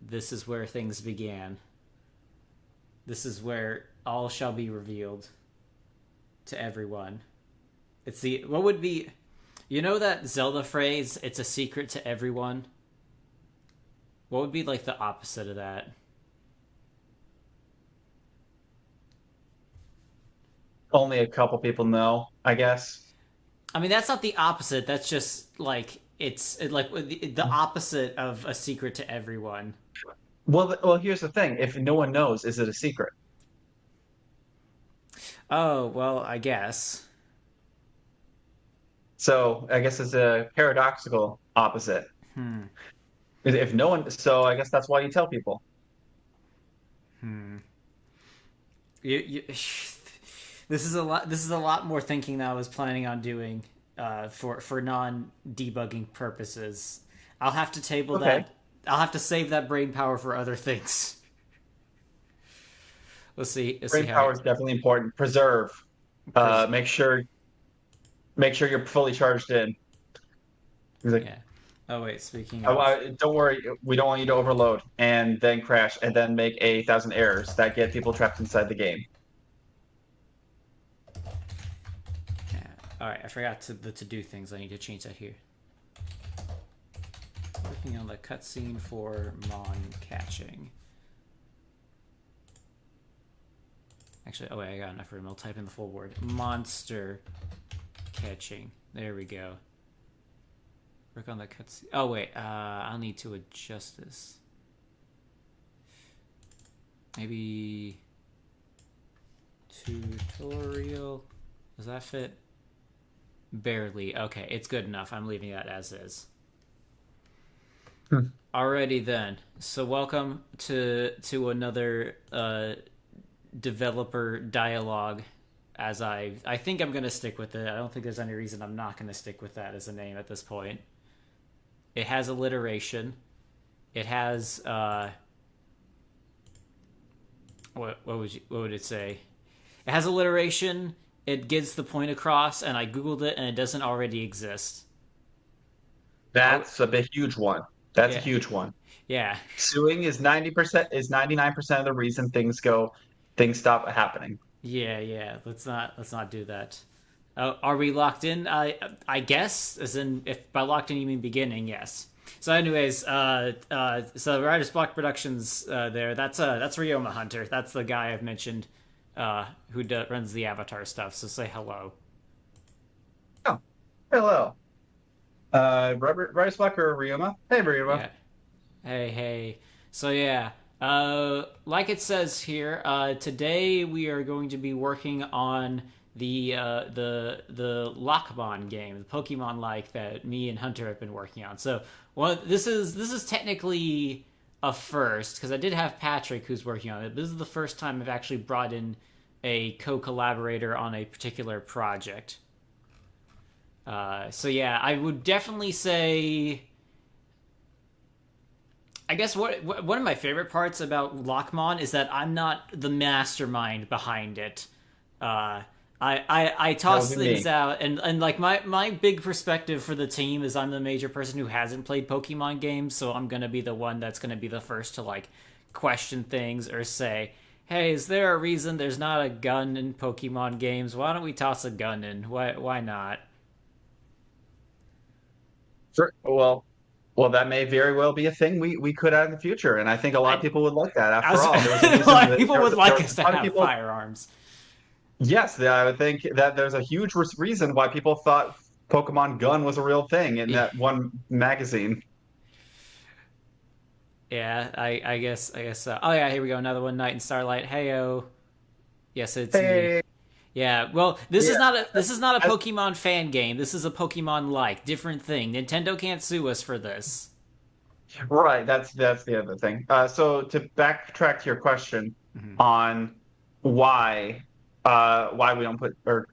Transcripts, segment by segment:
this is where things began. This is where all shall be revealed to everyone. It's the what would be, you know that Zelda phrase? It's a secret to everyone. What would be like the opposite of that? Only a couple people know, I guess. I mean, that's not the opposite. That's just like like the opposite of a secret to everyone. Well, here's the thing. If no one knows, is it a secret? Oh well, I guess. So I guess it's a paradoxical opposite. Hmm. If no one, so I guess that's why you tell people. Hmm. You, this is a lot. This is a lot more thinking than I was planning on doing. For non debugging purposes, I'll have to table Okay. that. I'll have to save that brain power for other things. Let's see. Let's see Brain how. power is definitely important. Preserve. Pres- Make sure you're fully charged in. He's like, yeah. Oh wait. Speaking of. don't worry, we don't want you to overload and then crash and then make 1,000 errors that get people trapped inside the game. Yeah. All right. I forgot the to do things. I need to change that here. Working on the cutscene for Mon catching. Actually, oh wait, I got enough room. I'll type in the full word. Monster catching. There we go. Work on the cutscene. Oh wait, I'll need to adjust this. Maybe tutorial. Does that fit? Barely. Okay, it's good enough. I'm leaving that as is. Hmm. Alrighty then. So welcome to another developer dialogue. As I think I'm gonna stick with it. I don't think there's any reason I'm not gonna stick with that as a name at this point. It has alliteration. It has what would it say? It has alliteration. It gets the point across, and I googled it, and it doesn't already exist. Oh That's a big, huge one. That's a yeah, huge one. yeah, Suing is 90% is 99% of the reason things stop happening. yeah. Let's not do that. Are we locked in? I guess, as in, if by locked in you mean beginning, yes. So, anyways, so Writer's Block Productions, there. That's Ryoma Hunter. That's the guy I've mentioned, runs the Avatar stuff. So say hello. Oh, hello. Rise Blocker Ryuma. Hey, Ryuma. Yeah. Hey, hey. So yeah, like it says here, today we are going to be working on the Lock-mon game, the Pokemon like that me and Hunter have been working on. So this is technically a first because I did have Patrick who's working on it. But this is the first time I've actually brought in a co-collaborator on a particular project. So yeah, I would definitely say. I guess what one of my favorite parts about Lock-mon is that I'm not the mastermind behind it. Uh, I That would toss be things me. out, and like my big perspective for the team is I'm the major person who hasn't played Pokemon games, so I'm gonna be the one that's gonna be the first to like question things or say, hey, is there a reason there's not a gun in Pokemon games? Why don't we toss a gun in? Why not? Sure. Well, that may very well be a thing we could have in the future, and I think a lot of I people would like that. After as all, there was a a reason lot of that people would there like was us to a ton of have people. firearms. Yes, I would think that there's a huge reason why people thought Pokemon Gun was a real thing in that one magazine. Yeah, I guess so. Oh yeah, here we go. Another one. Night and Starlight. Heyo. Yes, it's me. Hey, Yeah. Well, this is yeah, not a as, Pokemon fan game. This is a Pokemon like different thing. Nintendo can't sue us for this. right. That's the other thing. So to backtrack to your question Mhm. on why why we don't put or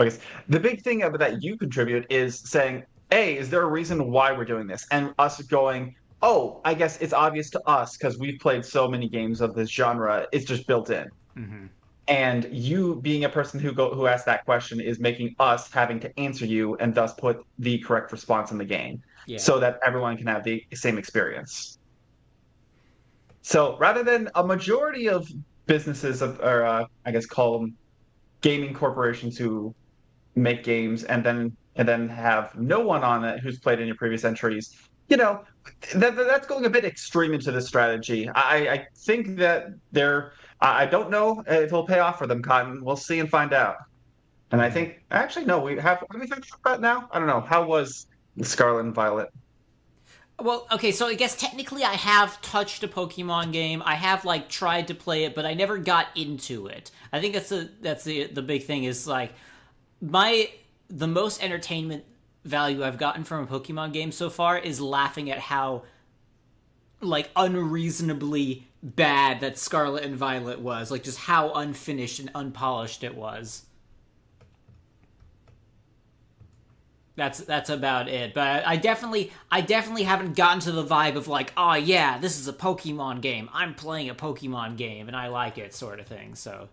I guess the big thing about that you contribute is saying, hey, is there a reason why we're doing this? And us going, oh, I guess it's obvious to us because we've played so many games of this genre. It's just built in. Mhm. And you being a person who asked that question is making us having to answer you and thus put the correct response in the game Yeah. so that everyone can have the same experience. So rather than a majority of businesses of, or I guess call them gaming corporations who make games and then have no one on it who's played any previous entries, you know, that's going a bit extreme into this strategy. I think that I don't know if it'll pay off for them, Cotton. We'll see and find out. And I Hmm. think actually no, have we finished that now? I don't know. How was Scarlet and Violet? Well, okay, so I guess technically I have touched a Pokemon game. I have like tried to play it, but I never got into it. I think that's the big thing is like my the most entertainment value I've gotten from a Pokemon game so far is laughing at how like unreasonably bad that Scarlet and Violet was, like just how unfinished and unpolished it was. That's about it. But I definitely haven't gotten to the vibe of like, oh yeah, this is a Pokemon game. I'm playing a Pokemon game and I like it, sort of thing. So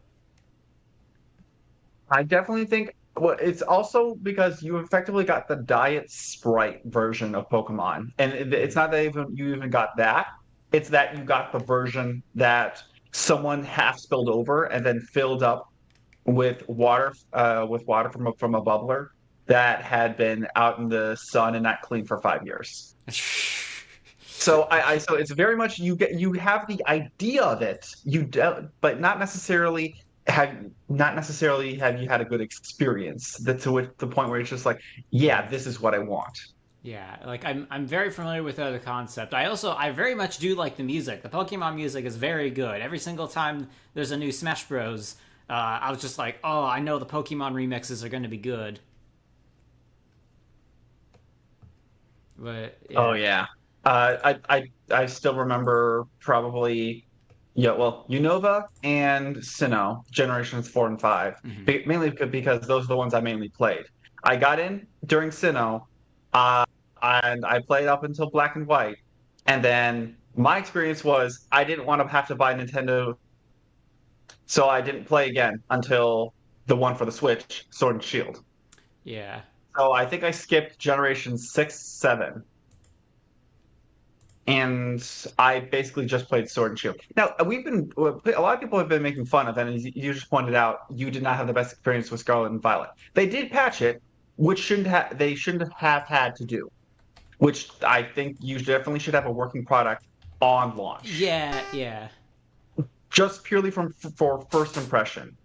I definitely think well, it's also because you effectively got the Diet Sprite version of Pokemon, and it's not that even you even got that. It's that you got the version that someone half spilled over and then filled up with water from a bubbler that had been out in the sun and not clean for 5 years. So so it's very much you have the idea of it, but not necessarily have you had a good experience that to the point where it's just like, yeah, this is what I want. yeah, like I'm very familiar with the concept. I very much do like the music. The Pokemon music is very good. Every single time there's a new Smash Bros, I was just like, oh, I know the Pokemon remixes are going to be good. But Oh yeah. yeah. I still remember probably yeah, well, Unova and Sinnoh, generations 4 and 5, Hmm. mainly because those are the ones I mainly played. I got in during Sinnoh, uh, and I played up until Black and White, and then my experience was I didn't want to have to buy Nintendo, so I didn't play again until the one for the Switch, Sword and Shield. Yeah. So I think I skipped generation 6, 7, and I basically just played Sword and Shield. Now, a lot of people have been making fun of, and as you just pointed out, you did not have the best experience with Scarlet and Violet. They did patch it, which they shouldn't have had to do, which I think you definitely should have a working product on launch, Yeah, yeah. just purely for first impression.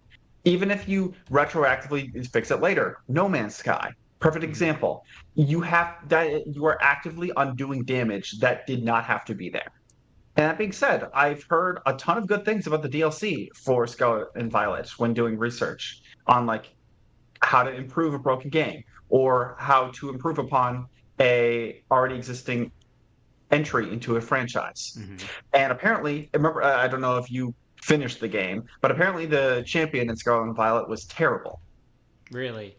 Even if you retroactively fix it later, No Man's Sky, perfect Hmm. example. You are actively undoing damage that did not have to be there. And that being said, I've heard a ton of good things about the DLC for Scarlet and Violet when doing research on like how to improve a broken game or how to improve upon a already existing entry into a franchise. Hmm. And apparently, remember, I don't know if you finished the game, but apparently the champion in Scarlet and Violet was terrible. Really.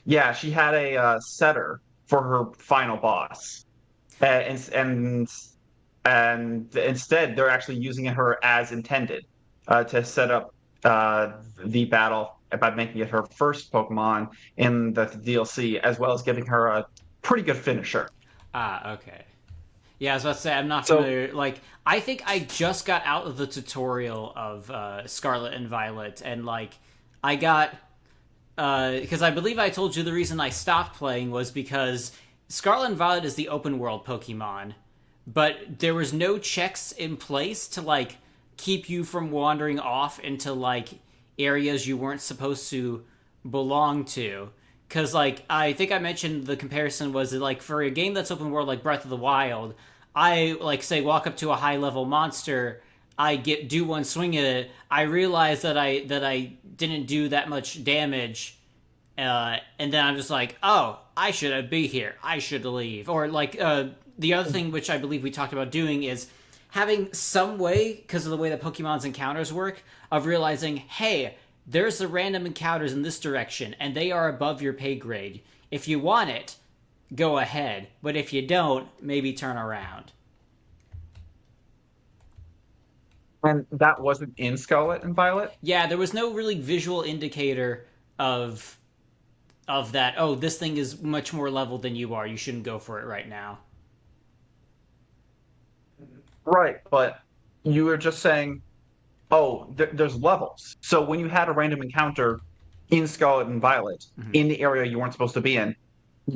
Yeah, she had a setter for her final boss, and instead they're actually using her as intended to set up the battle by making it her first Pokemon in the DLC, as well as giving her a pretty good finisher. Ah, okay. Yeah, I was about to say I'm not So, familiar. Like, I think I just got out of the tutorial of Scarlet and Violet, and like, I got because I believe I told you the reason I stopped playing was because Scarlet and Violet is the open world Pokemon, but there was no checks in place to like keep you from wandering off into like areas you weren't supposed to belong to. Because like I think I mentioned the comparison was that, like for a game that's open world like Breath of the Wild, I like say walk up to a high level monster, I get do one swing at it, I realize that I didn't do that much damage, and then I'm just like, oh, I shouldn't be here. I should leave. Or like the other thing which I believe we talked about doing is having some way, because of the way that Pokemon's encounters work, of realizing, hey, there's the random encounters in this direction, and they are above your pay grade. If you want it, go ahead. But if you don't, maybe turn around. and that wasn't in Scarlet and Violet. Yeah, there was no really visual indicator of that. Oh, this thing is much more level than you are. You shouldn't go for it right now. Right, but you were just saying, oh, there's levels. So when you had a random encounter in Scarlet and Violet Mhm. in the area you weren't supposed to be in,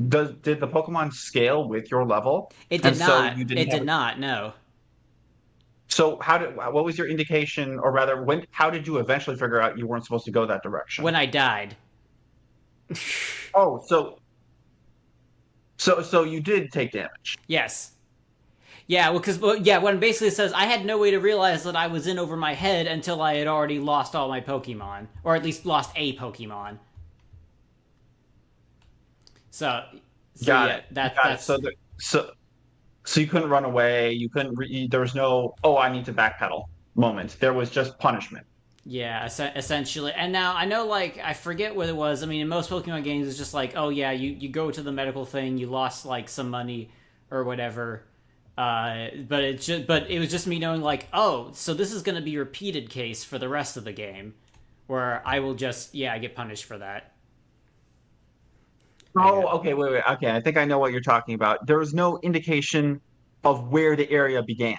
did the Pokemon scale with your level? It And did so not. you didn't It have did it. not. No. So what was your indication, or rather, how did you eventually figure out you weren't supposed to go that direction? When I died. Oh, so you did take damage. Yes. Yeah, well, because yeah, when it basically says I had no way to realize that I was in over my head until I had already lost all my Pokemon, or at least lost a Pokemon. So, so Got yeah, it. Got it. that's So you couldn't run away. You couldn't. There was no, oh, I need to backpedal moment. There was just punishment. yeah, essentially. And now I know, like, I forget what it was. I mean, in most Pokemon games, it's just like, oh yeah, you go to the medical thing, you lost like some money or whatever. But it was just me knowing like, oh, so this is going to be a repeated case for the rest of the game, where I will just I get punished for that. I Oh, get okay, wait. Okay, I think I know what you're talking about. There was no indication of where the area began.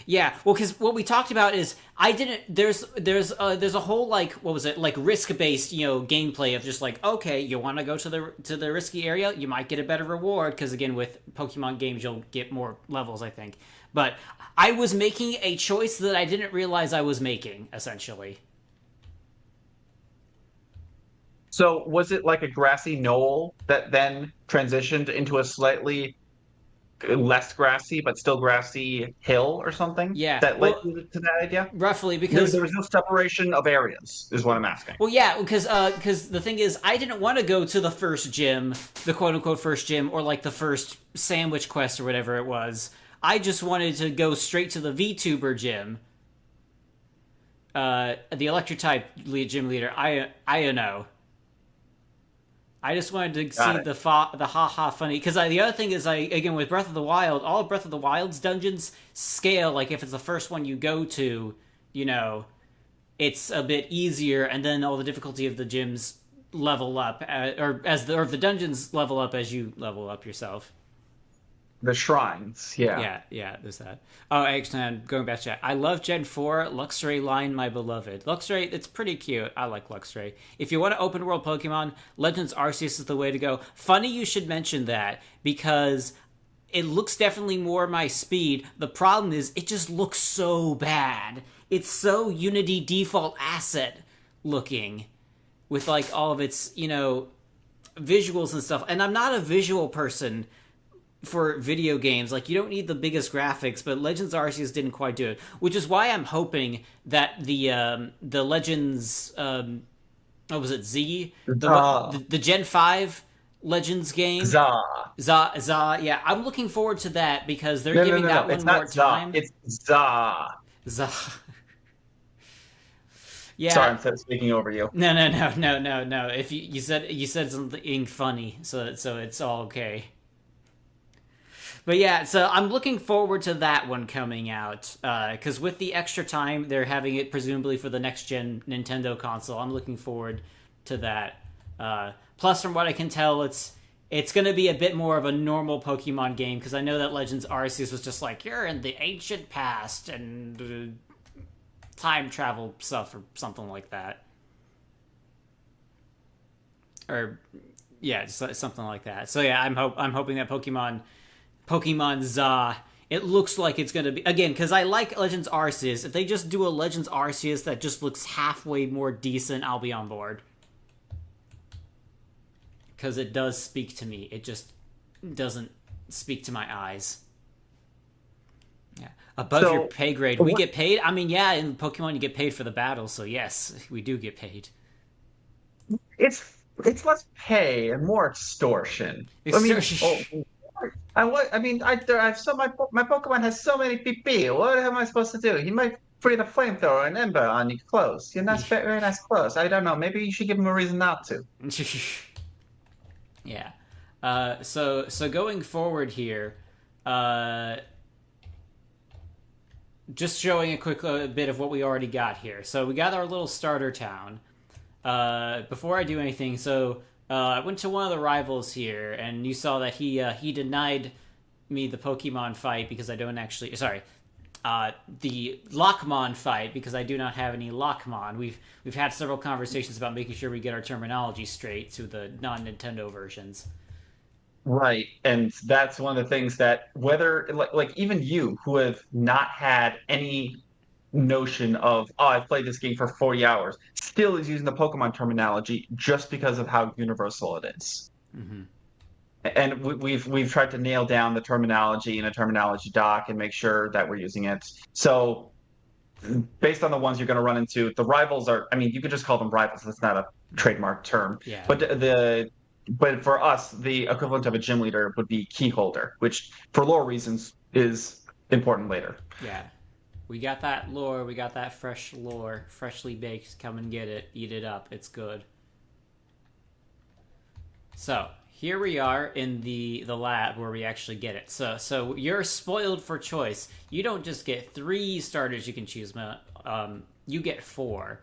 Yeah, well, because what we talked about is I didn't. There's a whole like what was it like risk based gameplay of just like okay you want to go to the risky area, you might get a better reward because again with Pokemon games you'll get more levels I think, but I was making a choice that I didn't realize I was making essentially. So was it like a grassy knoll that then transitioned into a slightly less grassy but still grassy hill or something Yeah, that led well, you to that idea? roughly There because was no separation of areas, is what I'm asking. well, yeah, because the thing is, I didn't want to go to the first gym, the quote unquote first gym, or like the first sandwich quest or whatever it was. I just wanted to go straight to the VTuber gym, the electric type gym leader. I know. I just wanted to Got see it. the haha funny because the other thing is I again with Breath of the Wild, all of Breath of the Wild's dungeons scale like if it's the first one you go to, you know, it's a bit easier, and then all the difficulty of the gyms level up, or the dungeons level up as you level up yourself. The shrines, yeah. Yeah, yeah, there's that. Oh, actually, I'm going back to chat. I love Gen 4, Luxray line, my beloved. Luxray, it's pretty cute. I like Luxray. If you want to open world Pokemon, Legends Arceus is the way to go. Funny you should mention that, because it looks definitely more my speed. The problem is, it just looks so bad. It's so Unity default asset looking, with like all of its, visuals and stuff. And I'm not a visual person for video games. Like, you don't need the biggest graphics, but Legends Arceus didn't quite do it, which is why I'm hoping that the Legends what was it, Z, Za. the Gen 5 Legends game, Za. yeah, I'm looking forward to that because they're No, no, giving no, no. that It's one more not Za. time. It's Za. Za. Sorry, Yeah. I'm speaking over you. No. If you said something funny, so it's all okay. But yeah, so I'm looking forward to that one coming out because with the extra time, they're having it presumably for the next gen Nintendo console. I'm looking forward to that. Plus, from what I can tell, it's going to be a bit more of a normal Pokemon game because I know that Legends Arceus was just like you're in the ancient past and time travel stuff or something like that, or yeah, just something like that. So yeah, I'm hoping that Pokemon Za. It looks like it's gonna be again because I like Legends Arceus. If they just do a Legends Arceus that just looks halfway more decent, I'll be on board. Because it does speak to me. It just doesn't speak to my eyes. Yeah, above So, your pay grade. We what, get paid. I mean, yeah, in Pokemon you get paid for the battle, so yes, we do get paid. it's less pay and more extortion. I mean, oh, I so my Pokemon has so many PP. What am I supposed to do? He might breathe a flamethrower and ember on your clothes. You're not very nice clothes. I don't know. Maybe you should give him a reason not to. Yeah. So going forward here, just showing a quick bit of what we already got here. So we got our little starter town. Before I do anything, I went to one of the rivals here, and you saw that he denied me the Pokemon fight because I don't actually. Sorry, the Lock-mon fight, because I do not have any Lock-mon. We've had several conversations about making sure we get our terminology straight to the non-Nintendo versions. Right. And that's one of the things that whether like even you who have not had any notion of, oh, I've played this game for 40 hours, still is using the Pokemon terminology just because of how universal it is. Mm-hmm. And we've tried to nail down the terminology in a terminology doc and make sure that we're using it. So based on the ones you're going to run into, the rivals are, I mean, you could just call them rivals. That's not a trademark term. Yeah, But but for us, the equivalent of a gym leader would be key holder, which for lore reasons is important later. yeah. We got that lore. We got that fresh lore, freshly baked. Come and get it. Eat it up. It's good. So here we are in the lab where we actually get it. So you're spoiled for choice. You don't just get 3 starters you can choose. You get 4.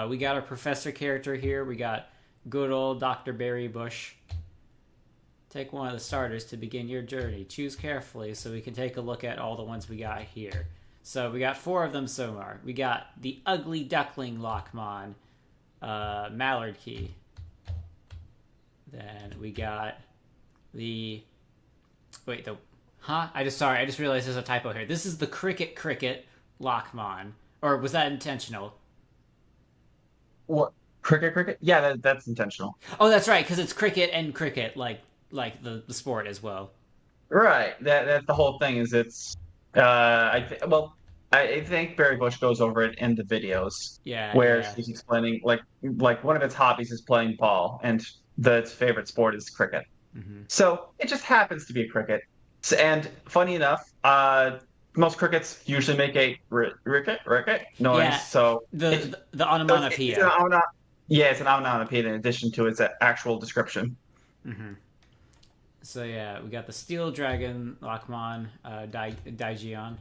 We got our professor character here. We got good old Dr. Barry Bush. Take one of the starters to begin your journey. Choose carefully so we can take a look at all the ones we got here. So we got 4 of them so far. We got the ugly duckling Lock-mon, Mallard Key. Then we got the I just realized there's a typo here. This is the cricket Lock-mon. Or was that intentional? What? Cricket? Yeah, that's intentional. Oh, that's right, because it's cricket and cricket, like the sport as well. Right. That the whole thing is it's I think Barry Bush goes over it in the videos Yeah, where yeah. she's explaining like one of its hobbies is playing ball and its favorite sport is cricket. Mm-hmm. So it just happens to be a cricket. And funny enough, most crickets usually make a ricket noise. Yeah, So the it's an onomatopoeia. yeah, it's an onomatopoeia in addition to its actual description. Mm-hmm. So yeah, we got the steel dragon Lock-mon, Daijion.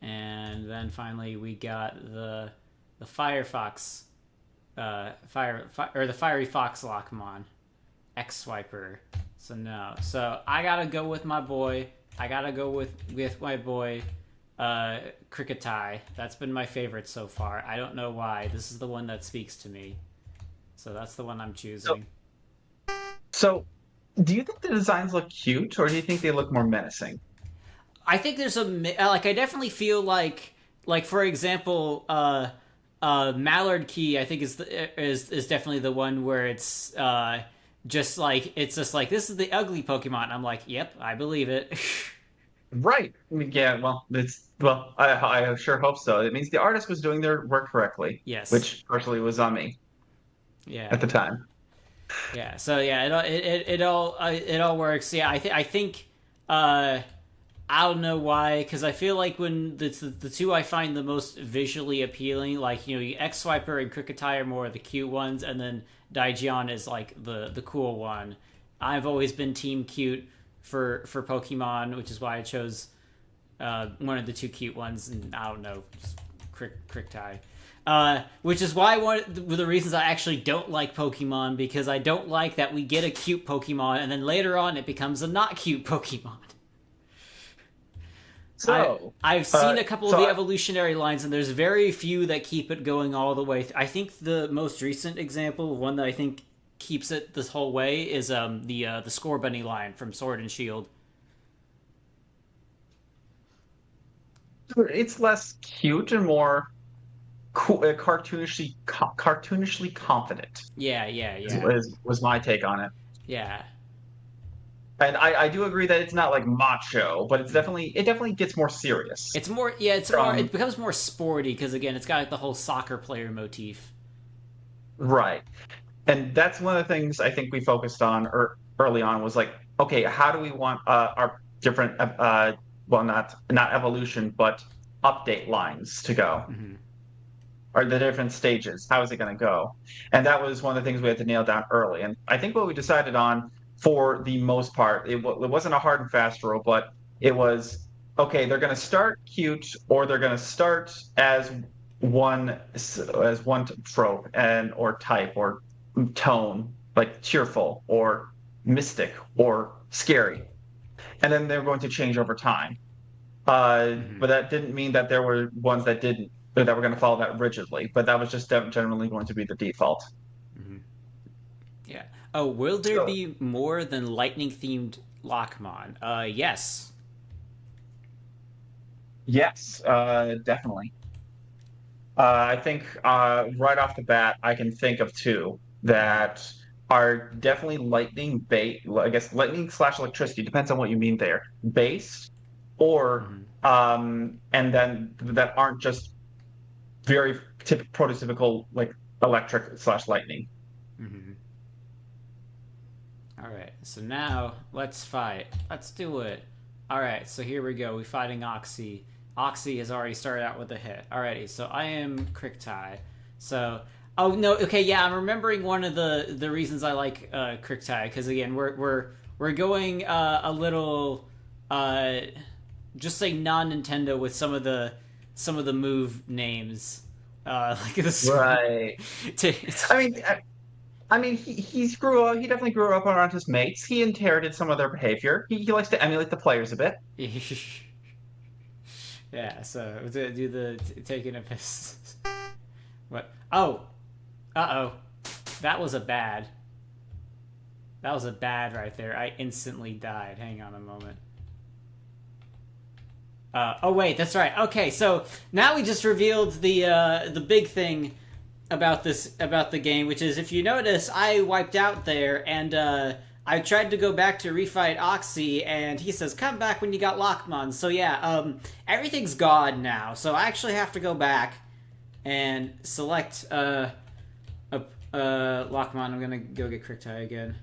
And then finally we got the Firefox, the fiery fox Lock-mon, X Swiper. So no, so I gotta go with my boy. I gotta go with my boy, Cricketai. That's been my favorite so far. I don't know why. This is the one that speaks to me. So that's the one I'm choosing. So, do you think the designs look cute, or do you think they look more menacing? I think there's I definitely feel like for example, Mallard Key I think is definitely the one where it's just like this is the ugly Pokemon. And I'm like, yep, I believe it. Right. I mean, yeah. I sure hope so. It means the artist was doing their work correctly, Yes. which partially was on me Yeah. at the time. Yeah. So yeah, it all works. Yeah. I think I don't know why, because I feel like when the two I find the most visually appealing, like, X Swiper and Cricketai are more of the cute ones, and then Daijion is like the cool one. I've always been team cute for Pokemon, which is why I chose one of the 2 cute ones, and I don't know, just Cricketai. Which is why one of the reasons I actually don't like Pokemon, because I don't like that we get a cute Pokemon, and then later on it becomes a not cute Pokemon. So, I've seen a couple of so the evolutionary lines, and there's very few that keep it going all the way. I think the most recent example, one that I think keeps it this whole way, is the Scorbunny line from Sword and Shield. it's less cute and more cartoonishly confident. Yeah, yeah, yeah, Was my take on it. yeah. And I do agree that it's not like macho, but it definitely gets more serious. It's more, yeah, From it becomes more sporty because again, it's got like the whole soccer player motif. right. And that's one of the things I think we focused on early on was like, okay, how do we want our different, not evolution, but update lines to go, Mm-hmm. or the different stages? How is it going to go? And that was one of the things we had to nail down early. And I think what we decided on, for the most part, it wasn't a hard and fast rule, but it was okay. They're going to start cute, or they're going to start as one trope and or type or tone, like cheerful or mystic or scary, and then they're going to change over time. Mm-hmm. But that didn't mean that there were ones that didn't that were going to follow that rigidly. But that was just generally going to be the default. Mm-hmm. Yeah. Oh, will there So be more than lightning themed Lock-mon? Yes. yes, definitely. I think right off the bat, I can think of two Mm-hmm. that are definitely lightning bait. I guess lightning slash electricity depends on what you mean there. Based, or Mm-hmm. and then that aren't just very prototypical like electric slash lightning. Mm-hmm. All right. So now let's fight. Let's do it. All right. So here we go. We're fighting Oxy. Oxy has already started out with a hit. Alrighty. So I am Cricktie. So oh no. Okay. Yeah. I'm remembering one of the reasons I like Cricktie because again we're going a little just say non Nintendo with some of the move names. Like this. Right. to, I mean, he's grew up. He definitely grew up around his mates. He inherited some of their behavior. He likes to emulate the players a bit. Yeah, so to do the taking a piss. What? Oh, oh, that was a bad. That was a bad right there. I instantly died. Hang on a moment. Oh wait, that's right. Okay, so now we just revealed the big thing about the game, which is if you notice, I wiped out there and I tried to go back to refight Oxy, and he says, "Come back when you got Lock-mon." So yeah, everything's gone now. So I actually have to go back and select Lock-mon. I'm gonna go get Cricktie again.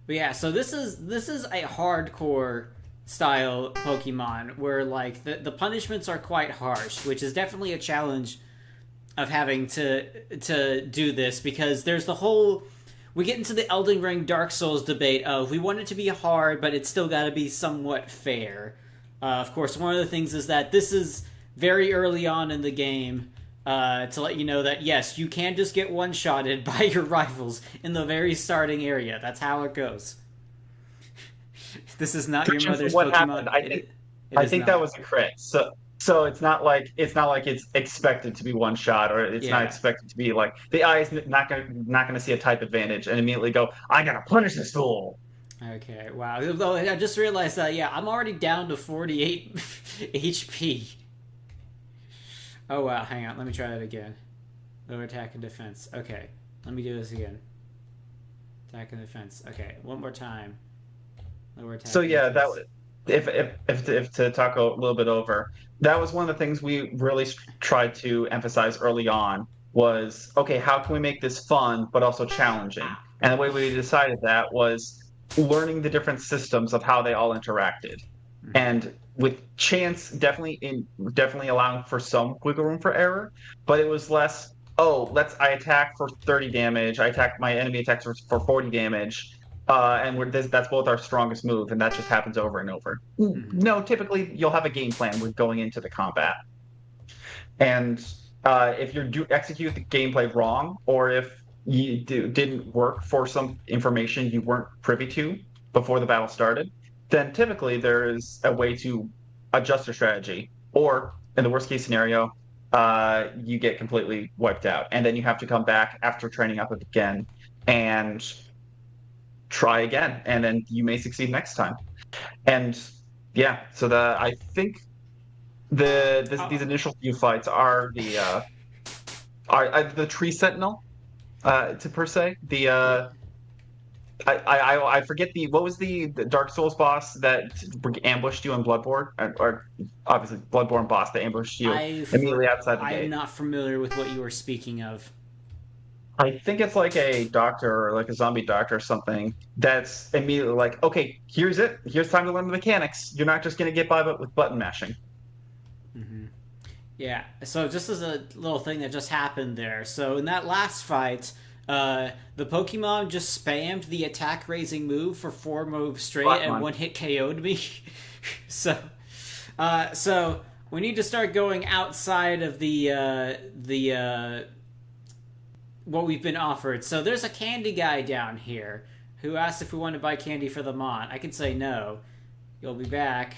But yeah, so this is a hardcore style Pokemon where like the punishments are quite harsh, which is definitely a challenge of having to do this because there's the whole we get into the Elden Ring Dark Souls debate of we want it to be hard, but it's still got to be somewhat fair. Of course, one of the things is that this is very early on in the game to let you know that yes, you can just get one-shotted by your rivals in the very starting area. That's how it goes. This is not your mother's What Pokemon. happened? It I is think that not. was a crit. So it's not like it's expected to be one shot, or it's not Yeah. expected to be like the eye is not gonna see a type advantage and immediately go, I gotta punish this fool. Okay. Wow. Though I just realized that yeah, I'm already down to 48 HP. Oh wow. Hang on. Let me try that again. Lower attack and defense. Okay. Let me do this again. Attack and defense. Okay. One more time. Lower So attack and yeah, defense. if to talk a little bit over, that was one of the things we really tried to emphasize early on was okay, how can we make this fun but also challenging? Ah. And the way we decided that was learning the different systems of how they all interacted. Mm-hmm. And with chance definitely allowing for some wiggle room for error, but it was less, oh, I attack for 30 damage, I attack my enemy attacks for 40 damage, and that's both our strongest move, and that just happens over and over. Mm-hmm. No, typically you'll have a game plan with going into the combat, and if you do execute the gameplay wrong, or if didn't work for some information you weren't privy to before the battle started, then typically there is a way to adjust your strategy, or in the worst case scenario, you get completely wiped out, and then you have to come back after training up again and try again, and then you may succeed next time. And yeah, so I think these Oh. initial few fights are the tree sentinel, to per se. Yeah. I forget what was the Dark Souls boss that ambushed you in Bloodborne, or obviously Bloodborne boss that ambushed you immediately outside the I am gate. not familiar with what you were speaking of. I think it's like a doctor or like a zombie doctor or something that's immediately like, okay, here's it. Here's time to learn the mechanics. You're not just gonna get by with button mashing. Mm-hmm. Yeah. So just as a little thing that just happened there. So in that last fight, the Pokemon just spammed the attack raising move for 4 moves straight and Lock-mon. one hit KO'd me. so, so we need to start going outside of the what we've been offered. So there's a candy guy down here who asked if we want to buy candy for the Mon. I can say no. You'll be back.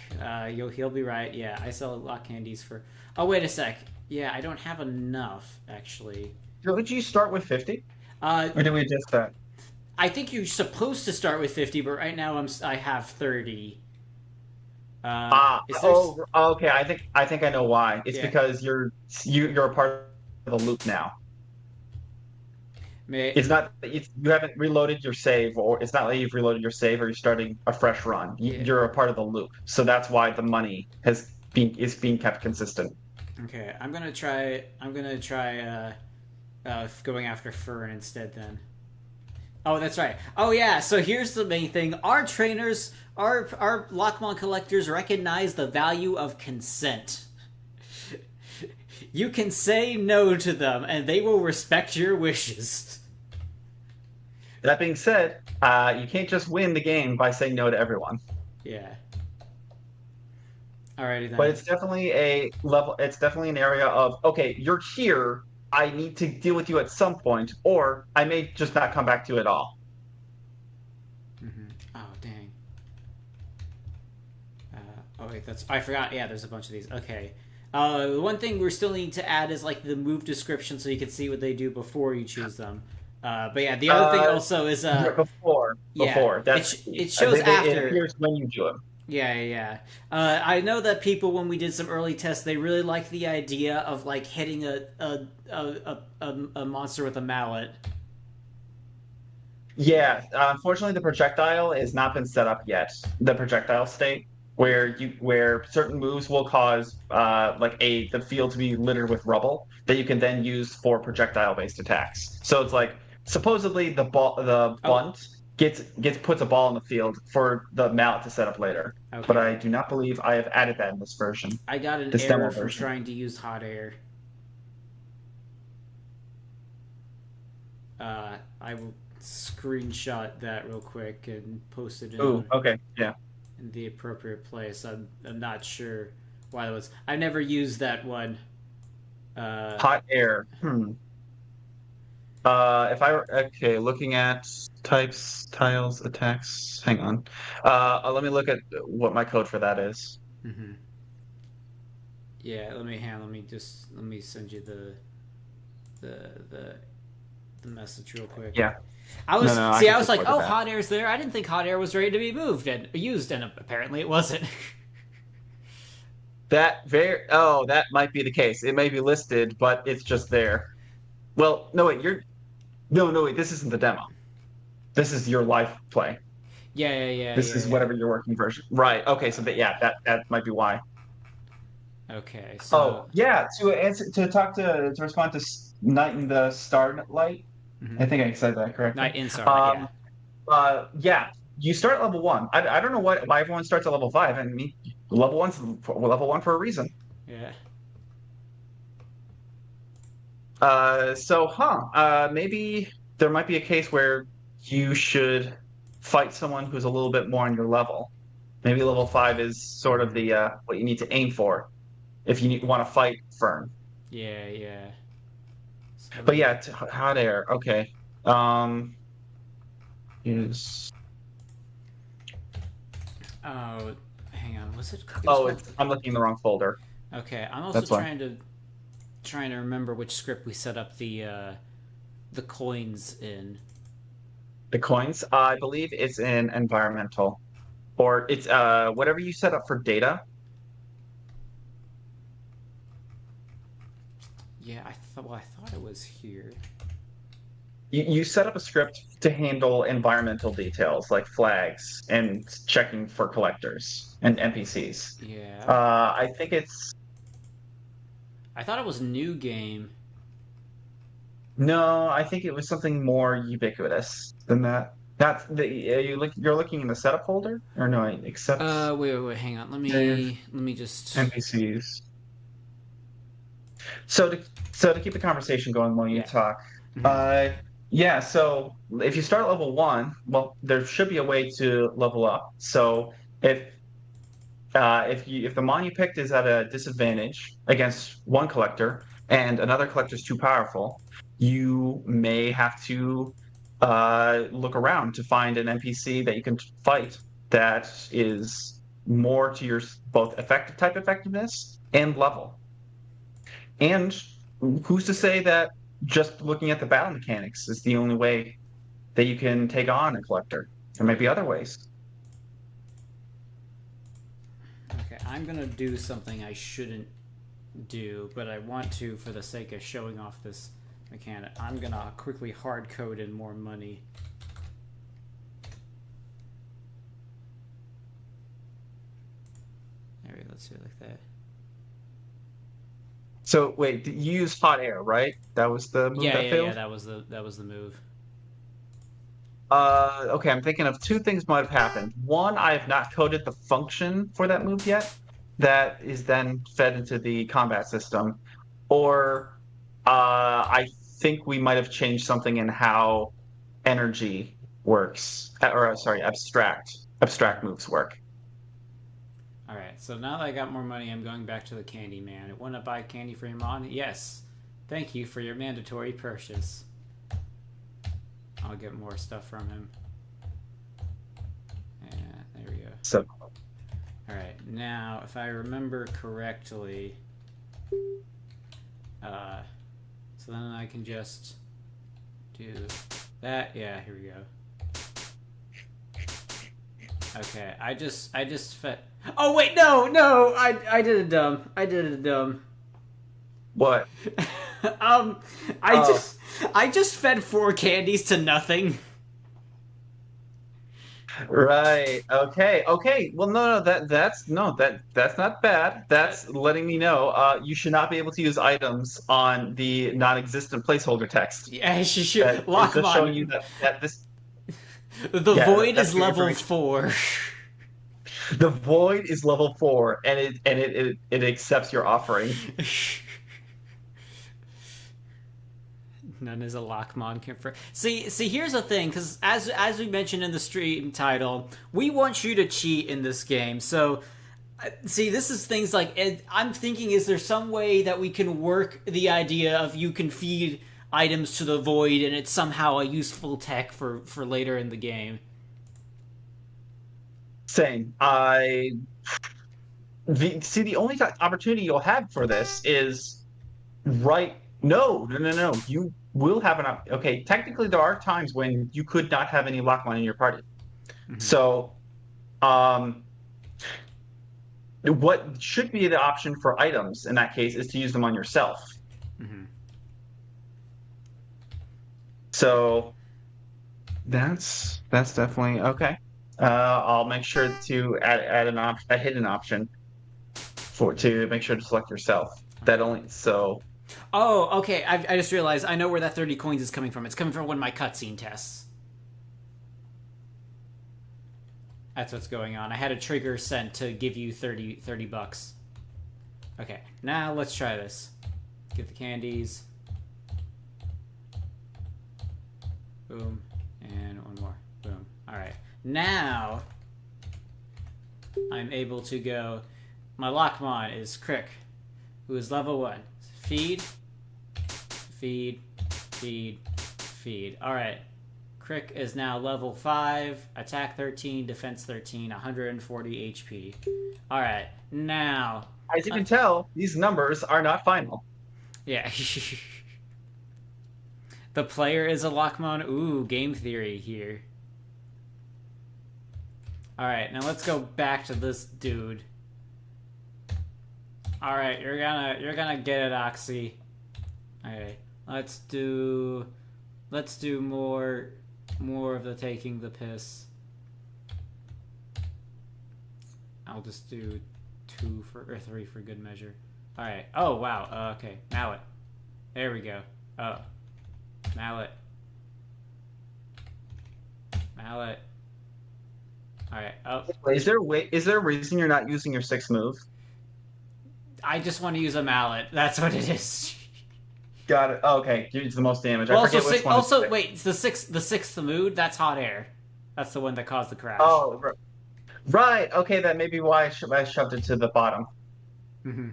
He'll be right. Yeah, I sell lock candies for. Oh wait a sec. Yeah, I don't have enough actually. Would you start with 50? Uh, Or did we adjust that? I think you're supposed to start with 50, but right now I have 30. Is there? Okay. I think I know why. It's Yeah. because you're a part of the loop now. May, It's not you haven't reloaded your save, or it's not like you've reloaded your save or you're starting a fresh run. yeah. You're a part of the loop, so that's why the money is being kept consistent. Okay. I'm gonna try going after Fern instead then. Oh, that's right. Oh yeah. So here's the main thing: our trainers, our Lock-mon collectors recognize the value of consent. You can say no to them, and they will respect your wishes. That being said, you can't just win the game by saying no to everyone. Yeah. Alrighty But then. it's definitely a level. It's definitely an area of okay, you're here. I need to deal with you at some point, or I may just not come back to you at all. Oh dang. Oh wait, that's I forgot. Yeah, there's a bunch of these. Okay. The one thing we still need to add is like the move description, so you can see what they do before you choose them. But yeah, the other thing also is Yeah, yeah, before it that's it shows it after. appears when you do it. Yeah, yeah, yeah. I know that people, when we did some early tests, they really like the idea of like hitting a monster with a mallet. Yeah, unfortunately, the projectile has not been set up yet. The projectile state, where certain moves will cause like the field to be littered with rubble that you can then use for projectile based attacks. So it's like supposedly the Oh, bunt gets puts a ball in the field for the mallet to set up later. But okay. I do not believe I have added that in this version, I got an this error demo from version. trying to use hot air. I will screenshot that real quick and post it Ooh, okay, yeah. in the appropriate place. I'm not sure why that was. I never used that one. Uh, Hot air. Hmm. If I were okay, looking at types, tiles, attacks. Hang on. Let me look at what my code for that is. mhm. Yeah, let me send you the the the message real quick. Yeah. No, no, I I can was just like, look at oh, that. hot air's there. I didn't think hot air was ready to be moved and used, and apparently it wasn't. That might be the case. It may be listed, but it's just there. Well, no, wait, no, wait, this isn't the demo. This is your live play. Yeah, yeah, yeah, This yeah, is yeah. whatever your working version. Right. Okay, so that might be why. Okay, so Oh, yeah, to respond to Night in the Starlight. I mhm. think I said that correctly. Night in Starlight. Yeah. Um, yeah, you start at level one. I don't know why everyone starts at level five. I mean, level one for a reason. Yeah. Maybe there might be a case where you should fight someone who's a little bit more on your level. Maybe level five is sort of Hmm. the what you need to aim for if you want to fight Fern. Yeah, yeah. So let But me. yeah, hot air. Okay. Um, is Oh, hang on. It was oh, called. I'm looking in the wrong folder. Okay, I'm also That's why. trying to remember which script we set up the coins in. The coins. I believe it's in environmental, or it's whatever you set up for data. Yeah, I thought it was here. You set up a script to handle environmental details like flags and checking for collectors and NPCs. Yeah, I think it's I thought it was new game. no, I think it was something more ubiquitous than that. That's you're looking in the setup folder, or no, it accepts Wait, hang on. save Let me just. NPCs. So to keep the conversation going while you Yeah. talk, Mhm. uh, yeah. So if you start at level one, well, there should be a way to level up. So if if the mon you picked is at a disadvantage against one collector and another collector is too powerful, you may have to look around to find an NPC that you can fight that is more to your both effectiveness and level. And who's to say that just looking at the battle mechanics is the only way that you can take on a collector? There may be other ways. Okay, I'm gonna do something I shouldn't do, but I want to for the sake of showing off this mechanic. I'm gonna quickly hard code in more money. There we go, let's do it like that. So wait, you used hot air, right? That was the move that failed? That was the move. Okay, I'm thinking of two things might have happened. One, I have not coded the function for that move yet. That is then fed into the combat system. Or I think we might have changed something in how energy works. Or sorry, abstract moves work. Alright, so now that I got more money, I'm going back to the candy man. Want to buy candy for your mom? Yes. Thank you for your mandatory purchase. I'll get more stuff from him. Yeah, there we go. So Alright, now, if I remember correctly... so then I can just do that. Yeah, here we go. Okay, I just fed... Oh, wait, no! I did it dumb. what? I just fed 4 candies to nothing. Right. Okay. Well, no. That's not bad. That's letting me know. You should not be able to use items on the non-existent placeholder text. Yeah, she should. That is just showing you that this. The Yeah, void that's is your level information. 4. The void is level 4, and it accepts your offering. None is a Lock-mon confirmed. See, here's the thing, because as we mentioned in the stream title, we want you to cheat in this game. So, see, this is things like I'm thinking: is there some way that we can work the idea of you can feed items to the void, and it's somehow a useful tech for later in the game? Same. The only opportunity you'll have for this is right. No. You will have okay. Technically, there are times when you could not have any Lock-mon in your party. Mm-hmm. So, what should be the option for items in that case is to use them on yourself. Mm-hmm. So that's definitely okay. I'll make sure to add a hidden option to make sure to select yourself. That only so. Oh, okay. I just realized I know where that 30 coins is coming from. It's coming from one of my cutscene tests. That's what's going on. I had a trigger sent to give you 30 bucks. Okay, now let's try this. Get the candies. Boom. And one more. Boom. Alright. Now, I'm able to go... My Lock-mon is Crick, who is level 1. Feed. Alright. Crick is now level 5, attack 13, defense 13, 140 HP. Alright, now... As you can tell, these numbers are not final. Yeah. The player is a Lock-mon. Ooh, game theory here. Alright, now let's go back to this dude. Alright, you're gonna get it, Oxy. Okay, let's do more of the taking the piss. I'll just do 3 for good measure. Alright. Oh, wow. Okay. Mallet. There we go. Oh. Mallet. Alright. Oh. Is there a reason you're not using your 6th move? I just want to use a mallet. That's what it is. Got it. Oh, okay, it's the most damage. Well, I forget which one. Also, wait. It's the sixth mood. That's hot air. That's the one that caused the crash. Oh, right. Okay, that may be why I shoved it to the bottom. Mm-hmm.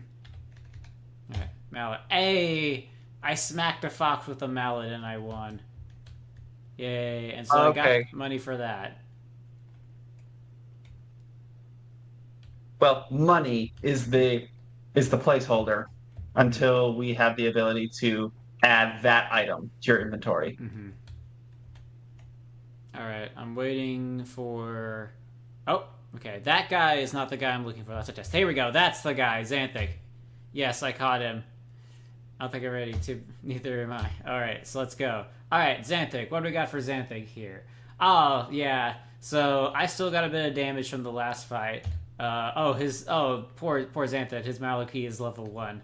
Alright, mallet. Hey! I smacked a fox with a mallet and I won. Yay. And so I got money for that. well, money is the placeholder Mm-hmm. until we have the ability to add that item to your inventory. Mm-hmm. All right, I'm waiting for. Oh, okay. That guy is not the guy I'm looking for. That's a test. Here we go. That's the guy, Xanthic. Yes, I caught him. I don't think I'm ready to. Neither am I. All right, so let's go. All right, Xanthic. What do we got for Xanthic here? Oh yeah. So I still got a bit of damage from the last fight. Poor Xanthic. His Malarkey is level 1.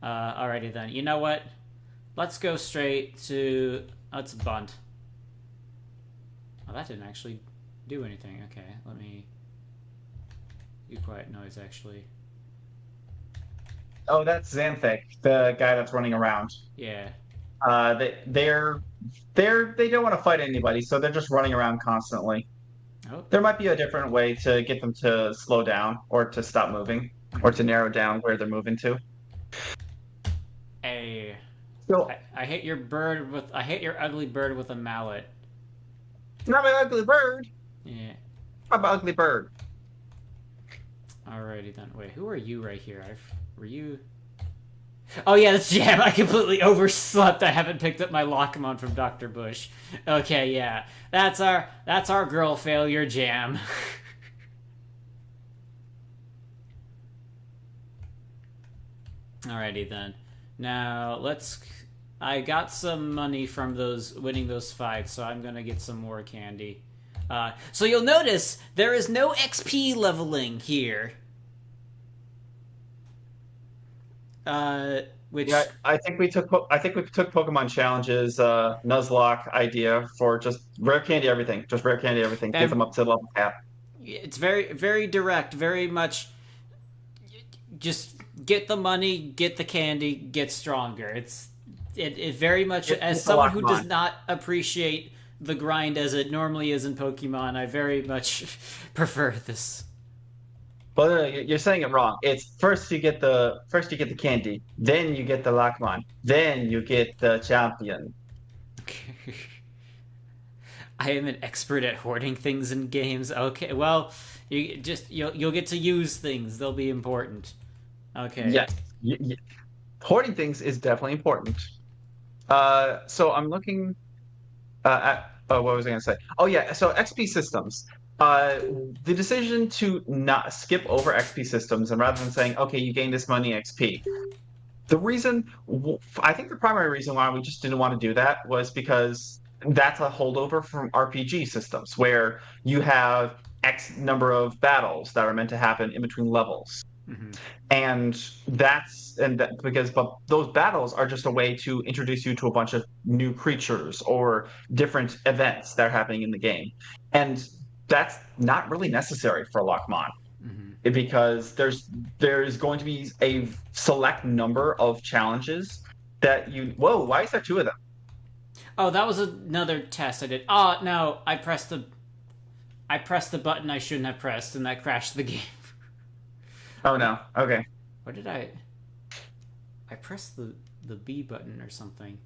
Alrighty then. You know what? Let's go straight to. Let's bunt. Oh, that didn't actually do anything. Okay, let me do quiet noise actually. Oh, that's Xanthic, the guy that's running around. Yeah. They don't want to fight anybody, so they're just running around constantly. Oh. There might be a different way to get them to slow down or to stop moving or to narrow down where they're moving to. Hey. So, I hit your bird with. I hit your ugly bird with a mallet. not my ugly bird. Yeah. Not my ugly bird. Alrighty then. Wait, who are you right here? Were you? Oh yeah, that's Jam. I completely overslept. I haven't picked up my Lock-mon from Dr. Bush. Okay, yeah, that's our girl failure, Jam. Alrighty then. Now let's. I got some money from those winning those fights, so I'm gonna get some more candy. So you'll notice there is no XP leveling here. Which Yeah, I think we took Pokemon Challenges Nuzlocke idea for just rare candy everything. Just rare candy everything. Get them up to level cap. it's very very direct, very much just get the money, get the candy, get stronger. It very much as It's a someone who does Lock-mon. not appreciate the grind as it normally is in Pokemon, I very much prefer this. But you're saying it wrong. It's first you get the candy, then you get the Lockmon, then you get the champion. I am an expert at hoarding things in games. Okay, well, you'll get to use things. They'll be important. Okay. Yes, hoarding things is definitely important. So I'm looking at what was I going to say? Oh yeah, so XP systems. Uh, the decision to not skip over XP systems and rather than saying, okay, you gain this money XP. The reason, I think the primary reason why we just didn't want to do that was because that's a holdover from RPG systems where you have X number of battles that are meant to happen in between levels. Hmm. But those battles are just a way to introduce you to a bunch of new creatures or different events that are happening in the game. And that's not really necessary for Lockmon Hmm. because there's going to be a select number of challenges that you whoa, why is there two of them? Oh, that was another test I did. Oh no, I pressed the button I shouldn't have pressed, and that crashed the game. Oh no. Okay. What did I? I pressed the B button or something.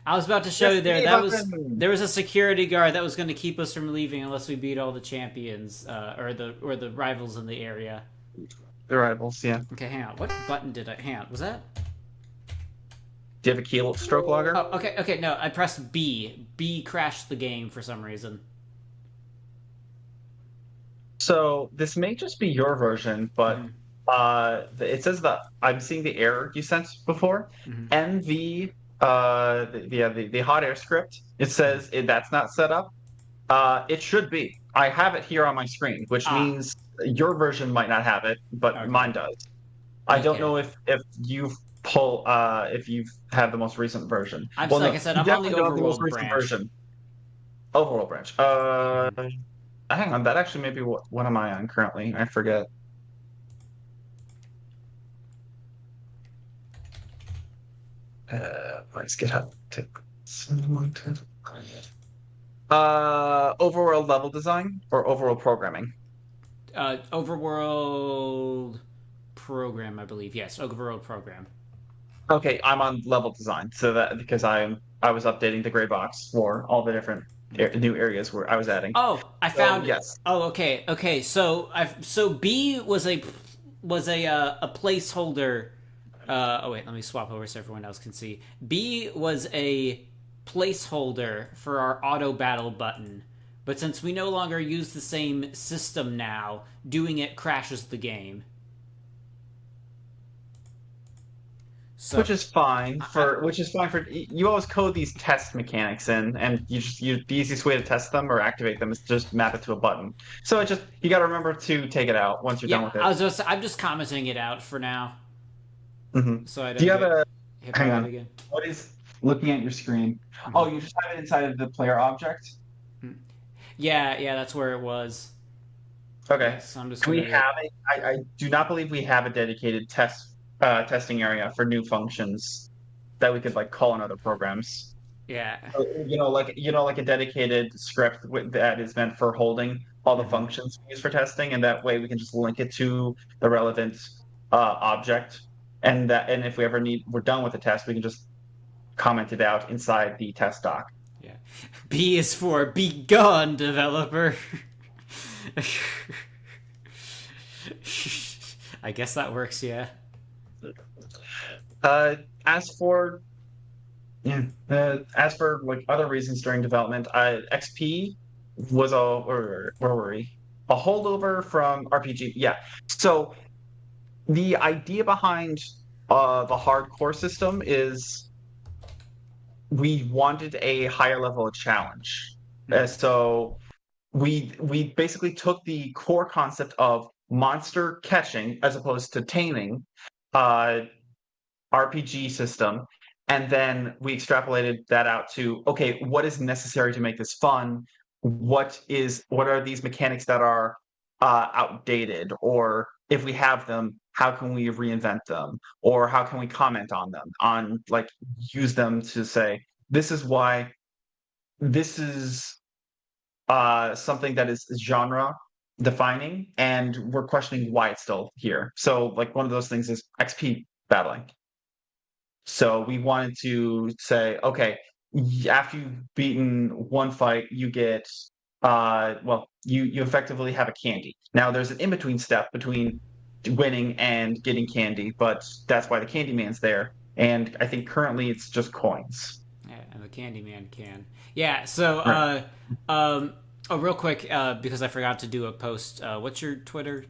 I was about to show you there. There was a security guard that was going to keep us from leaving unless we beat all the champions or the rivals in the area. The rivals, yeah. Okay, hang on. What button did I? Hang on. Was that? Do you have a keystroke logger? Oh, okay, okay. No, I pressed B. B crashed the game for some reason. So this may just be your version, but Mhm. it says that I'm seeing the error you sent before. Mhm. NV the hot air script. It says that's not set up. It should be. I have it here on my screen, which Ah, means your version might not have it, but okay, mine does. I don't okay. know if you've had the most recent version. Well, Like no, I said, you I'm on the definitely don't have the most overworld recent branch. version. Overall branch. Mhm. Hang on. That actually may be what am I on currently? I forget. Let's get up to overworld level design or overworld programming. Overworld program, I believe. Yes, overworld program. Okay, I'm on level design, so that because I was updating the gray box for all the different Okay. new areas where I was adding. Oh, I So found. yes, Oh, okay, okay. So B was a was a placeholder. Oh wait, let me swap over so everyone else can see. B was a placeholder for our auto battle button, but since we no longer use the same system now, doing it crashes the game. So Which is fine for you always code these test mechanics in, and the easiest way to test them or activate them is just map it to a button. So it just you got to remember to take it out once you're done yeah, with it. I'm just commenting it out for now, so I Do don't you have get a hit by hang that on? again. What is looking at your screen? Mm-hmm. Oh, you just have it inside of the player object. Yeah, yeah, that's where it was. Okay. Yeah, so I'm just Do we gonna go. have a? I do not believe we have a dedicated testing area for new functions that we could like call in other programs. Yeah. Like a dedicated script that is meant for holding all the Mm-hmm. functions we use for testing, and that way we can just link it to the relevant object, and if we ever need we're done with the test, we can just comment it out inside the test doc. Yeah. B is for be gone, developer. I guess that works, yeah. As for Yeah. As for like other reasons during development, XP was where were we? A holdover from RPG. Yeah. So the idea behind the hardcore system is we wanted a higher level of challenge. Mm-hmm. So we basically took the core concept of monster catching as opposed to taming, uh, RPG system. And then we extrapolated that out to, okay, what is necessary to make this fun? What are these mechanics that are outdated? Or if we have them, how can we reinvent them? Or how can we comment on them? On like use them to say, this is why this is something that is genre defining, and we're questioning why it's still here. So like one of those things is XP battling. So we wanted to say, okay, after you've beaten one fight, you get you effectively have a candy. Now there's an in-between step between winning and getting candy, but that's why the candy man's there. And I think currently it's just coins. Yeah, and the Candyman can. Yeah, so Right. oh, real quick, because I forgot to do a post. What's your Twitter?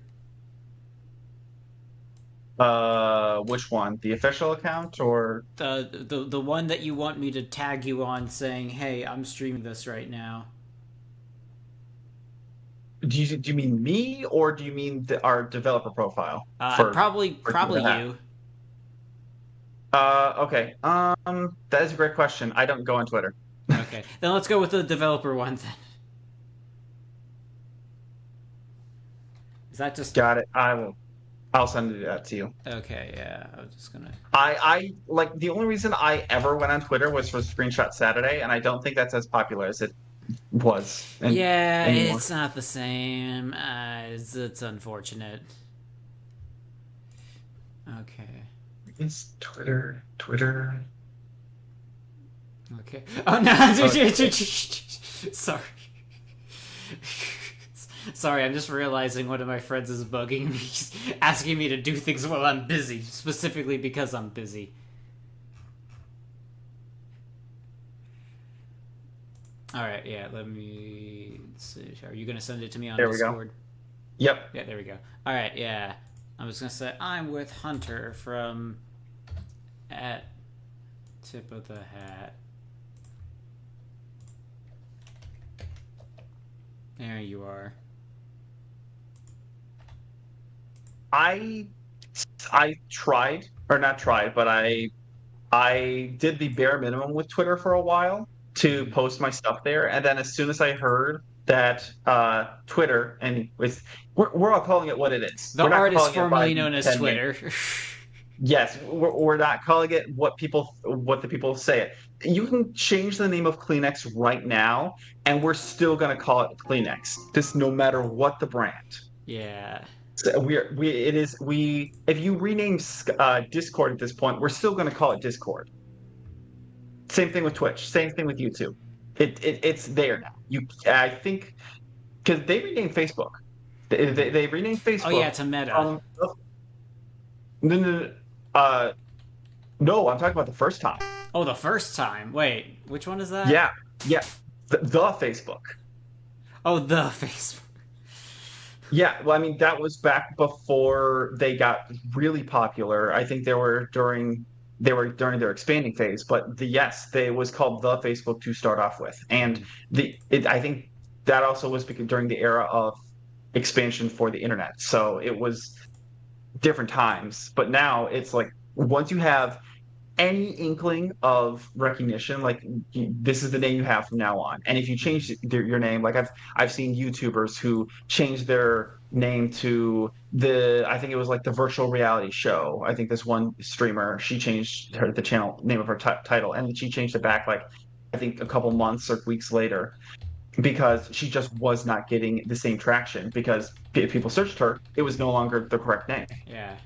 Which one? The official account or The one that you want me to tag you on, saying, "Hey, I'm streaming this right now." do you mean me or do you mean our developer profile Probably that? you. Okay. That is a great question. I don't go on Twitter. Okay, then let's go with the developer one. Then is that just Got it. I'll send that to you. okay? Yeah, I was just gonna. I like the only reason I ever went on Twitter was for Screenshot Saturday, and I don't think that's as popular as it was Yeah, anymore. it's not the same. It's unfortunate. Okay. It's Twitter. Okay. Oh no! Oh, Sorry. Sorry, I'm just realizing one of my friends is bugging me, asking me to do things while I'm busy, specifically because I'm busy. All right, yeah. Let me see. Are you gonna send it to me on there we go. Discord? Yep. Yeah, there we go. All right, yeah. I'm just gonna say I'm with Hunter from at tip of the hat. There you are. I I tried or not tried, but I did the bare minimum with Twitter for a while to Mm-hmm. post my stuff there, and then as soon as I heard that Twitter and with we're all calling it what it is. The We're not art is calling it by formerly the known as pen name. Twitter. Yes, we're not calling it what the people say it. You can change the name of Kleenex right now, and we're still gonna call it Kleenex. Just no matter what the brand. Yeah. So we it is we if you rename Discord at this point, we're still going to call it Discord. Same thing with Twitch. Same thing with YouTube. It's there now. I think because they renamed Facebook. They renamed Oh yeah, Facebook it's a meta. from No, no, no. No, I'm talking about the first time. Oh, the first time. Wait, which one is that? Yeah, yeah, the Facebook. Oh, the Facebook. Yeah, well, I mean, that was back before they got really popular. I think they were during their expanding phase, but yes, they was called the Facebook to start off with, and I think that also was because during the era of expansion for the internet. So it was different times, but now it's like once you have any inkling of recognition, like this is the name you have from now on. And if you change your name, like I've seen YouTubers who changed their name to I think it was like the virtual reality show. I think this one streamer, she changed the channel name of her title, and then she changed it back like I think a couple months or weeks later because she just was not getting the same traction because if people searched her, it was no longer the correct name. Yeah.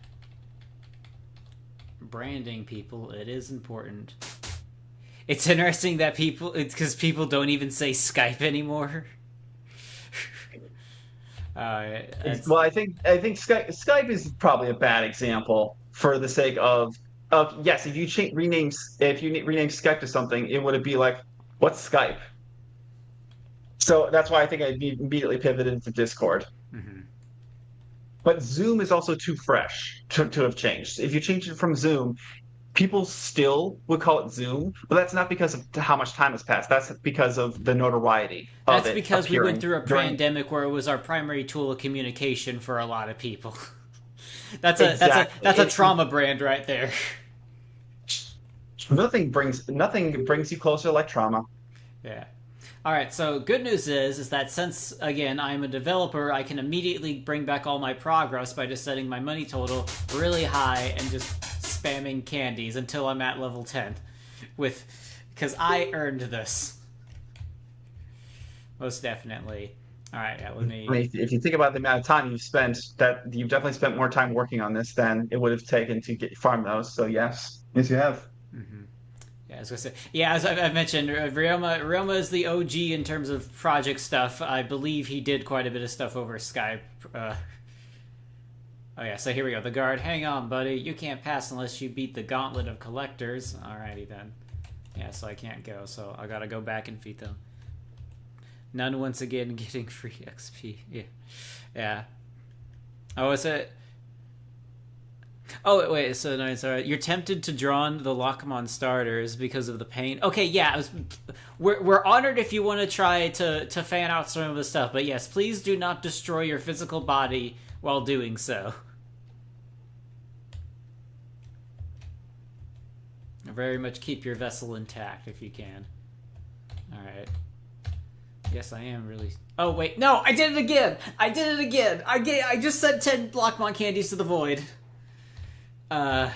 Branding, people, it is important. It's interesting that it's because people don't even say Skype anymore. Well, I think Skype is probably a bad example for the sake of yes, if you rename Skype to something, it would be like what's Skype? So that's why I think I immediately pivoted to Discord. Mhm. But Zoom is also too fresh to have changed. If you change it from Zoom, people still would call it Zoom, but that's not because of how much time has passed. That's because of the notoriety of That's it because we went appearing through a during pandemic where it was our primary tool of communication for a lot of people. exactly. That's a trauma brand right there. Nothing brings you closer like trauma. Yeah. All right. So good news is that since again I'm a developer, I can immediately bring back all my progress by just setting my money total really high and just spamming candies until I'm at level 10, with because I earned this most definitely. All right. Yeah, let I me. mean, if you think about the amount of time you've spent, that you've definitely spent more time working on this than it would have taken to farm those. So yes, you have. Mm-hmm. Yeah, I was gonna say. Yeah, as I've mentioned, Ryoma is the OG in terms of project stuff. I believe he did quite a bit of stuff over Skype. Oh yeah, so here we go. The guard, hang on, buddy. You can't pass unless you beat the gauntlet of collectors. Alrighty then. Yeah, so I can't go. So I gotta go back and feed them. None once again getting free XP. Yeah, yeah. Oh, is it? Oh wait, so no, sorry. You're tempted to draw the Lock-mon starters because of the pain. Okay, yeah, we're honored if you want to try to fan out some of the stuff, but yes, please do not destroy your physical body while doing so. Very much keep your vessel intact if you can. All right. Yes, I am really. Oh wait, no! I did it again! I did it again! I just sent 10 Lock-mon candies to the void. Okay.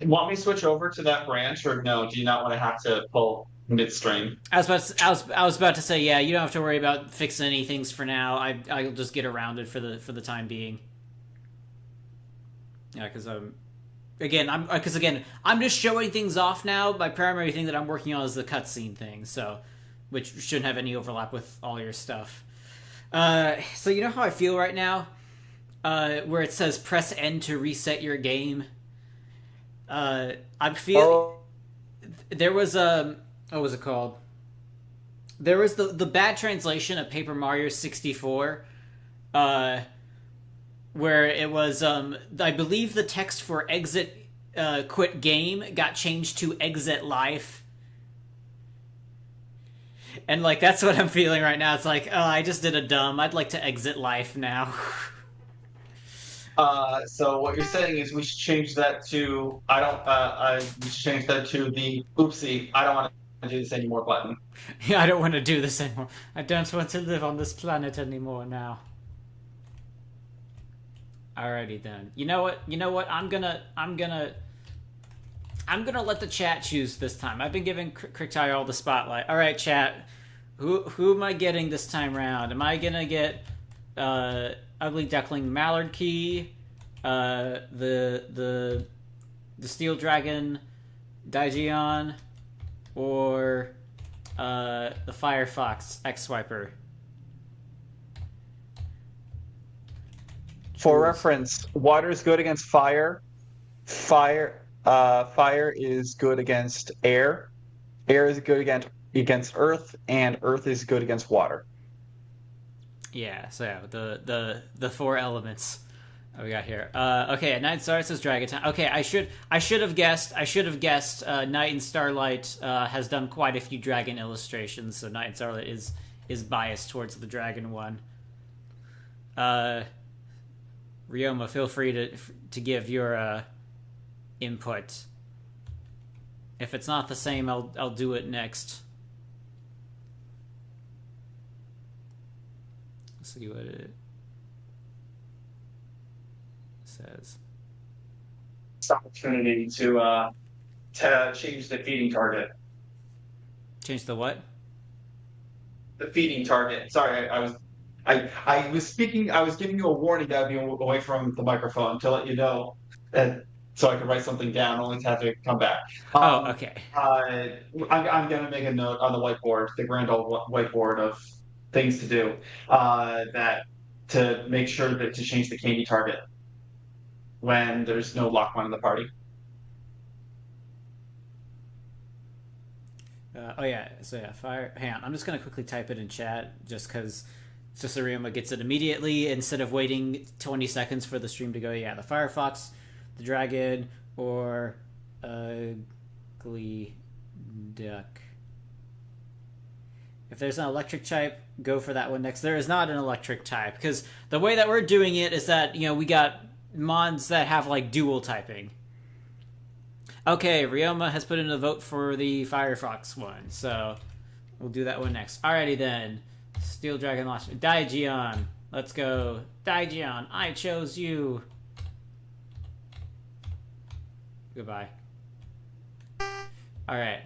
Want me to switch over to that branch or no? Do you not want to have to pull midstream? I was about to say, yeah, you don't have to worry about fixing any things for now. I'll just get around it for the time being. Yeah, because I'm just showing things off now. My primary thing that I'm working on is the cutscene thing, so which shouldn't have any overlap with all your stuff. So you know how I feel right now, where it says press N to reset your game. I'm feeling there was what was it called? There was the bad translation of Paper Mario 64, where it was I believe the text for exit quit game got changed to exit life. And like that's what I'm feeling right now. It's like, oh, I just did a dumb. I'd like to exit life now. So what you're saying is we should change that to we should change that to the oopsie, I don't want to do this anymore button. I don't want to do this anymore. I don't want to live on this planet anymore now. Alrighty then. You know what? I'm gonna let the chat choose this time. I've been giving Cricktire all the spotlight. All right, chat. Who am I getting this time round? Am I gonna get Ugly Duckling Mallard Key, the Steel Dragon Daijion, or the Firefox X Swiper? For Rules. reference, water is good against fire. Fire is good against air. Air is good against earth, and earth is good against water. Yeah, so yeah, the four elements we got here. Okay, at night starts as Dragon Time. Okay, I should have guessed. Night and Starlight has done quite a few dragon illustrations, so Night and Starlight is biased towards the dragon one. Ryoma, feel free to give your input. If it's not the same, I'll do it next. Let's see what it says. This opportunity to change the feeding target. Change the what? The feeding target. Sorry, I was speaking. I was giving you a warning that I'd be away from the microphone to let you know, and so I could write something down, only to have to come back. Oh, okay. I'm going to make a note on the whiteboard, the grand old whiteboard of things to do, that to make sure that to change the candy target when there's no Lock-mon in the party. Oh yeah, so yeah, fire. Hang on, I'm just gonna quickly type it in chat, just because Ryoma gets it immediately instead of waiting 20 seconds for the stream to go. Yeah, the Firefox, the Dragon, or Ugly Duck. If there's an electric type, go for that one next. There is not an electric type, because the way that we're doing it is that, we got mods that have, like, dual typing. Okay, Ryoma has put in a vote for the Firefox one, so we'll do that one next. Alrighty then. Steel Dragon Launcher. Daijion. Let's go. Daijion, I chose you. Goodbye. Alright.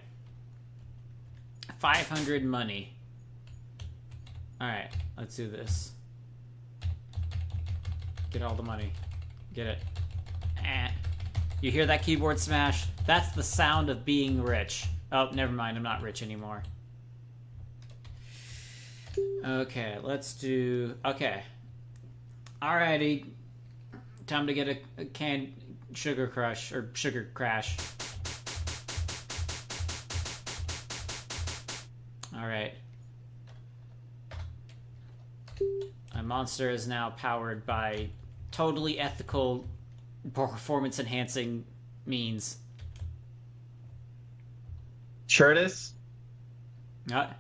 500 money. Alright, let's do this. Get all the money. Get it. You hear that keyboard smash? That's the sound of being rich. Oh, never mind. I'm not rich anymore. Okay, let's do... Okay. Alrighty. Time to get a canned sugar crush, or sugar crash. Alright. My monster is now powered by totally ethical performance enhancing means. Sure it is? Yeah,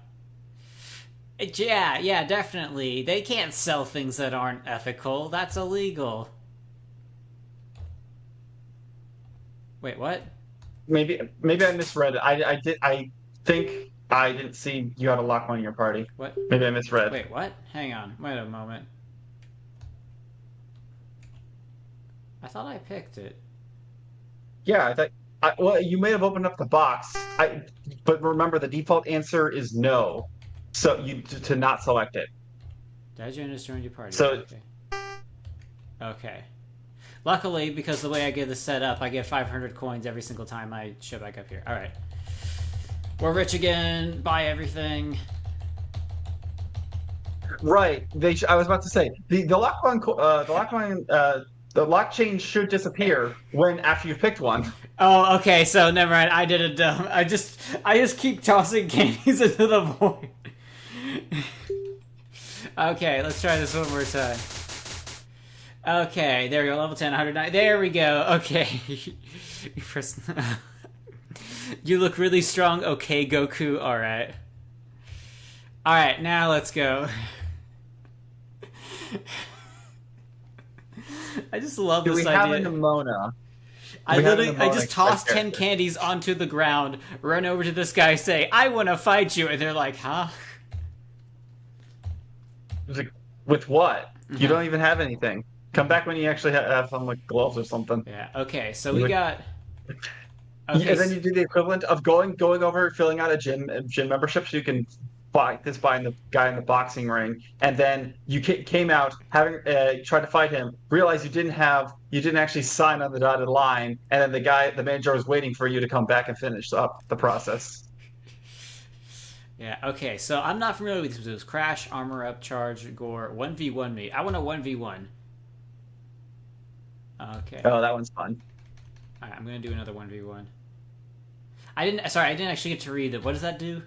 definitely. They can't sell things that aren't ethical. That's illegal. Wait, what? Maybe I misread it. I think I didn't see you had a Lock-mon in your party. What? Maybe I misread. Wait, what? Hang on. Wait a moment. I thought I picked it. Yeah, I thought. Well, you may have opened up the box. But remember, the default answer is no. So you to not select it. Did you join your party? So. Okay. Luckily, because the way I get this set up, I get 500 coins every single time I show back up here. All right. We're rich again. Buy everything. Right. I was about to say the Lock-mon the lock chain should disappear after you've picked one. Oh, okay. So never mind. I did it dumb. I just keep tossing candies into the void. Okay, let's try this one more time. Okay, there we go. Level 10, 109. There we go. Okay. You look really strong. Okay, Goku. All right. All right, now let's go. I just love this idea. Do we have a Nimona? I just toss 10 candies onto the ground, run over to this guy, say, I want to fight you. And they're like, huh? Like, with what? You don't even have anything. Come back when you actually have some like gloves or something. Yeah, okay, so we got... Okay, and then you do the equivalent of going over, filling out a gym membership so you can buy the guy in the boxing ring, and then you came out having tried to fight him, realized you didn't actually sign on the dotted line, and then the manager was waiting for you to come back and finish up the process. Yeah, okay, so I'm not familiar with these moves. Crash, armor up, charge, gore, 1v1 me. I want a 1v1. Okay. Oh, that one's fun. All right, I'm gonna do another 1v1. I didn't. Sorry, I didn't actually get to read it. What does that do?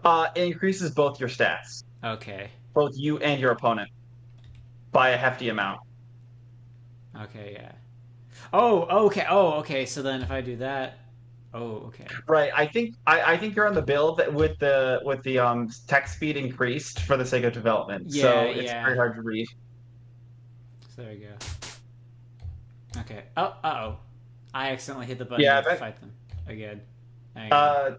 It increases both your stats, Okay. both you and your opponent, by a hefty amount. Okay. Yeah. Oh. Okay. Oh. Okay. So then, if I do that. Oh. Okay. Right. I think you're on the build that with the text speed increased for the sake of development, Yeah. so it's Yeah. very hard to read. So there you go. Okay. Oh. Oh. I accidentally hit the button Yeah. to fight them again. Hang on. Uh.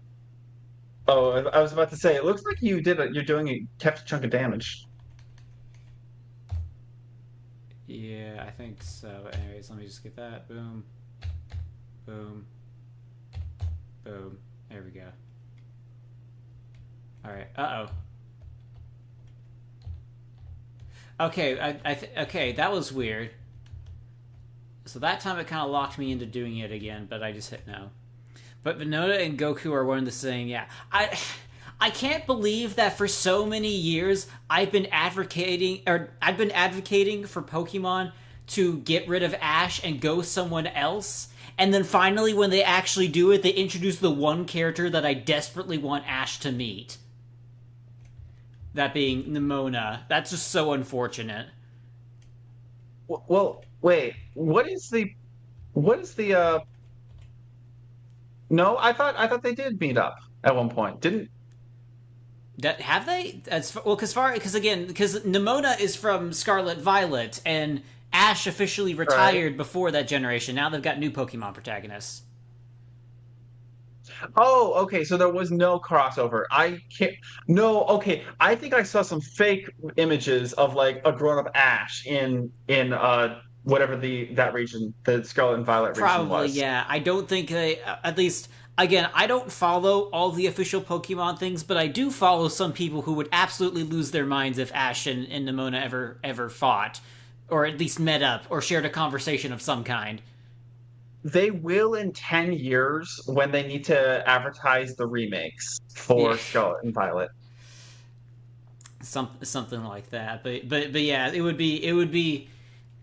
Oh, I was about to say. It looks like you're doing a kept a chunk of damage. Yeah, I think so. Anyways, let me just get that. Boom. Boom. Boom. There we go. All right. Okay. Okay. That was weird. So that time it kind of locked me into doing it again, but I just hit no. But Vinoda and Goku are one of the same. Yeah. I can't believe that for so many years I've been advocating for Pokemon to get rid of Ash and go someone else. And then finally when they actually do it, they introduce the one character that I desperately want Ash to meet. That being Nimona. That's just so unfortunate. Well, wait. What is the No, I thought they did meet up at one point. Didn't That have they? That's well, because again, because Nimona is from Scarlet Violet, and Ash officially right? retired before that generation. Now they've got new Pokemon protagonists. Oh, okay. So there was no crossover. I can't. No, okay. I think I saw some fake images of like a grown-up Ash in whatever that region, the Scarlet and Violet region Probably, was. yeah. I don't think they. At least, again, I don't follow all the official Pokemon things, but I do follow some people who would absolutely lose their minds if Ash and Nimona ever fought, or at least met up, or shared a conversation of some kind. They will in 10 years when they need to advertise the remakes Yeah, for Scarlet and Violet. something like that. But yeah, it would be.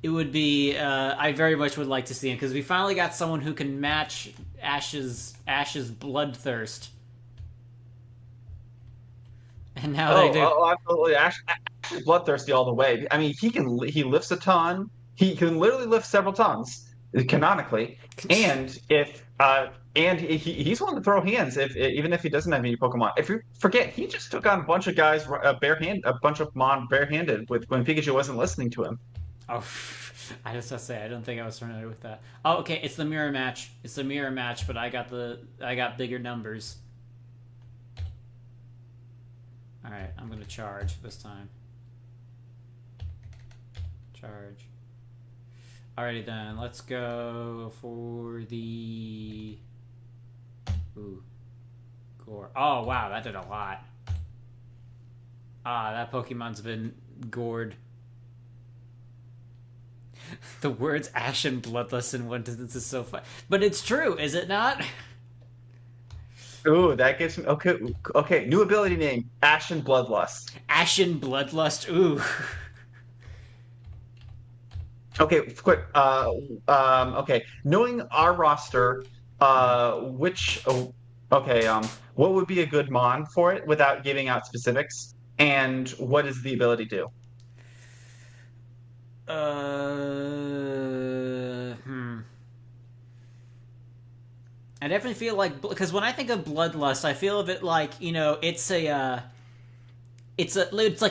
I very much would like to see him because we finally got someone who can match Ash's bloodthirst, and now they do. Absolutely. Ash is bloodthirsty all the way. I mean, he lifts a ton. He can literally lift several tons canonically, and if and he's one to throw hands if even if he doesn't have any Pokemon. If you forget, he just took on a bunch of guys a bunch of Mon barehanded with when Pikachu wasn't listening to him. Oh, I just have to say I don't think I was familiar with that. Oh, okay, it's the mirror match. It's the mirror match, but I got bigger numbers. All right, I'm gonna charge this time. Charge. Alrighty then, let's go for the gore. Oh wow, that did a lot. That Pokemon's been gored. The words ash and bloodlust in one sentence is so fun. But it's true, is it not? Ooh, that gives me okay. Okay, new ability name: Ashen Bloodlust. Ashen bloodlust, ooh. Okay, quick. Okay, knowing our roster, which okay, what would be a good mon for it without giving out specifics, and what does the ability do? Hmm. I definitely feel like because when I think of bloodlust, I feel of it like it's like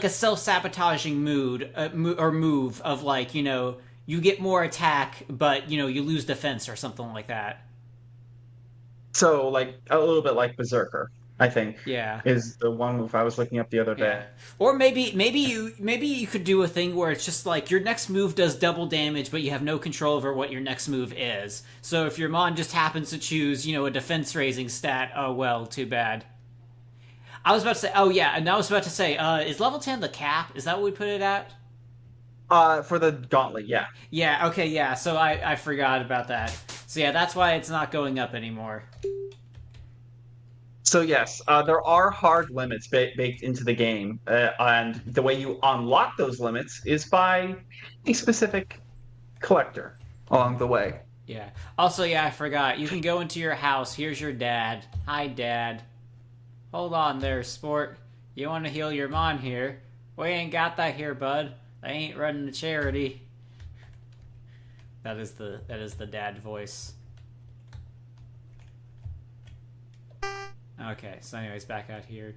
a self sabotaging or move of like you get more attack, but you lose defense or something like that. So, like a little bit like Berserker, I think, Yeah. is the one move I was looking up the other day. Yeah. Or maybe you could do a thing where it's just like your next move does double damage, but you have no control over what your next move is. So if your mon just happens to choose, a defense raising stat, oh well, too bad. I was about to say, oh yeah, and I was about to say, is level 10 the cap? Is that what we put it at? For the gauntlet, yeah. Yeah, okay, yeah, so I forgot about that. So yeah, that's why it's not going up anymore. So yes, there are hard limits baked into the game, and the way you unlock those limits is by a specific collector along the way. Yeah. Also, yeah, I forgot. You can go into your house. Here's your dad. Hi, Dad. Hold on there, sport. You want to heal your mom here? We ain't got that here, bud. I ain't running a charity. That is the dad voice. Okay, so anyways, back out here.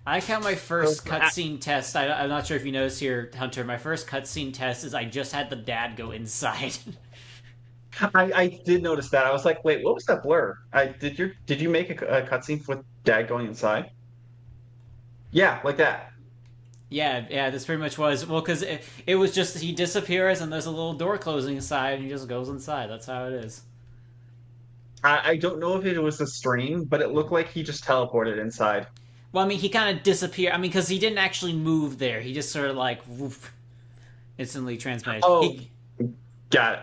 I like how my first cutscene test, I'm not sure if you noticed here, Hunter, my first cutscene test is I just had the dad go inside. I did notice that. I was like, wait, what was that blur? Did you make a cutscene with Dad going inside? Yeah, like that. Yeah, this pretty much was. Well, because it was just, he disappears and there's a little door closing inside and he just goes inside. That's how it is. I don't know if it was a stream, but it looked like he just teleported inside. Well, I mean, he kind of disappeared. I mean, because he didn't actually move there. He just sort of like, woof, instantly transmitted. Oh, got it.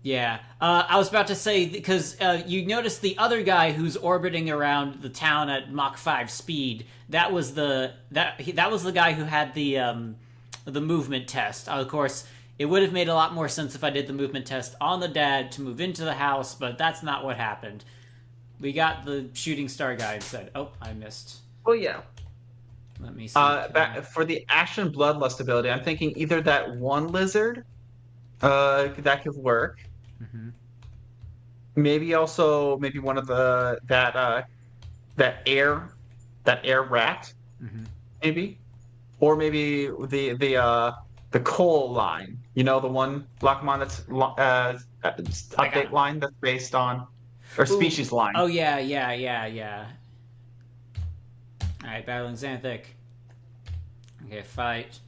Yeah, I was about to say because you noticed the other guy who's orbiting around the town at Mach 5 speed. That was the guy who had the movement test. Of course, it would have made a lot more sense if I did the movement test on the dad to move into the house, but that's not what happened. We got the shooting star guy instead. Oh, I missed. Oh yeah. Let me see. For the action bloodlust ability, I'm thinking either that one lizard, that could work. Mm-hmm. Maybe one of that air rat, Mm-hmm. maybe, or maybe the coal line. You know, the one Lock-mon that's update line that's based on, or species line. Oh yeah. All right, battling Xanthic. Okay, fight.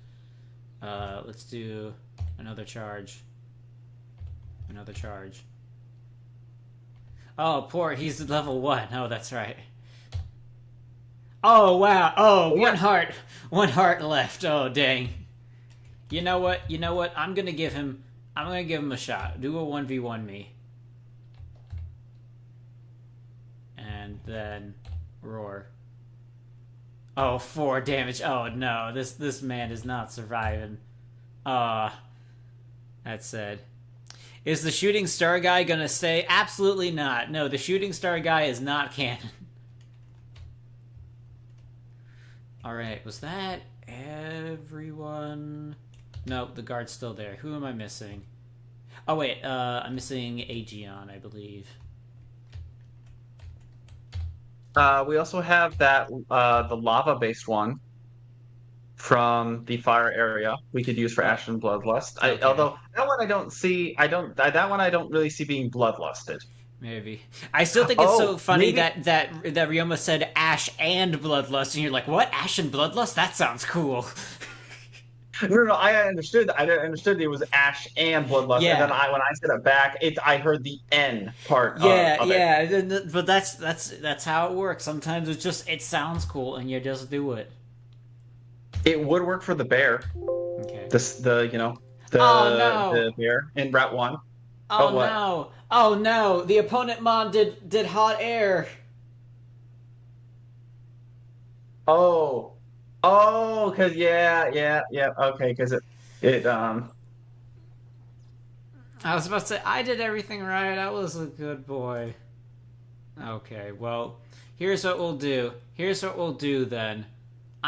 Let's do another charge. Another charge. Oh, poor, he's level 1. Oh, that's right. Oh, wow. Oh, Yeah. One heart left. Oh, dang. You know what? I'm gonna give him a shot. Do a 1v1 me. And then roar. Oh, 4 damage. Oh no, this man is not surviving. That's sad. Is the shooting star guy gonna stay? Absolutely not. No, the shooting star guy is not canon. Alright, was that everyone? Nope, the guard's still there. Who am I missing? Oh wait, I'm missing Aegeon, I believe. We also have that the lava-based one from the fire area we could use for Ashen Bloodlust. Okay. Although that one that one I don't really see being bloodlusted. Maybe. I still think it's so funny maybe... that Ryoma said Ash and Bloodlust, and you're like, what? Ash and Bloodlust? That sounds cool. No, I understood. I understood it was Ash and Bloodlust, Yeah. and then when I said it back, I heard the N part. Yeah, of yeah. it. But that's how it works. Sometimes it sounds cool, and you just do it. It would work for the bear. Okay. The bear in Route 1. Oh no! Oh no! The opponent mon did hot air. Because yeah. Okay, because it. I was about to say I did everything right. I was a good boy. Okay, well, here's what we'll do. Then.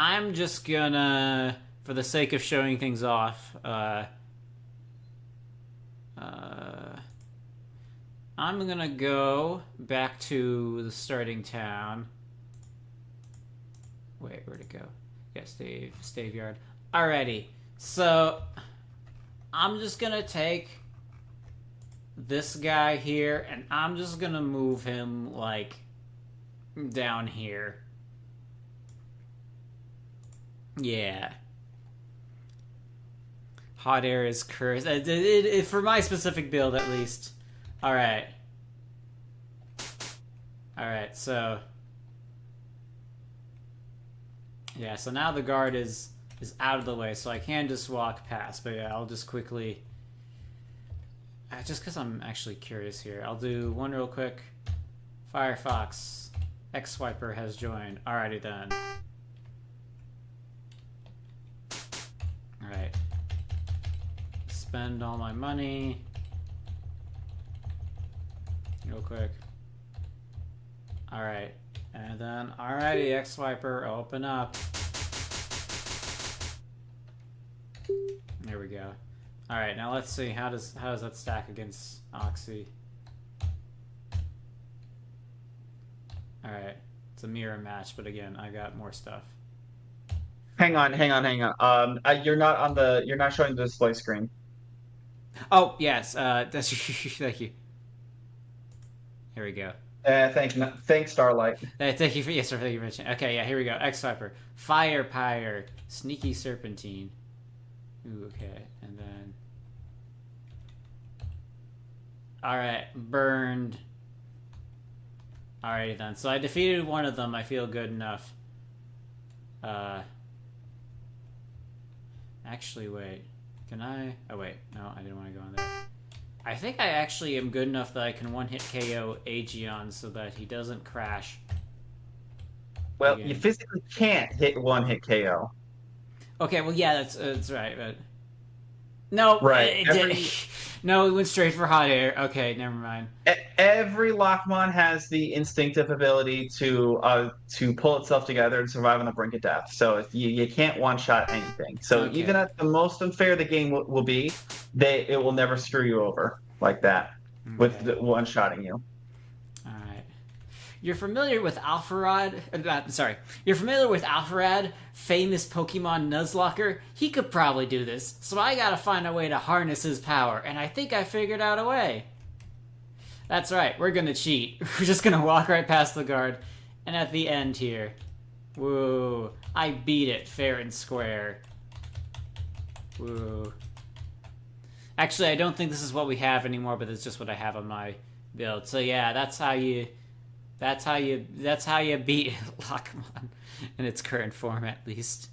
I'm just gonna, for the sake of showing things off, I'm gonna go back to the starting town. Wait, where'd it go? Yeah, Stave Yard. Alrighty, so I'm just gonna take this guy here, and I'm just gonna move him, like, down here. Yeah. Hot air is cursed. For my specific build, at least. Alright. Alright, so... Yeah, so now the guard is out of the way, so I can just walk past. But yeah, I'll just quickly... just because I'm actually curious here. I'll do one real quick. Firefox. X-Swiper has joined. Alrighty then. Alright. Spend all my money. real quick. Alright. And then, alrighty, X-Wiper, open up. There we go. Alright, now let's see, how does that stack against Oxy? Alright. It's a mirror match, but again, I got more stuff. Hang on. You're not showing the display screen. Oh, yes, that's thank you. Here we go. Thanks, Starlight. Thank you for mentioning. Okay, yeah, here we go. X-Viper. Fire Pyre. Sneaky Serpentine. Ooh, okay. And then... Alright, burned. Alrighty then. So I defeated one of them. I feel good enough. Actually, wait. Can I... Oh, wait. No, I didn't want to go in there. I think I actually am good enough that I can one-hit KO Aegeon so that he doesn't crash. Well, again. You physically can't one-hit KO. Okay, well, yeah, that's right, but... No, Right. No, it went straight for hot air. Okay, never mind. Every Lock-mon has the instinctive ability to pull itself together and survive on the brink of death. So you can't one-shot anything. So Okay. even at the most unfair the game will be, it will never screw you over like that with one-shotting you. Alright. You're familiar with Alpharad? Sorry. You're familiar with Alpharad, famous Pokemon Nuzlocke? He could probably do this, so I gotta find a way to harness his power, and I think I figured out a way. That's right, we're gonna cheat. We're just gonna walk right past the guard, and at the end here. Woo. I beat it fair and square. Woo. Actually, I don't think this is what we have anymore, but it's just what I have on my build. So yeah, that's how you beat Lock-mon in its current form, at least.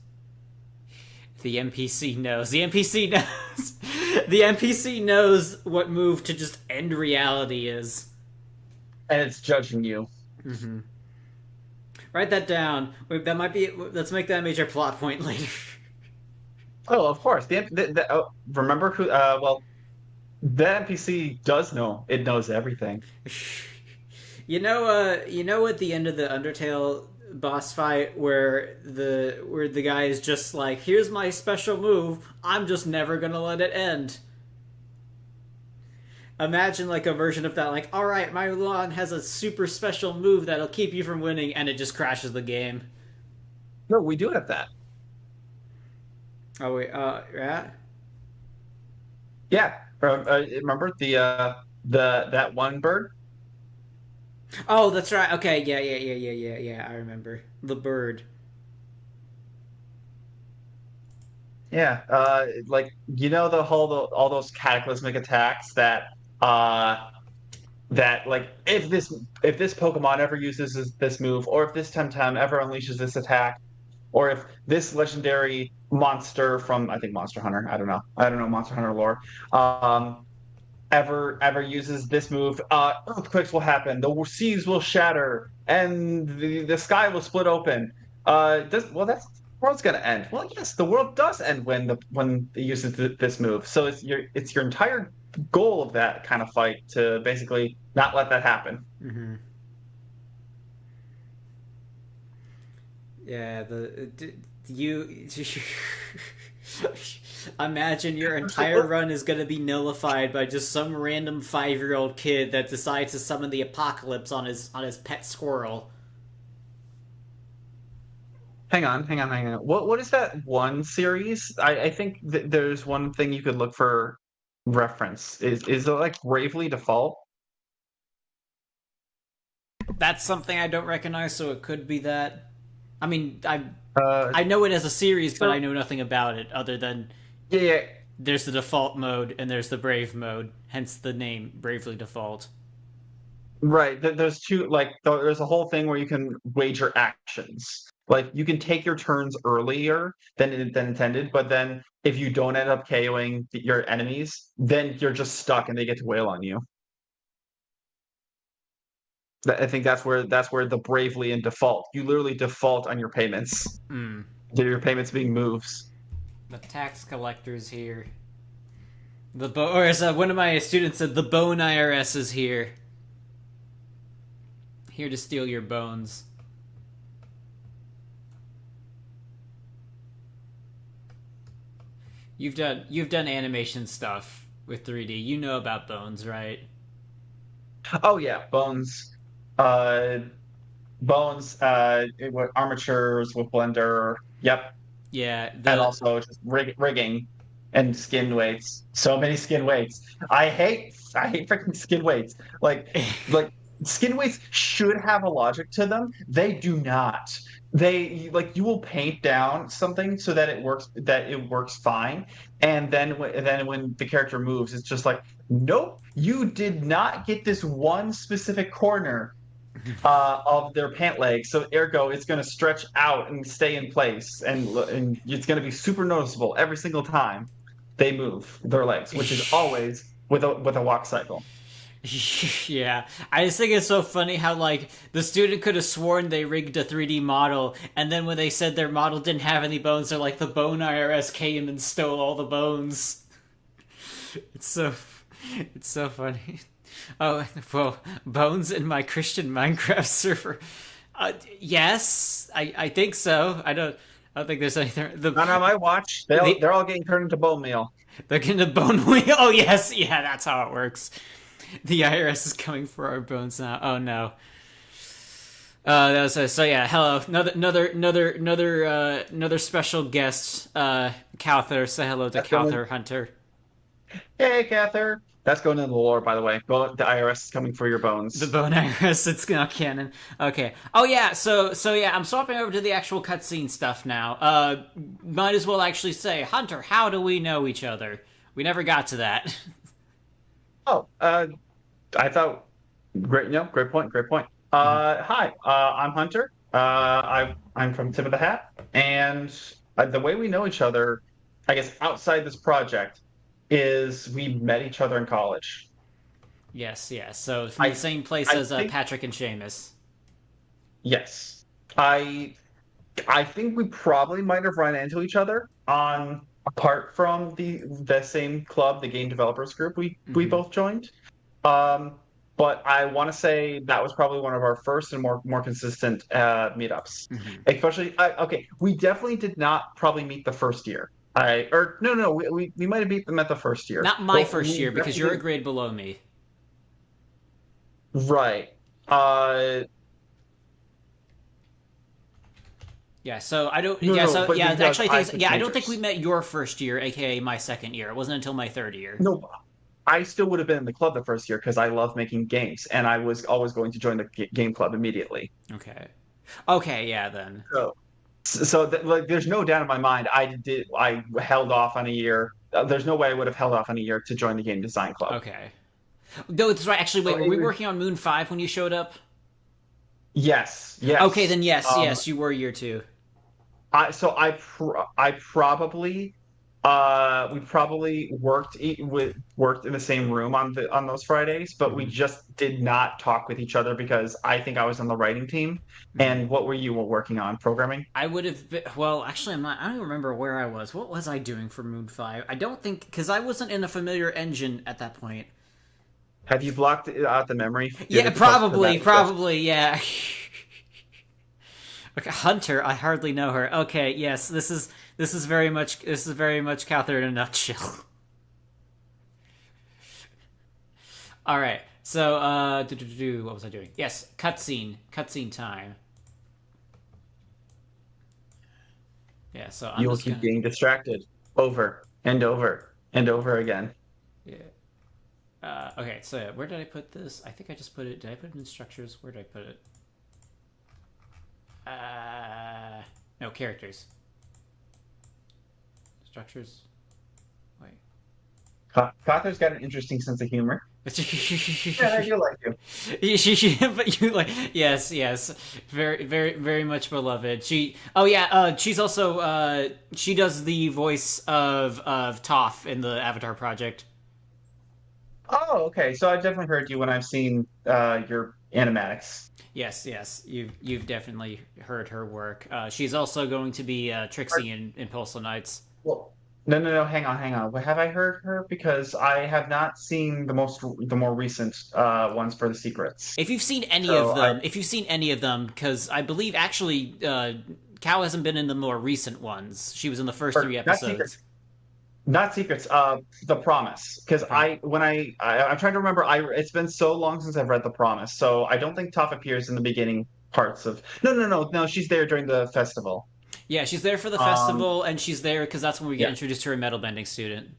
The NPC knows. The NPC knows. The NPC knows what move to just end reality is. And it's judging you. Mm-hmm. Write that down. Wait, that might be. Let's make that a major plot point later. Oh, of course. Remember who? Well, the NPC does know. It knows everything. You know at the end of the Undertale boss fight where the guy is just like, here's my special move, I'm just never gonna let it end. Imagine like a version of that, like, alright, my lawn has a super special move that'll keep you from winning, and it just crashes the game. No, we do have that. Oh wait, yeah? Yeah. Remember that one bird? Oh, that's right. Okay, yeah. I remember the bird. Yeah, like all those cataclysmic attacks that like if this Pokemon ever uses this move, or if this Temtem ever unleashes this attack, or if this legendary monster from, I think, Monster Hunter, I don't know Monster Hunter lore, ever uses this move, earthquakes will happen, the seas will shatter, and the sky will split open. That's the world's gonna end. Well, yes, the world does end when it uses this move. So it's your entire goal of that kind of fight to basically not let that happen. Mm-hmm. Yeah, you imagine your entire run is going to be nullified by just some random 5-year-old kid that decides to summon the apocalypse on his pet squirrel. Hang on. What is that one series? I think there's one thing you could look for reference. Is it like Bravely Default? That's something I don't recognize, so it could be that. I mean, I know it as a series, but I know nothing about it other than yeah. There's the default mode and there's the brave mode, hence the name Bravely Default. Right. There's two, like there's a whole thing where you can wager actions. Like you can take your turns earlier than intended, but then if you don't end up KOing your enemies, then you're just stuck and they get to wail on you. I think that's where the Bravely and default. You literally default on your payments. Your payments being moves. The tax collector's here. Or as one of my students said, the Bone IRS is here. Here to steal your bones. You've done animation stuff with 3D. You know about bones, right? Oh yeah, Bones. Uh, Bones. What armatures with Blender. Yep, Yeah, and the also just rigging and skin weights. So many skin weights. I hate freaking skin weights. Like skin weights should have a logic to them. They do not. They like you will paint down something so that it works fine, and then when the character moves, it's just like, nope, you did not get this one specific corner of their pant leg. So ergo, it's going to stretch out and stay in place, and it's going to be super noticeable every single time they move their legs, which is always with a walk cycle. yeah, I just think it's so funny how like the student could have sworn they rigged a 3D model, and then when they said their model didn't have any bones, they're like the bone IRS came and stole all the bones. It's so it's so funny. Oh well, bones in my Christian Minecraft server. Yes, I think so. I don't think there's anything. Not on my watch. The They're all getting turned into bone meal. they're getting the bone wheel. Oh yes, yeah, that's how it works. The IRS is coming for our bones now. Oh no. That was so yeah. Hello, another special guest. Cowther. Say hello to Cowther Hunter. Hey, Cather. That's going into the lore, by the way. The IRS is coming for your The bones. bone iris, it's not canon. Okay. Oh yeah, so yeah, I'm swapping over to the actual cutscene stuff now. Might as well actually say, Hunter, how do we know each other? We never got to that. Oh, I thought great. No, great point. Great point. Hi, I'm Hunter. I'm from Tip of the Hat, and the way we know each other, I guess, outside this project, is we met each other in college. Yes, yes. So from the I same place I as think Patrick and Seamus. yes. I I think we probably might have run into each other on apart from the same club, the game developers group we Hmm. both joined. Um, but I want to say that was probably one of our first and more consistent meetups. Hmm. Especially, okay, we definitely did not probably meet the first year. I or no no we might have beat them at the first year, Not my but first we year because you're a definitely grade below me. right. Uh, Yeah, so I don't. no Yeah, no, so but yeah. because Actually, I things. switched Yeah, I don't think we majors. met your first year, aka my second year. It wasn't until my third year. No, I still would have been in the club the first year because I love making games, and I was always going to join the game club immediately. Okay. Okay. Yeah. Then. So, like, there's no doubt in my mind. I held off on a year. There's no way I would have held off on a year to join the game design club. Okay. No, it's right. Actually, So wait. Were we working on Moon 5 when you showed up? yes, Okay, yes. then yes, Um, yes, you were year two. I probably we probably worked in the same room on those Fridays, but we Hmm. just did not talk with each other because I think I was on the writing team. Hmm. And what were you working on? Programming? I would have been. Well, actually, I'm not. I don't even remember where I was. What was I doing for Moon 5? I don't think because I wasn't in a familiar engine at that point. Have you blocked out the memory Yeah, for that? probably, yeah. Okay, Hunter. I hardly know her. Okay, yes, this is very much Catherine in a nutshell. All right. So, what was I doing? Yes, cutscene time. Yeah. So I'm You will just keep gonna. getting distracted over and over and over again. Yeah. Okay. So yeah, where did I put this? I think I just put it. Did I put it in structures? Where did I put it? No characters. Structures. Wait. Cawthon's got an interesting sense of humor. Yeah, I do like you. But you like yes, yes, very, very, very much beloved. Oh yeah, she's also she does the voice of Toph in the Avatar project. Oh, okay. So I've definitely heard you when I've seen your animatics. Yes, yes, you've definitely heard her work. She's also going to be Are, Trixie in Impulso Nights. well, No, no, no. Hang on. Have I heard her? Because I have not seen the more recent ones for the secrets. If you've seen any of So I them, if you've seen any of them, because I believe actually Cal hasn't been in the more recent ones. She was in the first or three not secrets, episodes. not secrets. The Promise. Because From I'm trying to remember. It's been so long since I've read The Promise, so I don't think Toph appears in the beginning parts of. No, no, no, no. She's there during the festival. yeah, she's there for the Um, festival, and she's there because that's when we get yeah. introduced to her metal bending student.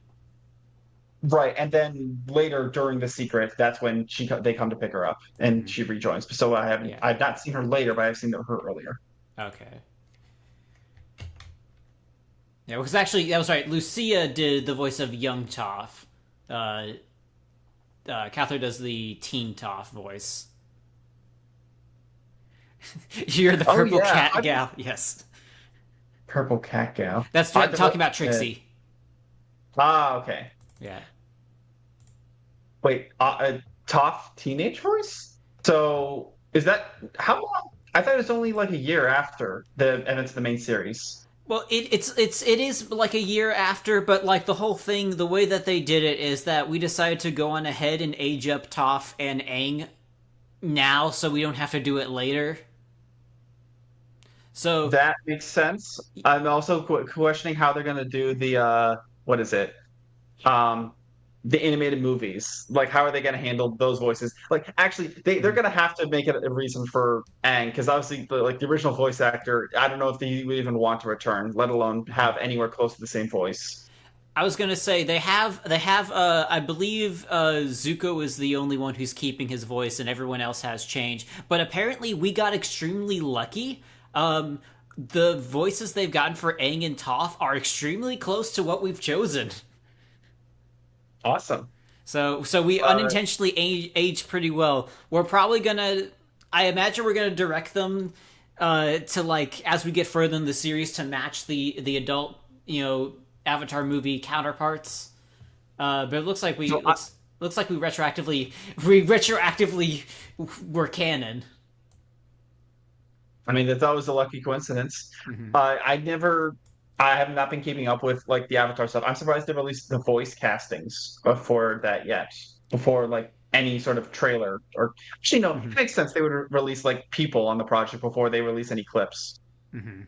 Right, and then later during the secret, that's when they come to pick her up and Mm-hmm. she rejoins. So Yeah. I've not seen her later, but I've seen her earlier. Okay. Yeah, because actually that was right. Lucia did the voice of young Toph. Uh, Cather does the teen Toph voice. You're the Oh purple yeah, cat gal. Yes, Purple Cat Gal. that's I the talking voice. about Trixie. Okay. Yeah. Wait, Toph teenage voice? So is that how long? I thought it was only like a year after the and it's the main series. Well, it is like a year after, but like the whole thing, the way that they did it is that we decided to go on ahead and age up Toph and Aang now, so we don't have to do it later. So That makes sense. I'm also questioning how they're gonna do the what is it? Um, the animated movies. Like, how are they gonna handle those voices? Like, actually, they're mhm. gonna have to make it a reason for Aang, because obviously, the original voice actor, I don't know if they would even want to return, let alone have anywhere close to the same voice. I was gonna say they have I believe Zuko is the only one who's keeping his voice and everyone else has changed. But apparently we got extremely lucky. The voices they've gotten for Aang and Toph are extremely close to what we've chosen. Awesome. So we Uh, unintentionally aged pretty well. We're probably gonna I imagine we're gonna direct them to like as we get further in the series to match the adult, Avatar movie counterparts. But it looks like so looks like we retroactively were canon. I mean, that's always a lucky coincidence. Mm-hmm. I have not been keeping up with like the Avatar stuff. I'm surprised they released the voice castings before that yet, before like any sort of trailer. Or actually, no, Mm-hmm. it makes sense. They would release like people on the project before they release any clips. Mm-hmm.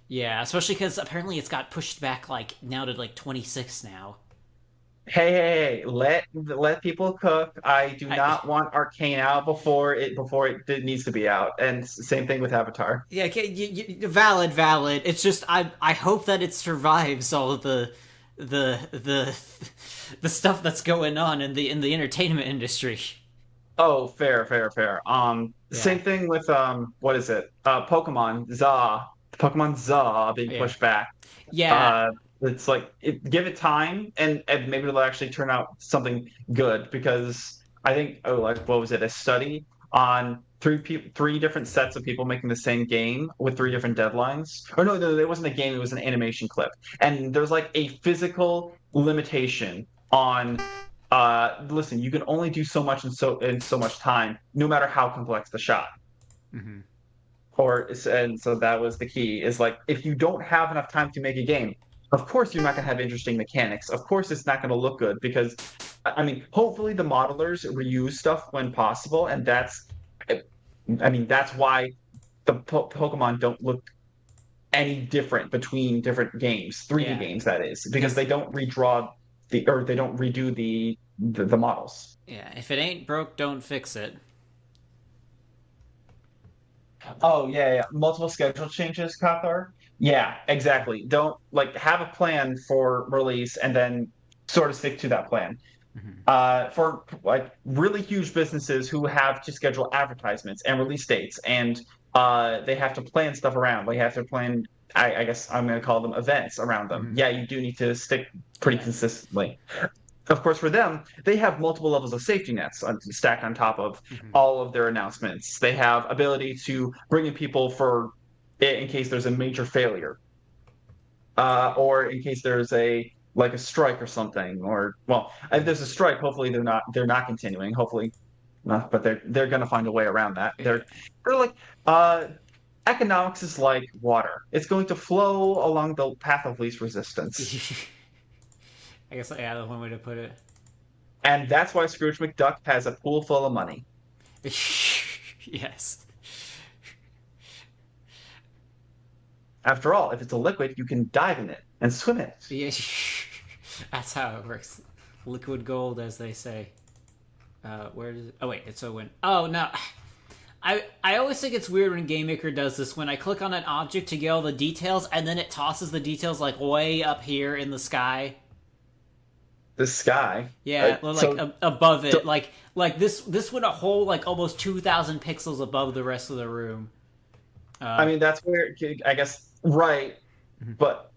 Yeah, especially because apparently it's got pushed back like now to like 26 now. Hey, let people cook. I do I not want Arcane out before it needs to be out. And same thing with Avatar. Yeah, okay, valid. It's just I hope that it survives all of the the stuff that's going on in the entertainment industry. Oh, fair, fair, fair. Yeah, Same thing with what is it? Pokemon Za being yeah, pushed back. yeah, Uh, it's like give it time, and maybe it'll actually turn out something good. Because I think, oh, like what was it? A study on three different sets of people making the same game with three different deadlines. Or no, no, it wasn't a game. It was an animation clip, and there's like a physical limitation on listen, you can only do so much in so much time, no matter how complex the shot. hmm And so that was the key, is like if you don't have enough time to make a game, of course you're not going to have interesting mechanics. Of course it's not going to look good, because I mean, hopefully the modelers reuse stuff when possible, and I mean, that's why the Pokemon don't look any different between different games, 3D yeah. games that is, because Because they don't redraw or they don't redo the models. yeah, if it ain't broke, don't fix it. Oh yeah, yeah. Multiple schedule changes, Cathar. Yeah, exactly. Don't like have a plan for release and then sort of stick to that plan. Hmm For like really huge businesses who have to schedule advertisements and release dates, and they have to plan stuff around. They have to plan. I guess I'm going to call them events around them. hmm Yeah, you do need to stick pretty Yeah. consistently. Of course, for them, they have multiple levels of safety nets stacked on top of hmm all of their announcements. They have ability to bring in people for in case there's a major failure, or in case there's a strike or something. Or well, if there's a strike, hopefully they're not continuing. Hopefully not, but they're going to find a way around that. Yeah. They're like uh, economics is like water. It's going to flow along the path of least resistance. I guess yeah, that's one way to put it. And that's why Scrooge McDuck has a pool full of money. Yes. After all, if it's a liquid, you can dive in it and swim in it. Yeah. That's how it works. Liquid gold, as they say. Where does it? Oh wait, it's a win. Oh no. I always think it's weird when Game Maker does this. When I click on an object to get all the details, and then it tosses the details like way up here in the sky. The sky. Yeah, like above it, so, like this went a whole like almost 2,000 pixels above the rest of the room. I mean, that's where I guess right, but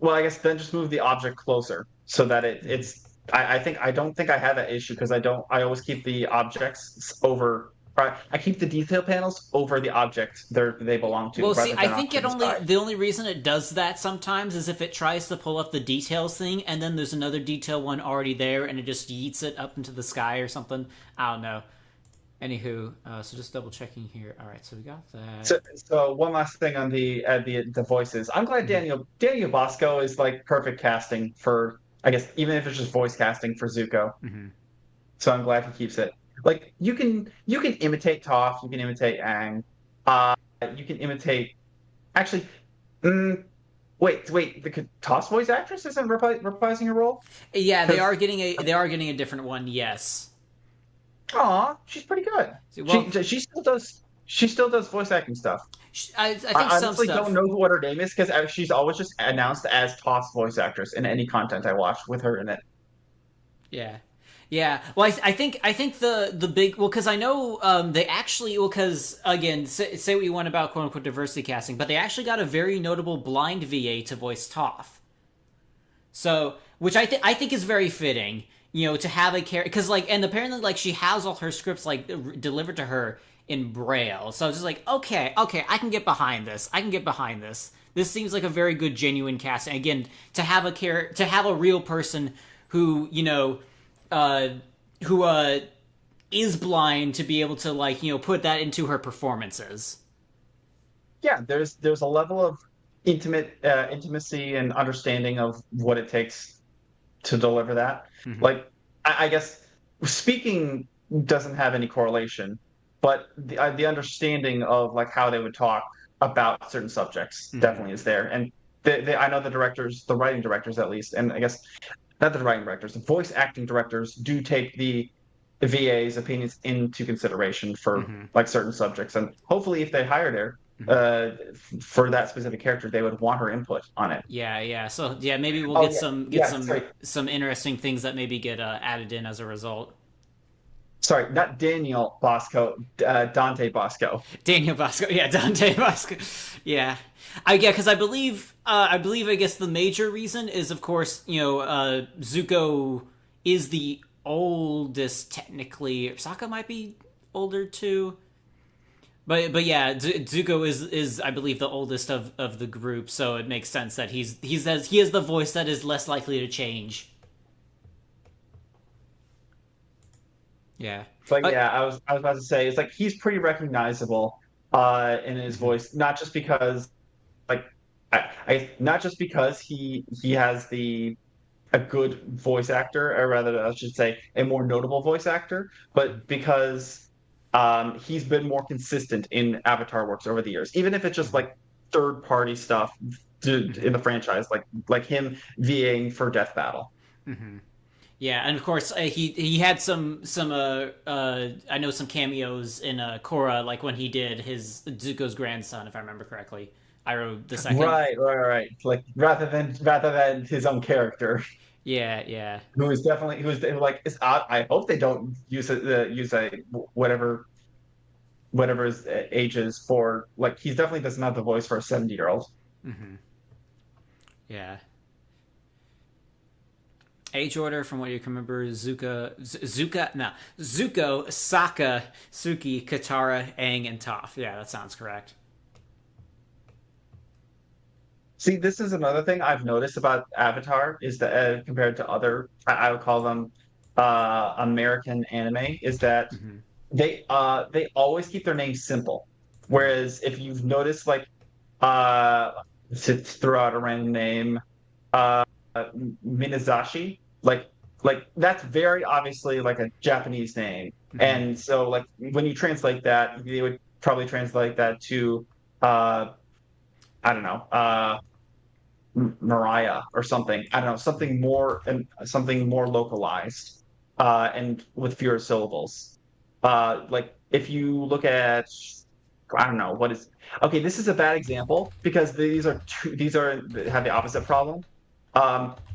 well, I guess then just move the object closer so that it's. I think I don't think I have that issue because I don't. I always keep the objects over. I keep the detail panels over the object they belong to. Well, see, rather I than off think to it the only side. the only reason it does that sometimes is if it tries to pull up the details thing, and then there's another detail one already there, and it just yeets it up into the sky or something. I don't know. Anywho, so just double checking here. All right, so we got that. So one last thing on the voices. I'm glad Daniel Bosco is like perfect casting for I guess even if it's just voice casting for Zuko. Mm-hmm. So I'm glad he keeps it. Like you can imitate Toph, you can imitate Aang, you can imitate actually. Mm, wait, the Toph's voice actress isn't reprising her role Yeah, because they are getting a different one. Yes. aw, she's pretty good. Well, She still does voice acting stuff. I think I some honestly stuff. don't know what her name is because she's always just announced as Toph's voice actress in any content I watch with her in it. Yeah. Yeah, well, I think the big because I know they actually because again say what you want about quote unquote diversity casting, but they actually got a very notable blind VA to voice Toph. So which I think is very fitting, to have a character because like and apparently like she has all her scripts like delivered to her in Braille. So it's just like okay, I can get behind this. I can get behind this. This seems like a very good genuine casting. Again, to have a real person who uh, who is blind to be able to like put that into her performances. Yeah, there's a level of intimacy and understanding of what it takes to deliver that. Mm-hmm. Like I guess speaking doesn't have any correlation, but the understanding of like how they would talk about certain subjects Mm-hmm. definitely is there. And I know the directors, the writing directors at least, and I guess not the writing directors, the voice acting directors do take the VA's opinions into consideration for Mm-hmm. like certain subjects. And hopefully, if they hired her Mm-hmm. for that specific character, they would want her input on it. Yeah, yeah. So yeah, maybe we'll Oh get yeah, get yeah. Sorry, some interesting things that maybe get added in as a result. sorry, not Daniel Bosco, Dante Bosco. Daniel Bosco, yeah, Dante Bosco, yeah, yeah, because I believe I guess the major reason is of course Zuko is the oldest technically. Sokka might be older too. But yeah, Zuko is I believe the oldest of the group, so it makes sense that he has the voice that is less likely to change. Yeah. But Uh, yeah, I was about to say it's like he's pretty recognizable in his mhm, voice, not just because like not just because he has the a good voice actor, or rather, I should say, a more notable voice actor, mhm, but because he's been more consistent in Avatar works over the years, even if it's just mhm, like third party stuff mhm, in the franchise, like him VAing for Death Battle. mhm. Yeah, and of course he had some I know some cameos in Korra, like when he did his Zuko's grandson, if I remember correctly, Iroh the second. Right. Like rather than his own character, Yeah, yeah. who is like is I hope they don't use a whatever his age is for like he definitely doesn't have the voice for a 70-year-old. Hmm. Yeah. Age order from what you can remember: Zuko, Sokka, Suki, Katara, Aang, and Toph. Yeah, that sounds correct. See, this is another thing I've noticed about Avatar is that compared to other, I would call them American anime, is that Hmm. they always keep their names simple. Whereas if you've noticed, like uh, to throw out a random name, Minazashi. Like that's very obviously like a Japanese name. Hmm. And so like when you translate that, you would probably translate that to uh I don't know, Mariah or something. I don't know, something more and something more localized, and with fewer syllables. Like if you look at, I don't know what is. Okay, this is a bad example because these are have the opposite problem.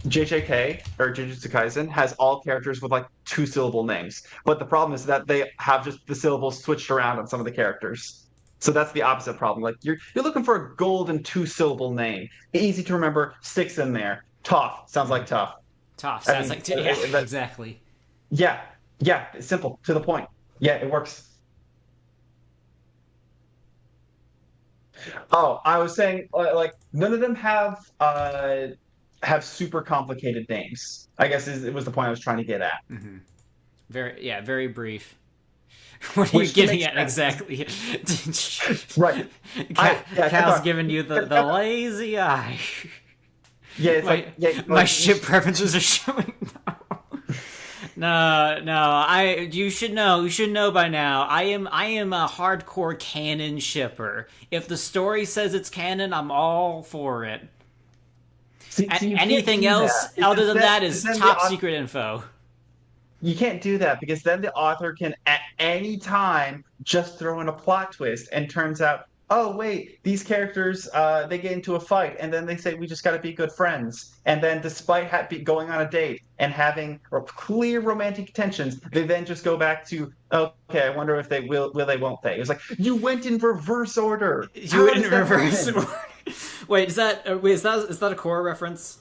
JJK or Jujutsu Kaisen has all characters with like two syllable names, but the problem is that they have just the syllables switched around on some of the characters. So that's the opposite problem. Like you're looking for a golden two syllable name, easy to remember, sticks in there. Tough sounds Hmm. like tough. Tough I sounds mean, like yeah, exactly. yeah, yeah, it's simple to the point. Yeah, it works. Oh, I was saying like none of them have super complicated names. I guess it was the point I was trying to get at. Hmm. Very yeah, very brief. What are you Which to make getting at sense. exactly? Right. I yeah, Cal's Qatar. giving you the lazy eye. Yeah, it's my like yeah, my like ship preferences are showing. No, no. You should know. You should know by now. I am a hardcore canon shipper. If the story says it's canon, I'm all for it. see, you can't Anything do that else other because than that is then top secret info. you can't do that because then the author can at any time just throw in a plot twist and turns out, oh wait, these characters they get into a fight and then they say we just got to be good friends. And then despite going on a date and having clear romantic tensions, they then just go back to, okay, I wonder if they will they won't they. It's like you went in reverse order. You How in does that reverse. happen? Wait, is that a core reference?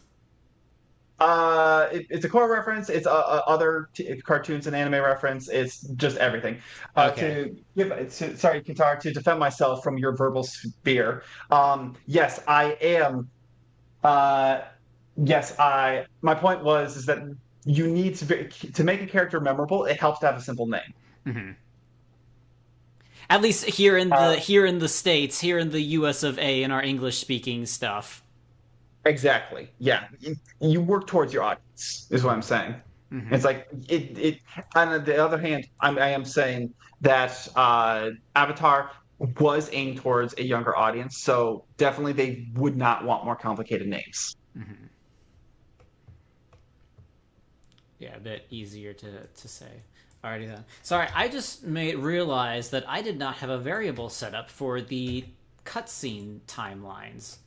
It's a core reference. It's other cartoons and anime reference. It's just everything. Okay. To give, sorry, Qatar, to defend myself from your verbal spear. Yes, I am. Uh, yes, I. My point was is that you need to make a character memorable. It helps to have a simple name. Hmm. At least here in the Uh, here in the states, here in the U.S. of A. in our English speaking stuff. exactly. Yeah, you work towards your audience, is what I'm saying. Hmm. It's like it. On the other hand, I am saying that Avatar was aimed towards a younger audience, so definitely they would not want more complicated names. Hmm. Yeah, a bit easier to say. Alrighty then. Sorry, I just realized that I did not have a variable set up for the cutscene timelines,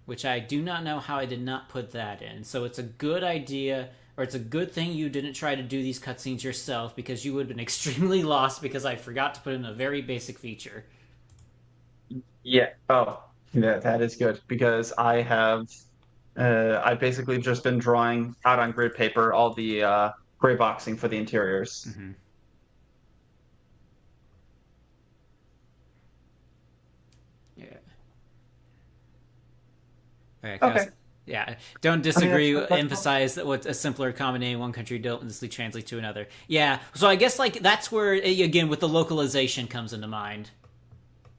which I do not know how I did not put that in. So it's a good idea, or it's a good thing you didn't try to do these cutscenes yourself because you would have been extremely lost because I forgot to put in a very basic feature. Yeah. Oh, yeah, that is good because I basically just been drawing out on grid paper all the gray boxing for the interiors. Hmm. Yeah. Okay, Okay. yeah, don't I mean, disagree. that's Emphasize that what's a simpler common name in one country don't necessarily translate to another. Yeah, so I guess like that's where again with the localization comes into mind.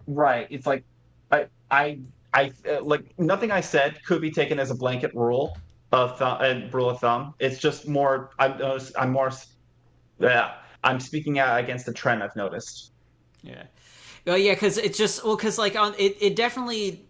right. It's like I like nothing I said could be taken as a blanket rule of thumb. It's just more. I'm more. Yeah, I'm speaking out against the trend I've noticed. Yeah, well, yeah, because it's just well, because like on it definitely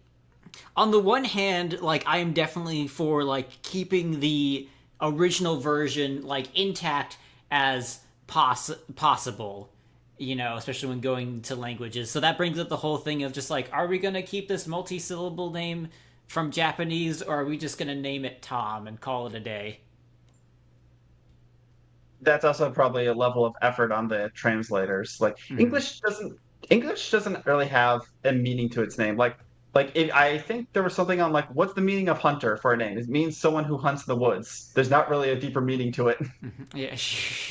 on the one hand, like I am definitely for like keeping the original version like intact as possible. You know, especially when going to languages. So that brings up the whole thing of just like, are we gonna keep this multi-syllable name from Japanese, or are we just gonna name it Tom and call it a day? That's also probably a level of effort on the translators. Like Mm-hmm. English doesn't really have a meaning to its name. I think there was something on like what's the meaning of hunter for a name? It means someone who hunts in the woods. There's not really a deeper meaning to it. Mm-hmm. Yeah,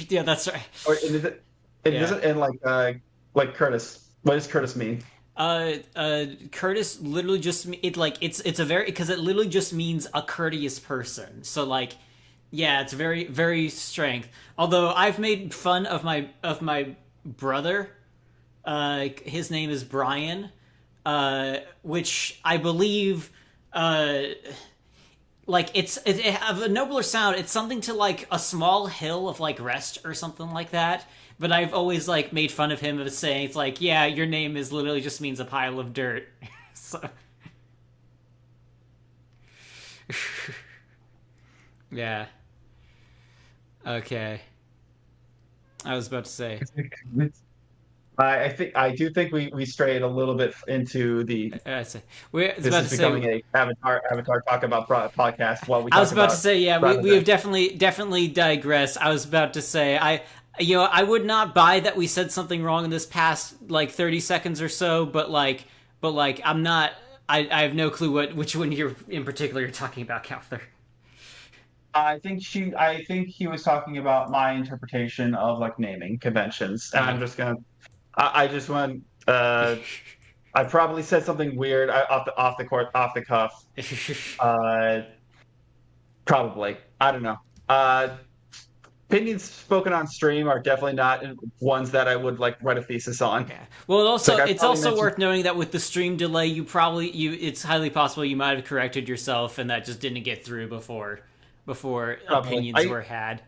yeah, that's right. Or it Yeah. doesn't and like Curtis. What does Curtis mean? Curtis literally just it's a very because it literally just means a courteous person. So like, yeah, it's very very strength. Although I've made fun of my brother. His name is Brian, which I believe. Uh, like it have a nobler sound. It's something to like a small hill of like rest or something like that. But I've always like made fun of him of saying it's like, yeah, your name is literally just means a pile of dirt. So yeah. Okay. I was about to say. I do think we strayed a little bit into the I say we're it's this about is to say. becoming a Avatar talk about podcast while we I talk was about to about say, yeah, we rather have definitely digressed. I was about to say, I would not buy that we said something wrong in this past like 30 seconds or so, but I'm not. I have no clue which one you're in particular you're talking about, Calther. I think he was talking about my interpretation of like naming conventions, and I'm Oh. just gonna I just want I probably said something weird off the cuff. Uh, Probably. I don't know. Opinions spoken on stream are definitely not ones that I would like write a thesis on. Yeah. Well, It's like I it's probably also mentioned. worth noting that with the stream delay, it's highly possible you might have corrected yourself, and that just didn't get through before Probably. opinions were had.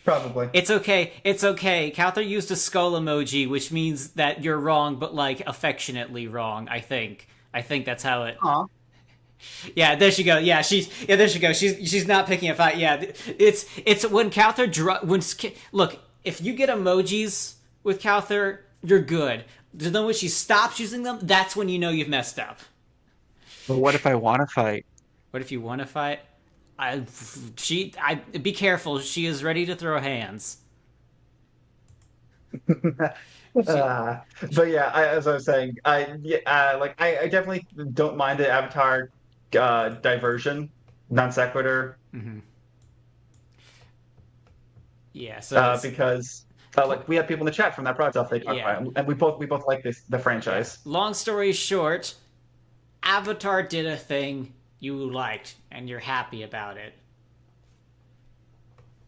Probably. It's okay. It's okay. Calther used a skull emoji, which means that you're wrong, but like affectionately wrong. I think. I think that's how it. Aw. Yeah, there she go. Yeah, there she goes. She's not picking a fight. Yeah, it's when Calther look, if you get emojis with Calther, you're good. Then when she stops using them, that's when you know you've messed up. But what if I want to fight? What if you want to fight? I be careful. She is ready to throw hands. But yeah, as I was saying, I definitely don't mind the Avatar diversion, non sequitur, Mm-hmm. Yeah, so it's because like we have people in the chat from that project stuff they talk yeah, about, and we both like the yeah. franchise. Long story short, Avatar did a thing you liked, and you're happy about it.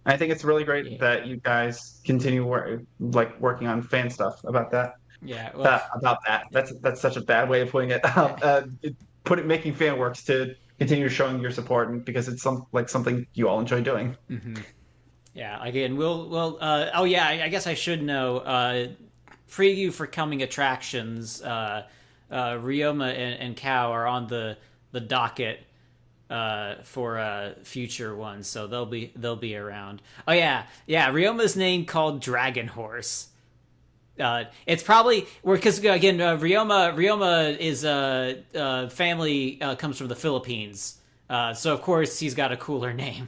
I think it's really great Yeah, that you guys continue working on fan stuff about that. yeah. Well, About that. That's such a bad way of putting it. Making fan works to continue showing your support, and because it's something you all enjoy doing. mm-hmm. Yeah. Again, oh yeah, I guess I should know. Preview for coming attractions. Ryoma and Cow are on the docket for future ones, so they'll be around. Oh yeah, yeah. Ryoma's name called Dragon Horse. It's probably because again, Ryoma is family comes from the Philippines, so of course he's got a cooler name.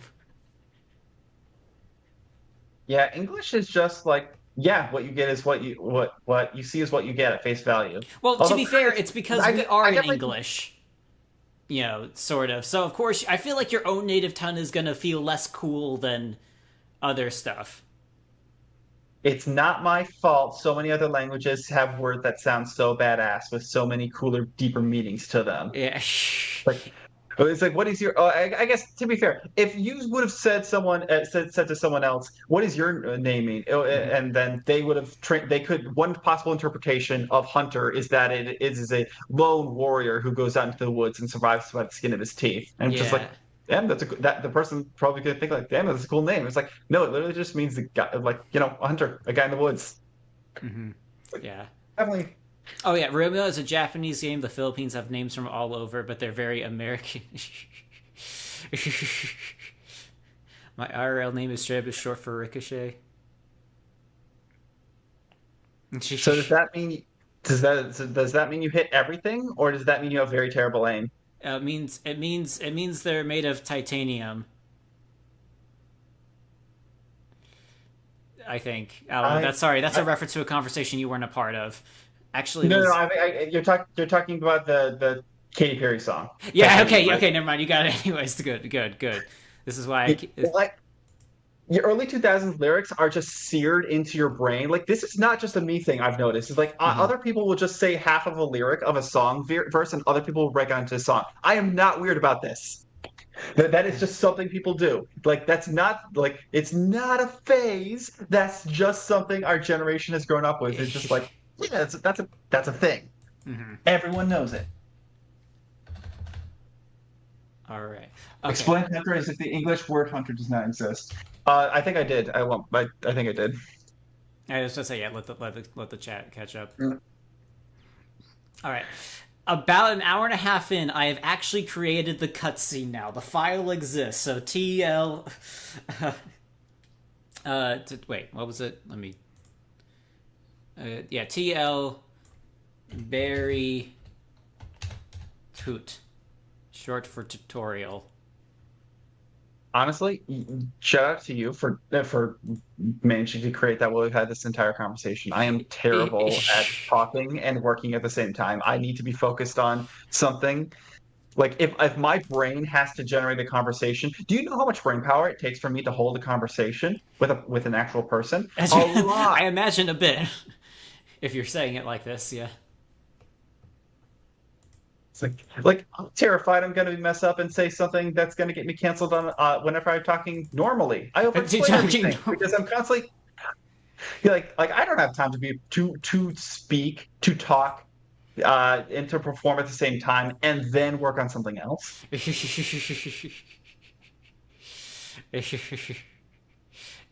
Yeah, English is just like yeah, what you get is what you see is what you get at face value. Well, to Although be fair, it's because we I are in definitely English, sort of. So of course, I feel like your own native tongue is gonna feel less cool than other stuff. it's not my fault. So many other languages have words that sound so badass with so many cooler, deeper meanings to them. Yeah. Like it's like, what is your? Oh, I guess to be fair, if you would have said to someone else, "What is your name mean?" And then they would have They could one possible interpretation of hunter is that it is a lone warrior who goes out into the woods and survives by the skin of his teeth, and just like. Yeah. Damn, that the person probably could think like, damn, that's a cool name. It's like, no, it literally just means the guy, like a hunter, a guy in the woods. Hmm. Yeah. Definitely. Oh yeah, Romeo is a Japanese game. The Philippines have names from all over, but they're very American. My IRL name is straight up short for Ricochet. So does that mean you hit everything, or does that mean you have very terrible aim? It means they're made of titanium. I think. I don't know. I, That's a I reference to a conversation you weren't a part of. Actually, it no, no, no. was. You're talking about the Katy Perry song, Yeah. Titanium, Okay. right? Okay. Never mind. You got it. Anyways. Good. Good. Good. This is why. Like your early 2000s lyrics are just seared into your brain. Like this is not just a me thing I've noticed. It's like Mhm. other people will just say half of a lyric of a song verse, and other people will break onto a song. I am not weird about this. That is just something people do. Like that's not like it's not a phase. That's just something our generation has grown up with. It's just like yeah, that's a thing. Mhm. Everyone knows it. All right. Okay. Explain hunter as if the English word hunter does not exist. I think I did. I won't. I think I did. I was just say yeah. Let the chat catch up. Mm. All right. About an hour and a half in, I have actually created the cutscene now. The file exists. So TL. Wait, what was it? Let me. Yeah, TL Barry Toot, short for tutorial. Honestly, shout out to you for managing to create that while we've had this entire conversation. I am terrible at talking and working at the same time. I need to be focused on something. Like if my brain has to generate a conversation, do you know how much brain power it takes for me to hold a conversation with an actual person? A lot. I imagine a bit. If you're saying it like this, yeah. It's like I'm terrified I'm going to mess up and say something that's going to get me canceled on whenever I'm talking normally. I overexplain everything because I'm constantly like I don't have time to be to speak to talk and to perform at the same time and then work on something else.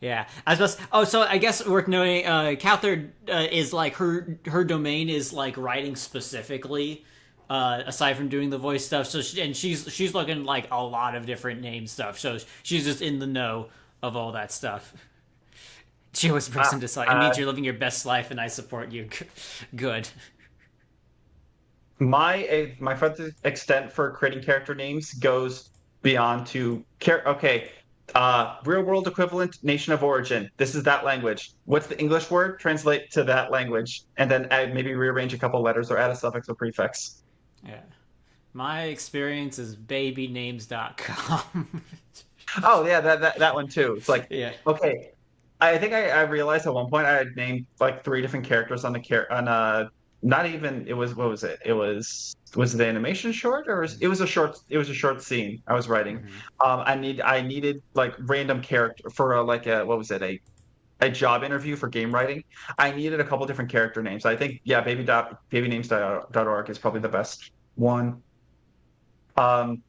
Yeah, I suppose. Oh, so I guess worth knowing. Cather is like her domain is like writing specifically. Aside from doing the voice stuff, and she's looking like a lot of different name stuff. So she's just in the know of all that stuff. She always brings him to side. It means you're living your best life, and I support you. Good. My further extent for creating character names goes beyond to okay, real world equivalent, nation of origin. This is that language. What's the English word? Translate to that language, and then maybe rearrange a couple letters or add a suffix or prefix. Yeah. My experience is babynames.com. Oh yeah, that one too. It's like Yeah. okay, I think I realized at one point I had named like three different characters on not even it was what was it? Was it the animation short or it was a short scene I was writing. Mm-hmm. I needed like random character for like a what was it a job interview for game writing. I needed a couple different character names. I think yeah, babynames.org is probably the best one. Um,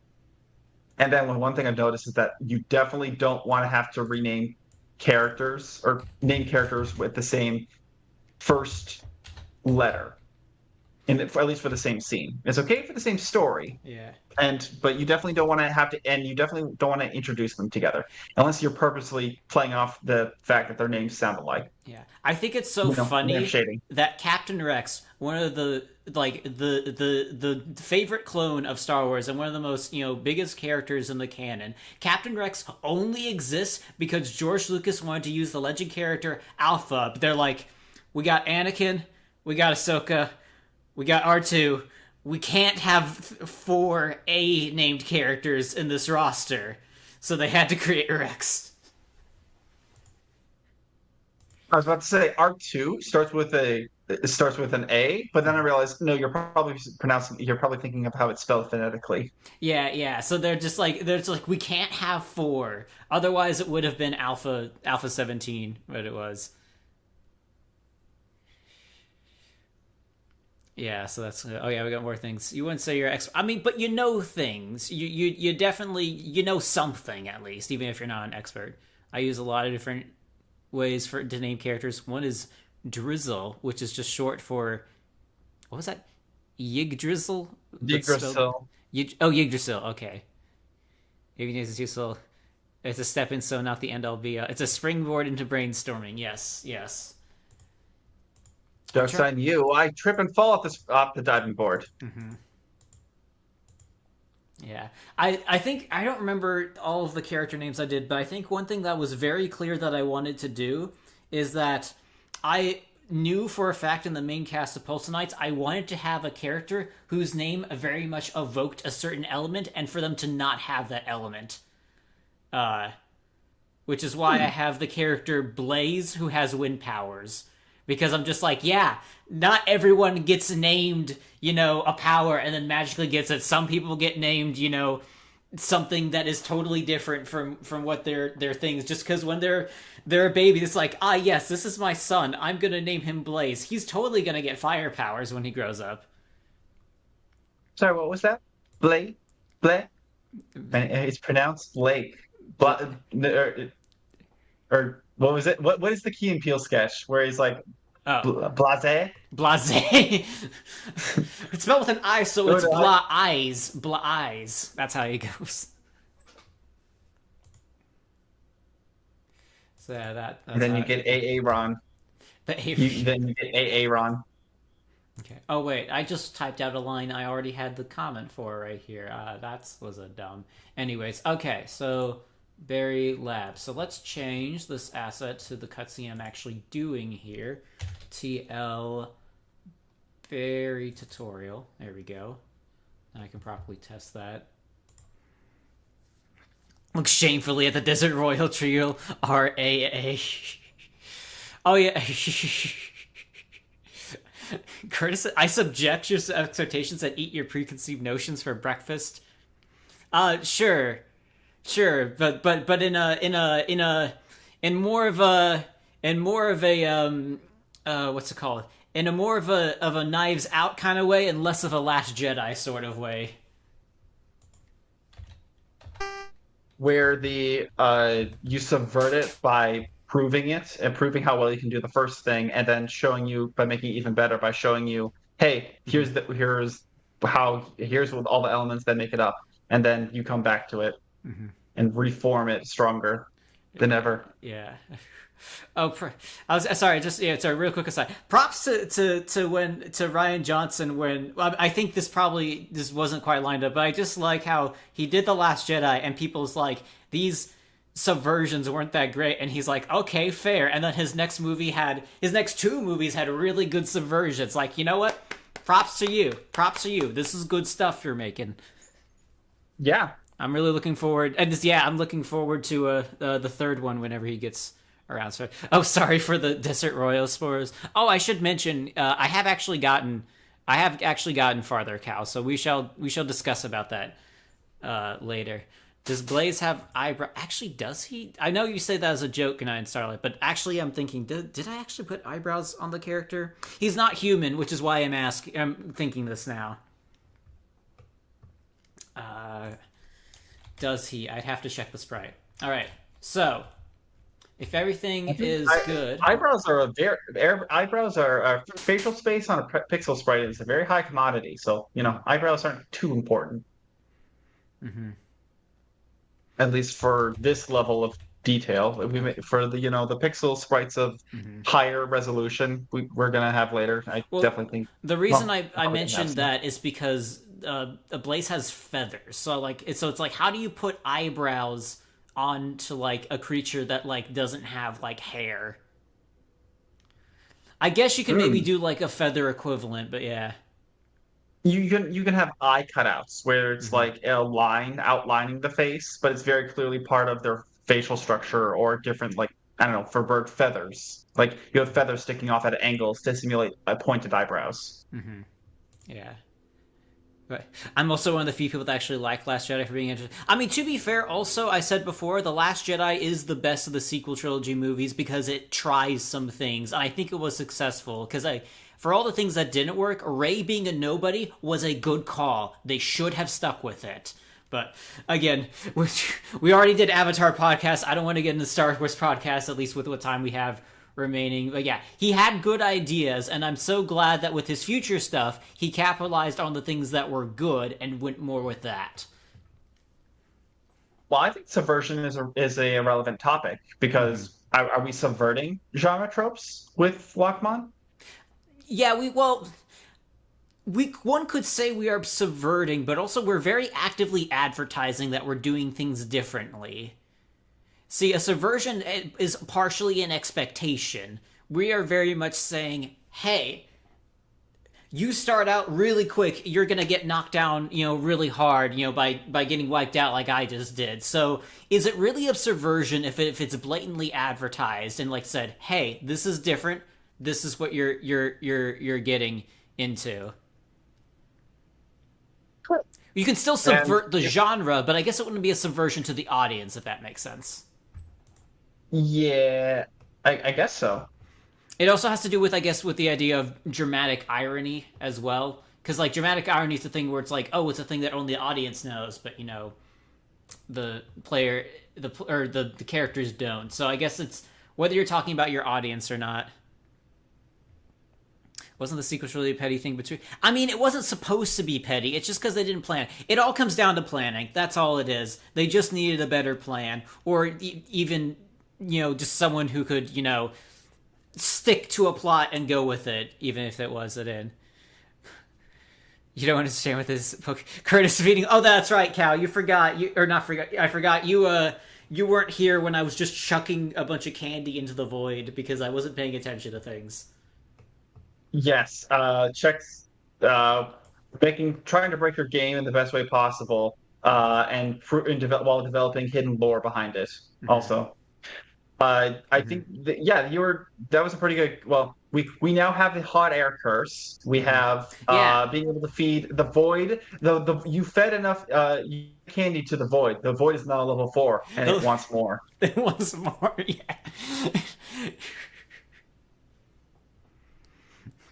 and then one thing I've noticed is that you definitely don't want to have to rename characters or name characters with the same first letter at least for the same scene. It's okay for the same story, Yeah. but you definitely don't want to have to, and you definitely don't want to introduce them together unless you're purposely playing off the fact that their names sound alike. Yeah, I think it's so funny shading. that Captain Rex, one of the like the favorite clone of Star Wars and one of the most biggest characters in the canon, Captain Rex only exists because George Lucas wanted to use the legend character Alpha. But they're like, we got Anakin, we got Ahsoka, we got R2. We can't have four A named characters in this roster, so they had to create Rex. I was about to say R2 starts with an A, but then I realized no, you're probably thinking of how it's spelled phonetically. Yeah. So they're just like we can't have four. Otherwise, it would have been Alpha 17, but it was. Yeah, so that's oh yeah, we got more things. You wouldn't say you're I mean, but you know things. You definitely know something at least, even if you're not an expert. I use a lot of different ways to name characters. One is Drizzle, which is just short for what was that? Yggdrasil. Yggdrasil. Yggdrasil. Okay. Yggdrasil. It's a stepping stone, not the end all be. It's a springboard into brainstorming. Yes. Joke's on you. I trip and fall off the diving board. Mm-hmm. Yeah. I think I don't remember all of the character names I did, but I think one thing that was very clear that I wanted to do is that I knew for a fact in the main cast of Pulsonites I wanted to have a character whose name very much evoked a certain element and for them to not have that element. Which is why I have the character Blaze who has wind powers. Because I'm just like, yeah, not everyone gets named, a power and then magically gets it. Some people get named, something that is totally different from what their things. Just because when they're a baby, it's like, yes, this is my son. I'm gonna name him Blaze. He's totally gonna get fire powers when he grows up. Sorry, what was that? Blay? And it's pronounced Blake. Bla- or what was it? What is the Key and Peele sketch where he's like Oh, blase? blase. It's spelled with an I, so No, it's no, blah eyes. Blah eyes. That's how he goes. So yeah, and that's then how you get A Ron. but Then you get A Ron. okay. Oh wait, I just typed out a line I already had the comment for right here. That was a dumb. Anyways, okay, so Berry Lab. So let's change this asset to the cutscene I'm actually doing here. TL Berry tutorial. There we go. And I can properly test that. Look shamefully at the Desert Royal Trio. RAA. Oh yeah. Curtis, I subject your expectations and eat your preconceived notions for breakfast. Sure, but in more of a what's it called? In a more of a Knives Out kind of way, and less of a Last Jedi sort of way. Where the you subvert it by proving it and proving how well you can do the first thing, and then showing you by making it even better by showing you, hey, here's here's with all the elements that make it up, and then you come back to it and reform it stronger than ever. Yeah. Oh, I was sorry. Just yeah. Sorry. Real quick aside. Props to Ryan Johnson when well, I think this wasn't quite lined up, but I just like how he did the Last Jedi and people's like these subversions weren't that great, and he's like, okay, fair. And then his next two movies had really good subversions. Like, you know what? Props to you. Props to you. This is good stuff you're making. Yeah. I'm really looking forward, and I'm looking forward to the third one whenever he gets around. So, oh, sorry for the Desert Royal spores. Oh, I should mention, I have actually gotten farther, Cal. So we shall discuss about that later. Does Blaze have eyebrow? Actually, does he? I know you say that as a joke, and in Starlight, but actually, I'm thinking, did I actually put eyebrows on the character? He's not human, which is why I'm thinking this now. Does he? I'd have to check the sprite. All right. So, if everything is good, eyebrows are facial space on a pixel sprite is a very high commodity. So eyebrows aren't too important. Mm-hmm. At least for this level of detail. For the pixel sprites of higher resolution, we're gonna have later. I definitely think the reason I mentioned that is because Blaze has feathers, so it's like, how do you put eyebrows onto like a creature that like doesn't have like hair? I guess you can maybe do like a feather equivalent, but yeah. You can have eye cutouts where it's like a line outlining the face, but it's very clearly part of their facial structure, or different, like, I don't know, for bird feathers. Like you have feathers sticking off at angles to simulate pointed eyebrows. Mm-hmm. Yeah. But I'm also one of the few people that actually like Last Jedi for being interesting. I mean, to be fair, also, I said before, The Last Jedi is the best of the sequel trilogy movies because it tries some things, and I think it was successful, because for all the things that didn't work, Rey being a nobody was a good call. They should have stuck with it. But, again, we already did Avatar podcast. I don't want to get into Star Wars podcast, at least with what time we have remaining. But yeah, he had good ideas, and I'm so glad that with his future stuff, he capitalized on the things that were good and went more with that. Well, I think subversion is a relevant topic because are we subverting genre tropes with Lock-mon? Yeah, one could say we are subverting, but also we're very actively advertising that we're doing things differently. See, a subversion is partially an expectation. We are very much saying, hey, you start out really quick, you're gonna get knocked down, really hard, by getting wiped out like I just did. So, is it really a subversion if it's blatantly advertised and said, hey, this is different, this is what you're getting into? You can still subvert the genre, but I guess it wouldn't be a subversion to the audience, if that makes sense. Yeah, I guess so. It also has to do with, I guess, with the idea of dramatic irony as well. Because, dramatic irony is the thing where it's like, oh, it's a thing that only the audience knows, but, the player or the characters don't. So I guess it's whether you're talking about your audience or not. Wasn't the sequence really a petty thing between? I mean, it wasn't supposed to be petty. It's just because they didn't plan. It all comes down to planning. That's all it is. They just needed a better plan, or even just someone who could stick to a plot and go with it, even if it wasn't in. You don't understand what this book. Curtis feeding. Oh, that's right, Cal. You forgot. I forgot. You weren't here when I was just chucking a bunch of candy into the void because I wasn't paying attention to things. Yes, checks trying to break your game in the best way possible, while developing hidden lore behind it. Mm-hmm. Also, I Mm-hmm. think that was a pretty good. Well, we now have the hot air curse. We Mm-hmm. have Yeah. being able to feed the void. The you fed enough candy to the void. The void is now level 4, and it wants more. Once more, yeah.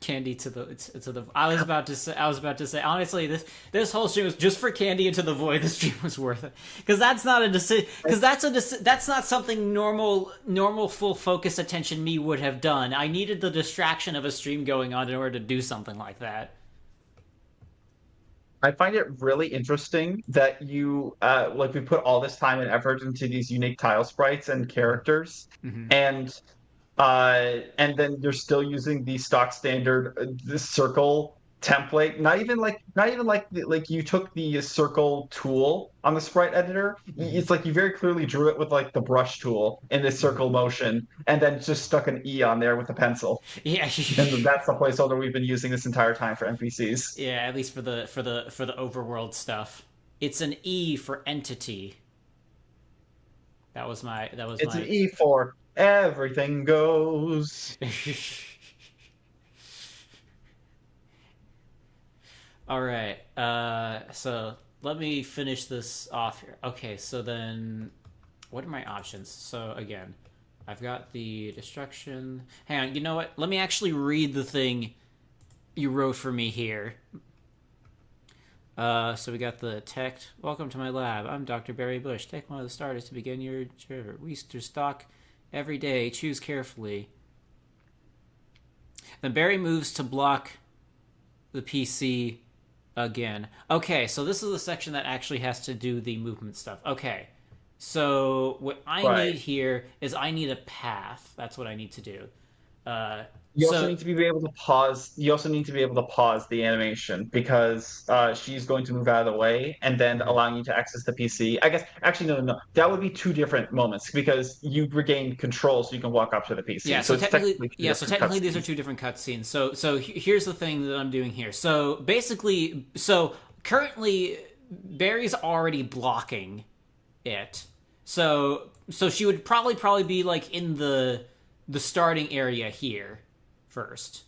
Candy to the. I was about to say. Honestly, this whole stream was just for candy into the void. This stream was worth it because that's not a decision. Because that's not something normal full focus attention me would have done. I needed the distraction of a stream going on in order to do something like that. I find it really interesting that we put all this time and effort into these unique tile sprites and characters, Mm-hmm. and and then you're still using the stock standard the circle template. Not even like you took the circle tool on the sprite editor. Mm-hmm. It's like you very clearly drew it with like the brush tool in this Mm-hmm. circle motion, and then just stuck an E on there with a pencil. Yeah. And that's the placeholder we've been using this entire time for NPCs. Yeah. At least for the overworld stuff, it's an E for entity. That was It's an my. E for everything goes. All right. So let me finish this off here. Okay. So then, what are my options? So again, I've got the destruction. Hang on. You know what? Let me actually read the thing you wrote for me here. So we got the tech. Welcome to my lab. I'm Dr. Barry Bush. Take one of the starters to begin your journey. We stock every day. Choose carefully. Then Barry moves to block the PC again. Okay, so this is the section that actually has to do the movement stuff. Okay, so what I need Right. here is I need a path. That's what I need to do. Uh, You also so need to be able to pause. You also need to be able to pause the animation because she's going to move out of the way and then Mhm. allowing you to access the PC. I guess actually no. That would be two different moments because you regain control so you can walk up to the PC. Yeah, So so it's technically, technically two yeah, so different technically these are cutscenes. two different cutscenes. So here's the thing that I'm doing here. So basically, currently Barry's already blocking it. So she would probably be like in the starting area here first.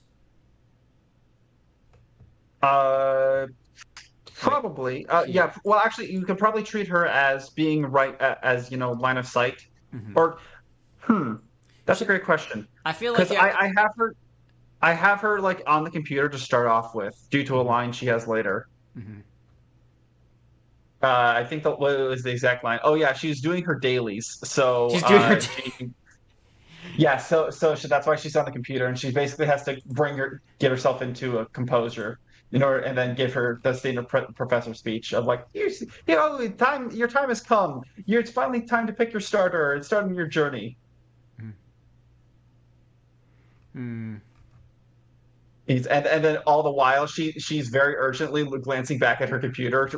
Uh, Like Probably. here. Yeah. Well, actually, you could probably treat her as being right as line of sight, Hmm. or hmm. That's a great question I feel like because yeah. I have her like on the computer to start off with due to a Hmm. line she has later. Hmm. I think that what was the exact line. Oh yeah, she's doing her dailies. So She's doing her. yeah, that's why she's on the computer, and she basically has to get herself into a composure in order, and then give her the standard professor speech of like, your time has come. It's finally time to pick your starter and start on your journey. Hmm. And then all the while she's very urgently glancing back at her computer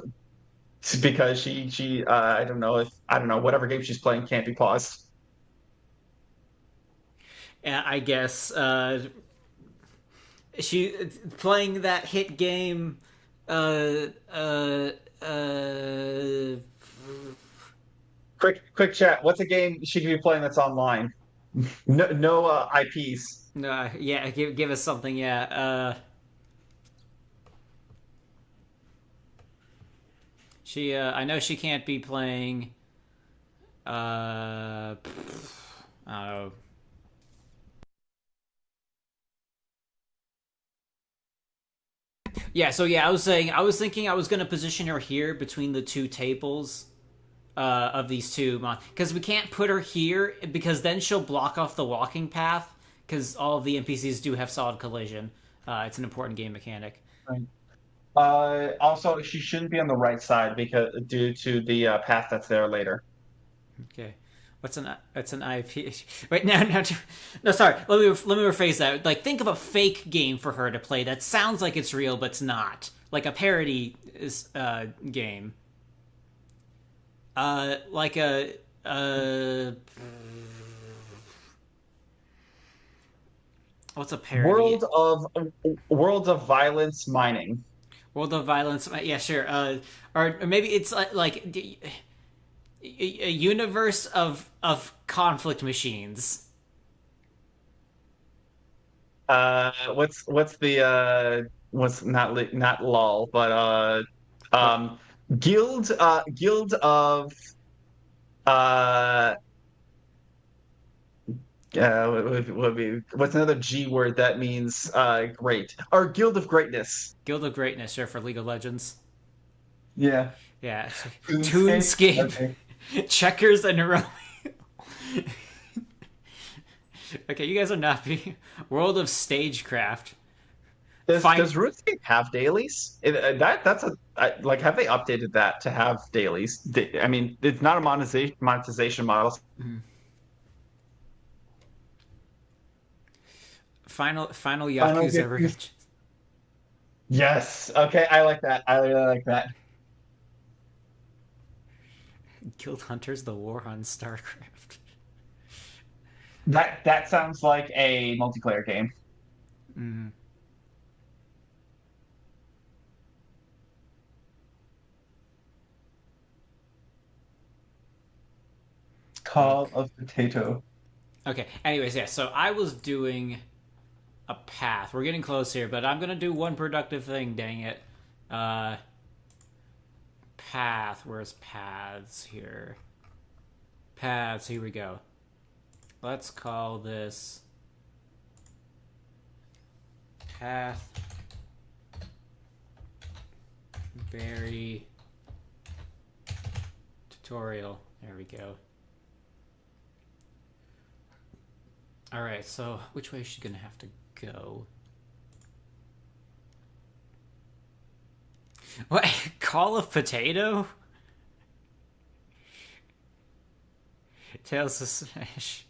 because she I don't know whatever game she's playing can't be paused. I guess she playing that hit game. Uh, uh, uh, Quick chat. What's a game she could be playing that's online? No IPs. no, yeah, give us something. Yeah. I know she can't be playing. I don't know. Yeah, so yeah, I was thinking I was gonna position her here between the two tables, of these two, because we can't put her here because then she'll block off the walking path because all of the NPCs do have solid collision. It's an important game mechanic. Right. Also, she shouldn't be on the right side because due to the path that's there later. Okay. What's an IP? Wait, no, sorry. Let me rephrase that. Like, think of a fake game for her to play that sounds like it's real, but it's not. Like a parody game. Like what's a parody? World of Violence Mining. World of Violence. Yeah, sure. Or maybe it's like a universe of conflict machines. What's not lol, but guild of uh would be what's another G word that means great, or Guild of Greatness. Guild of Greatness, sure, for League of Legends. Yeah. Yeah, RuneScape? Toonscape, Okay. Checkers, and Neroli. Okay, you guys are not be World of Stagecraft. Does RuneScape have dailies? That's like, have they updated that to have dailies? I mean, it's not a monetization model. Final Final Yakuza Revenge. Yes. Okay, I like that. I really like that. Guild Hunters, the War on StarCraft. That sounds like a multiplayer game. Mm. Call of Potato. Okay. Anyways, yeah. So I was doing a path. We're getting close here, but I'm gonna do one productive thing. Dang it. Path. Where's paths here? Paths. Here we go. Let's call this path berry tutorial. There we go. All right, so which way is she gonna have to go? What? Call of Potato? Tales of Smash.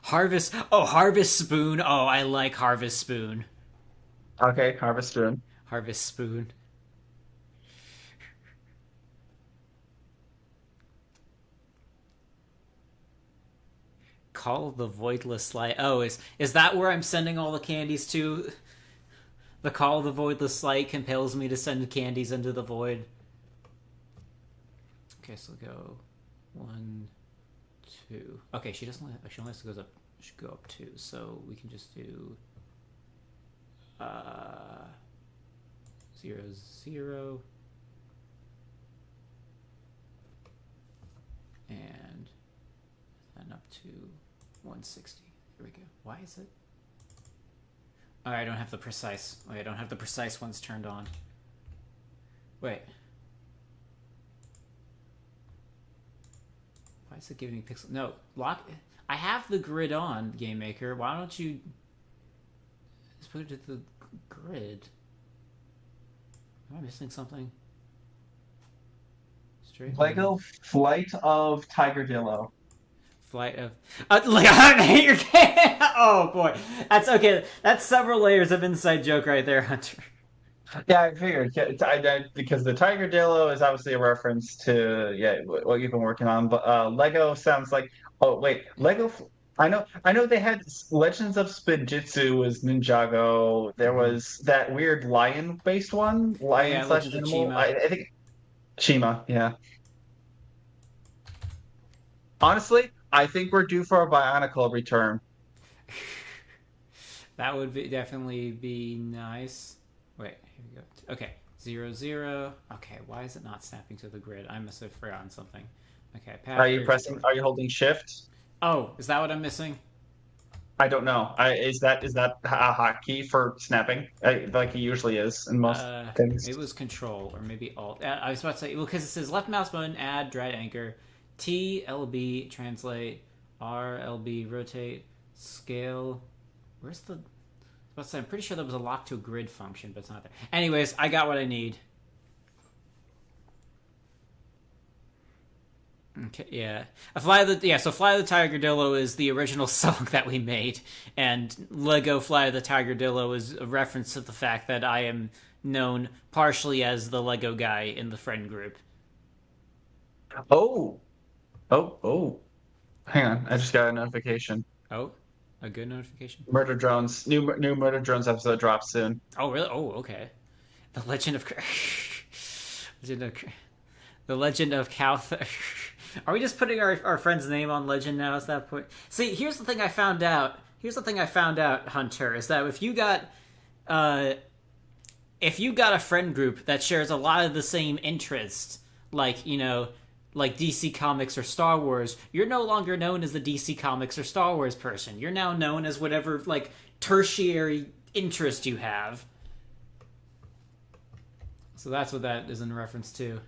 Harvest. Oh, Harvest Spoon. Oh, I like Harvest Spoon. Okay, Harvest Moon. Harvest Spoon. Call the Voidless Light. Oh, is that where I'm sending all the candies to? The Call of the Voidless Light compels me to send candies into the void. Okay, so go 1, 2. Okay, she doesn't. She only goes up. Should go up 2. So we can just do 0, 0, and then up to 160. Here we go. Why is it? Oh, I don't have the precise. Wait, I don't have the precise ones turned on. Wait. Why is it giving me pixel? No, lock. I have the grid on, Game Maker. Why don't you just put it to the grid? Am I missing something? Straight Lego Flight of Tigerdillo. Flight of like I hate your game. Oh boy, that's okay. That's several layers of inside joke right there, Hunter. Yeah, I figured. Because the Tigerdillo is obviously a reference to what you've been working on. But Lego sounds like, oh wait, I know they had Legends of Spinjitzu was Ninjago. There was that weird lion-based one, Oh yeah, lion slash Legends of animal. Chima. I think Chima. Yeah. Honestly, I think we're due for a Bionicle return. That would definitely be nice. Wait, here we go. Okay, 0, 0. Okay, why is it not snapping to the grid? I must have forgotten something. Okay, Are you pressing? Are you holding Shift? Oh, is that what I'm missing? I don't know. Is that a hotkey for snapping? Like it usually is in most things. It was Control or maybe Alt. I was about to say, well, because it says left mouse button, add, drag anchor, TLB translate, RLB rotate, scale. Where's the? I'm pretty sure there was a lock to a grid function, but it's not there. Anyways, I got what I need. Okay, yeah. Fly the Tiger-Dillo is the original song that we made, and Lego Fly the Tiger-Dillo is a reference to the fact that I am known partially as the Lego guy in the friend group. Oh, oh. Hang on, I just got a notification. Oh, a good notification. Murder Drones, new Murder Drones episode drops soon. Oh, really? Oh, okay. The Legend of the Legend of Calth. Are we just putting our friend's name on Legend now? At that point, see, here's the thing I found out. Hunter, is that if you got a friend group that shares a lot of the same interests, like like DC Comics or Star Wars, you're no longer known as the DC Comics or Star Wars person. You're now known as whatever like tertiary interest you have. So that's what that is in reference to.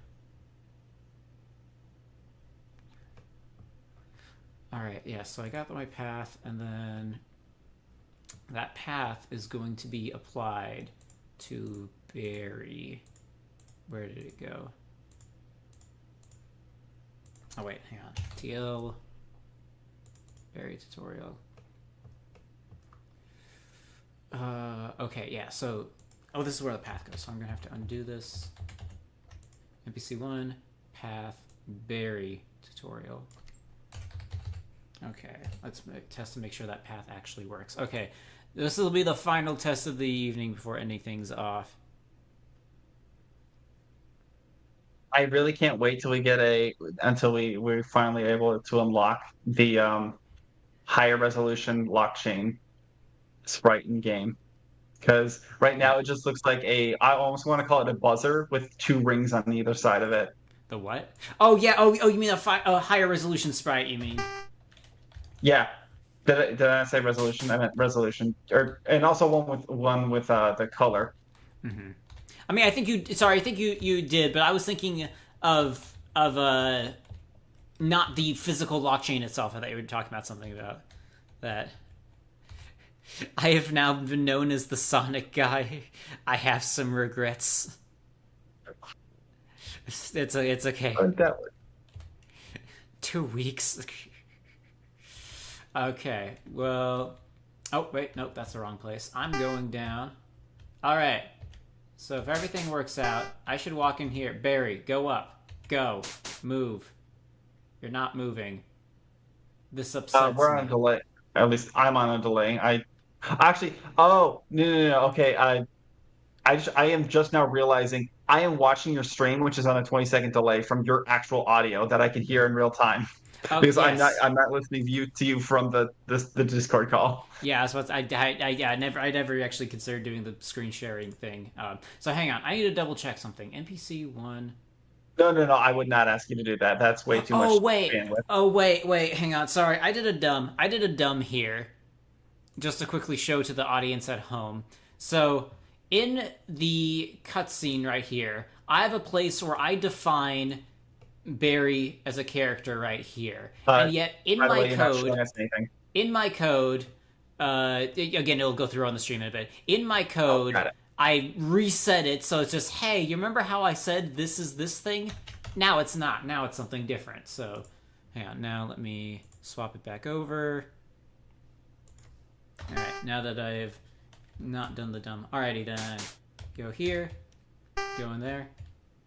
Alright, yeah, so I got my path, and then that path is going to be applied to Barry. Where did it go? Oh, wait, hang on. TL Barry tutorial. Okay, yeah, so... Oh, this is where the path goes, so I'm going to have to undo this. NPC1, path, Barry tutorial. Okay, let's test to make sure that path actually works. Okay, this will be the final test of the evening before ending things off. I really can't wait till we get until we're finally able to unlock the higher resolution blockchain sprite in game. Because right now it just looks like I almost want to call it a buzzer with two rings on either side of it. The what? Oh yeah. Oh, you mean a higher resolution sprite? You mean? Yeah. Did I say resolution? I meant resolution, and also one with the color. Mm-hmm. I mean, I think you did, but I was thinking of not the physical blockchain itself. I thought you were talking about something about that. I have now been known as the Sonic guy. I have some regrets. It's okay. 2 weeks. Okay, well... Oh, wait, nope, that's the wrong place. I'm going down. Alright. So if everything works out, I should walk in here. Barry, go up. Go. Move. You're not moving. This upsets We're on a delay. At least I'm on a delay. Oh, no. Okay, I am just now realizing I am watching your stream, which is on a 20-second delay from your actual audio that I can hear in real time. Because yes. I'm not listening to you from the Discord call. Yeah, so I never actually considered doing the screen sharing thing. So hang on, I need to double check something. NPC 1. No, I would not ask you to do that. That's way too much. Oh wait, hang on. Sorry, I did a dumb here. Just to quickly show to the audience at home. So in the cutscene right here, I have a place where I define Barry as a character right here, and yet in my code, again, it'll go through on the stream in a bit. In my code, I reset it so it's just, hey, you remember how I said this is this thing? Now it's not. Now it's something different. So, hang on. Now let me swap it back over. All right. Now that I've not done the dumb. Alrighty then. Go here. Go in there.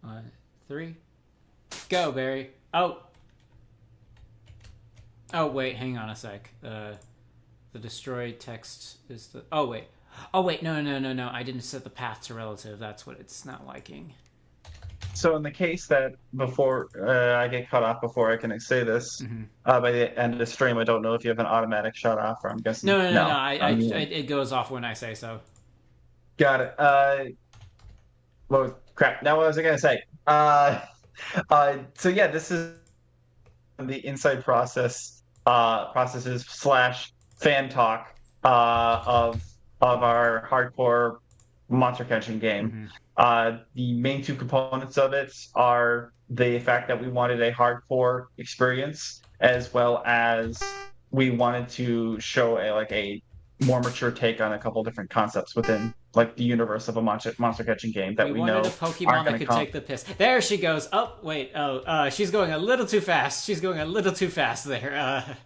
1, 3. Go, Barry. Oh, wait, hang on a sec. The destroy text is the... Oh, wait, no. I didn't set the path to relative. That's what it's not liking. So in the case that before I get cut off before I can say this, by the end of the stream, I don't know if you have an automatic shut off, or I'm guessing... No. It goes off when I say so. Got it. Crap. Now what was I going to say? So yeah, this is the inside processes / fan talk of our hardcore monster catching game. The main two components of it are the fact that we wanted a hardcore experience, as well as we wanted to show a more mature take on a couple different concepts within like the universe of a monster catching game that We we wanted a know aren't Pokemon that going to could come. take the piss. There she goes. Oh, wait. Oh, she's going a little too fast. She's going a little too fast there.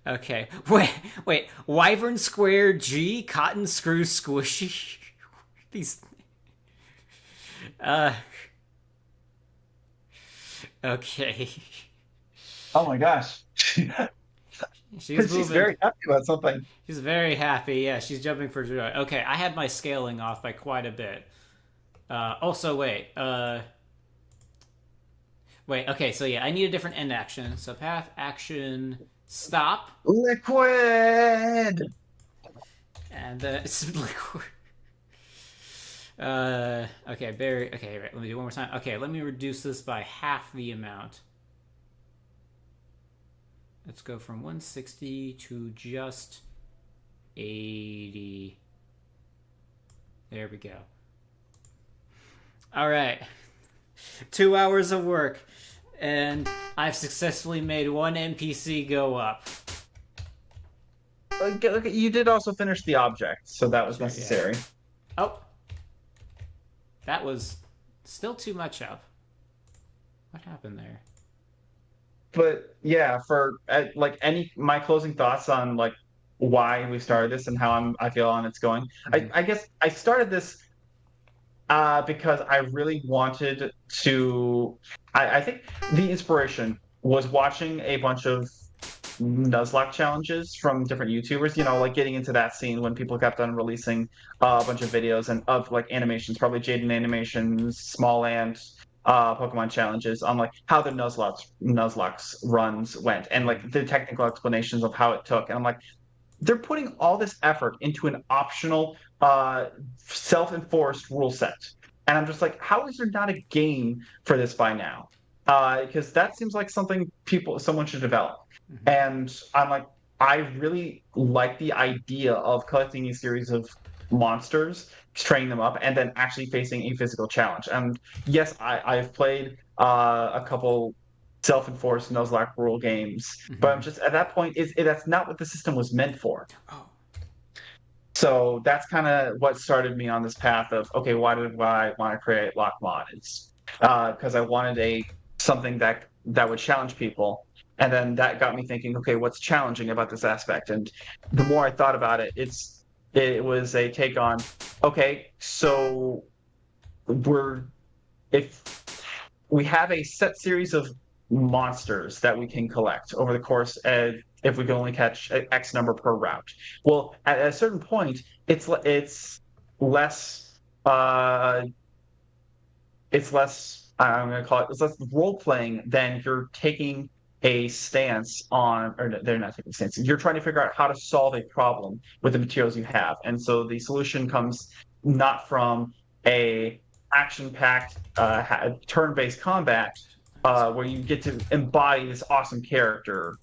Okay. Wait. Wyvern Square G, Cotton Screw Squishy. These. Uh. Okay. Oh my gosh. She's She's moving. very happy about something. She's very happy. Yeah, she's jumping for joy. Okay, I had my scaling off by quite a bit. Also, wait. Wait, okay, so yeah, I need a different end action. So path, action, stop. Liquid. And it's liquid. Okay, berry. Okay, right, let me do it one more time. Okay, let me reduce this by half the amount. Let's go from 160 to just 80. There we go. All right. 2 hours of work, and I've successfully made one NPC go up. Okay, you did also finish the object, so that was Sure, necessary. yeah. Oh, that was still too much up. What happened there? But yeah, for like any my closing thoughts on like why we started this and how I feel on it's going. Mm-hmm. I guess I started this because I really wanted to. I think the inspiration was watching a bunch of Nuzlocke challenges from different YouTubers, like getting into that scene when people kept on releasing a bunch of videos and of like animations, probably Jaden animations, Small Ant, Pokemon challenges on like how the Nuzlocke's runs went and like the technical explanations of how it took. And I'm like, they're putting all this effort into an optional self-enforced rule set. And I'm just like, how is there not a game for this by now? Because that seems like something someone should develop. Mm-hmm. And I'm like, I really like the idea of collecting a series of monsters, training them up, and then actually facing a physical challenge. And yes, I've played a couple self-enforced Nuzlocke rule games, but Mm-hmm. I'm just at that point, that's not what the system was meant for. Oh, So that's kind of what started me on this path of, okay, why did I want to create Lock-mon? It's because I wanted a something that would challenge people. And then that got me thinking, okay, what's challenging about this aspect? And the more I thought about it, it was a take on, okay, so we're if we have a set series of monsters that we can collect over the course of if we can only catch X number per route. Well, at a certain point, it's less uh it's less I'm going to call it's less role playing than you're taking a stance on, or they're not taking a stance. You're trying to figure out how to solve a problem with the materials you have, and so the solution comes not from a action-packed turn-based combat where you get to embody this awesome character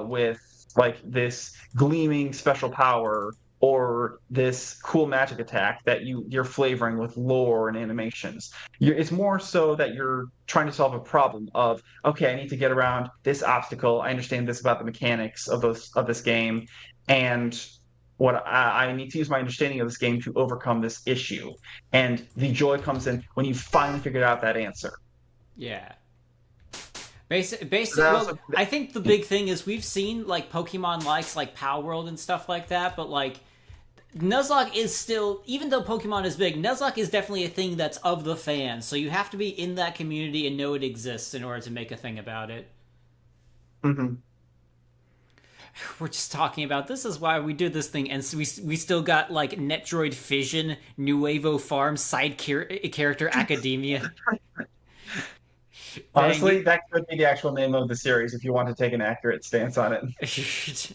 with like this gleaming special power or this cool magic attack that you're flavoring with lore and animations. It's more so that you're trying to solve a problem of, okay, I need to get around this obstacle. I understand this about the mechanics of this game, and what I need to use my understanding of this game to overcome this issue. And the joy comes in when you finally figured out that answer. yeah. That Well, also, I think the big thing is we've seen like Pokemon likes like Power World and stuff like that, but like Nuzlocke is still, even though Pokemon is big, Nuzlocke is definitely a thing that's of the fans. So you have to be in that community and know it exists in order to make a thing about it. mhm. We're just talking about this is why we do this thing, and so we still got like Netroid Fission, Nuevo Farm, character Academia. Dang Honestly, you. that could be the actual name of the series if you want to take an accurate stance on it.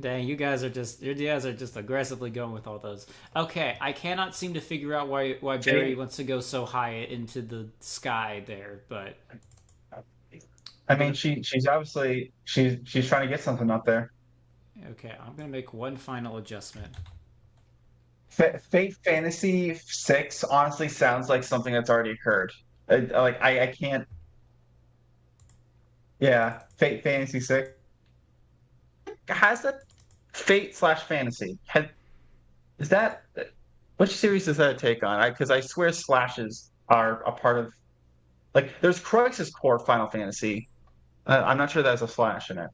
Dang, you guys are just aggressively going with all those. Okay, I cannot seem to figure out why Barry See, wants to go so high into the sky there, but I I'm mean, gonna she's obviously she's trying to get something up there. okay, I'm gonna make one final adjustment. Fate Fantasy 6 honestly sounds like something that's already occurred. I can't. Yeah, Fate Fantasy 6 has that Fate slash Fantasy. Is that which series does that take on? Because I swear slashes are a part of like there's Crisis Core Final Fantasy. I'm not sure there's a slash in it.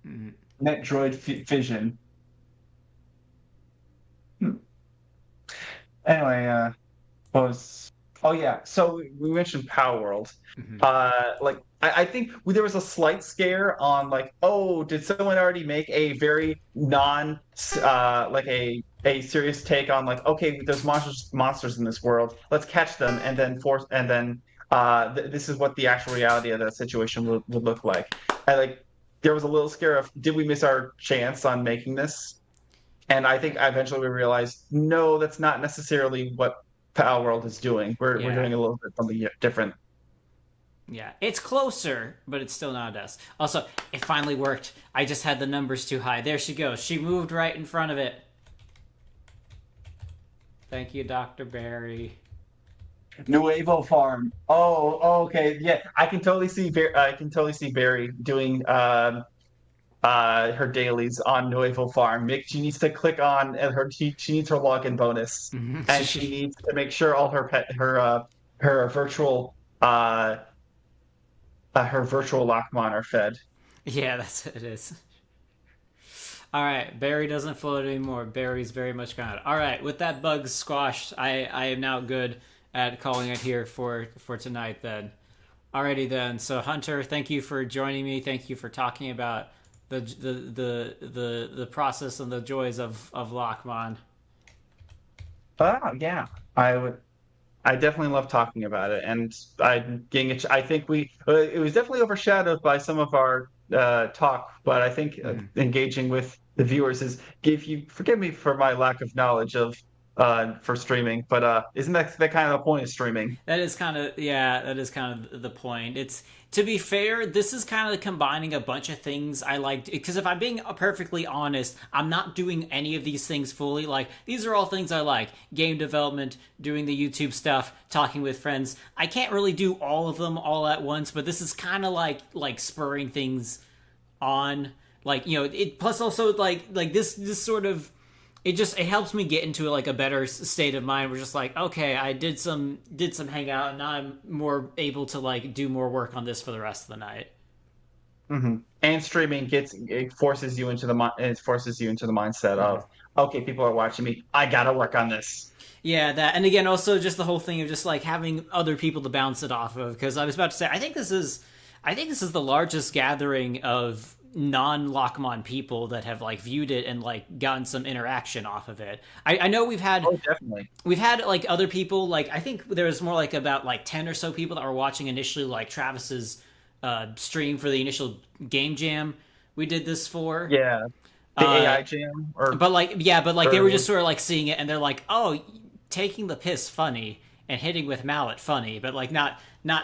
Mhm. Metroid Fission. Hmm. Anyway, was oh yeah, so we mentioned Power World. Mhm. Like I think there was a slight scare on like, oh, did someone already make a very non like a serious take on like, okay, there's monsters in this world, let's catch them and then force and then this is what the actual reality of that situation would look like. I like there was a little scare of did we miss our chance on making this? And I think eventually we realized, no, that's not necessarily what Pal World is doing. We're Yeah. doing a little bit something different. Yeah, it's closer, but it's still not us. Also, it finally worked. I just had the numbers too high. There she goes. She moved right in front of it. Thank you, Dr. Barry. Nuevo Farm. Oh, okay, yeah. I can totally see Barry doing her dailies on Nuevo Farm. She needs to click on she needs her login bonus, and she needs to make sure all her virtual her virtual Lock-mon are fed. Yeah, that's what it is. All right, Barry doesn't float anymore. Barry's very much gone. All right, with that bug squashed, I am now good at calling it here for tonight. Then, alrighty then. So Hunter, thank you for joining me. Thank you for talking about the process and the joys of Lock-mon. Yeah, I would. I definitely love talking about it, and I think it was definitely overshadowed by some of our talk, but I think engaging with the viewers is give you forgive me for my lack of knowledge of for streaming, but isn't that kind of the point of streaming? That is kind of yeah. That is kind of the point. It's to be fair, this is kind of combining a bunch of things I liked. Because if I'm being perfectly honest, I'm not doing any of these things fully. Like these are all things I like: game development, doing the YouTube stuff, talking with friends. I can't really do all of them all at once, but this is kind of like spurring things on. Like it. Plus also like this sort of it helps me get into like a better state of mind. We're just like, okay, I did some hangout, and now I'm more able to like do more work on this for the rest of the night. And streaming it forces you into it forces you into the mindset of okay, people are watching me. I gotta work on this. Yeah, that, and again, also just the whole thing of just like having other people to bounce it off of. Because I was about to say, I think this is the largest gathering of non-Lockmon people that have like viewed it and like gotten some interaction off of it. I know Oh, definitely. we've had like other people like I think there was more like about like 10 or so people that were watching initially like Travis's stream for the initial game jam we did this for. Yeah, the Uh, AI jam or but like yeah, but like they were or just sort of like seeing it and they're like, oh, taking the piss funny and hitting with mallet funny, but like not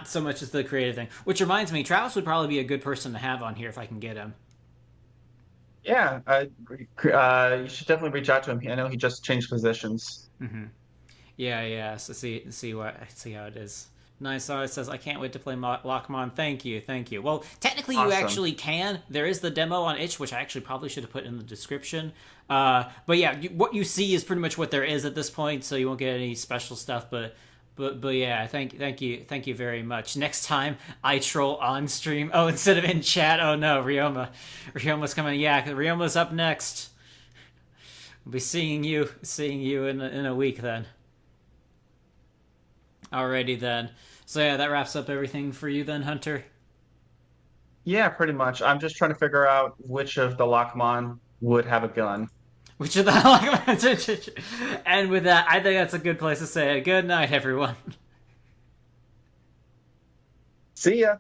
so much as the creative thing. Which reminds me, Travis would probably be a good person to have on here if I can get him. yeah, you should definitely reach out to him. I know he just changed positions. Yeah, yeah. So see how it is. Nice. It says I can't wait to play Lockmon. Thank you, thank you. Well, technically you Awesome. actually can. There is the demo on itch, which I actually probably should have put in the description. But yeah, what you see is pretty much what there is at this point, so you won't get any special stuff. But yeah, thank you very much. Next time I troll on stream. Oh, instead of in chat. Oh no, Ryoma's coming. Yeah, Ryoma's up next. We'll be seeing you in a week then. Alrighty then. So yeah, that wraps up everything for you then, Hunter. Yeah, pretty much. I'm just trying to figure out which of the Lockmon would have a gun. Which of the and with that, I think that's a good place to say it. Good night, everyone. See ya.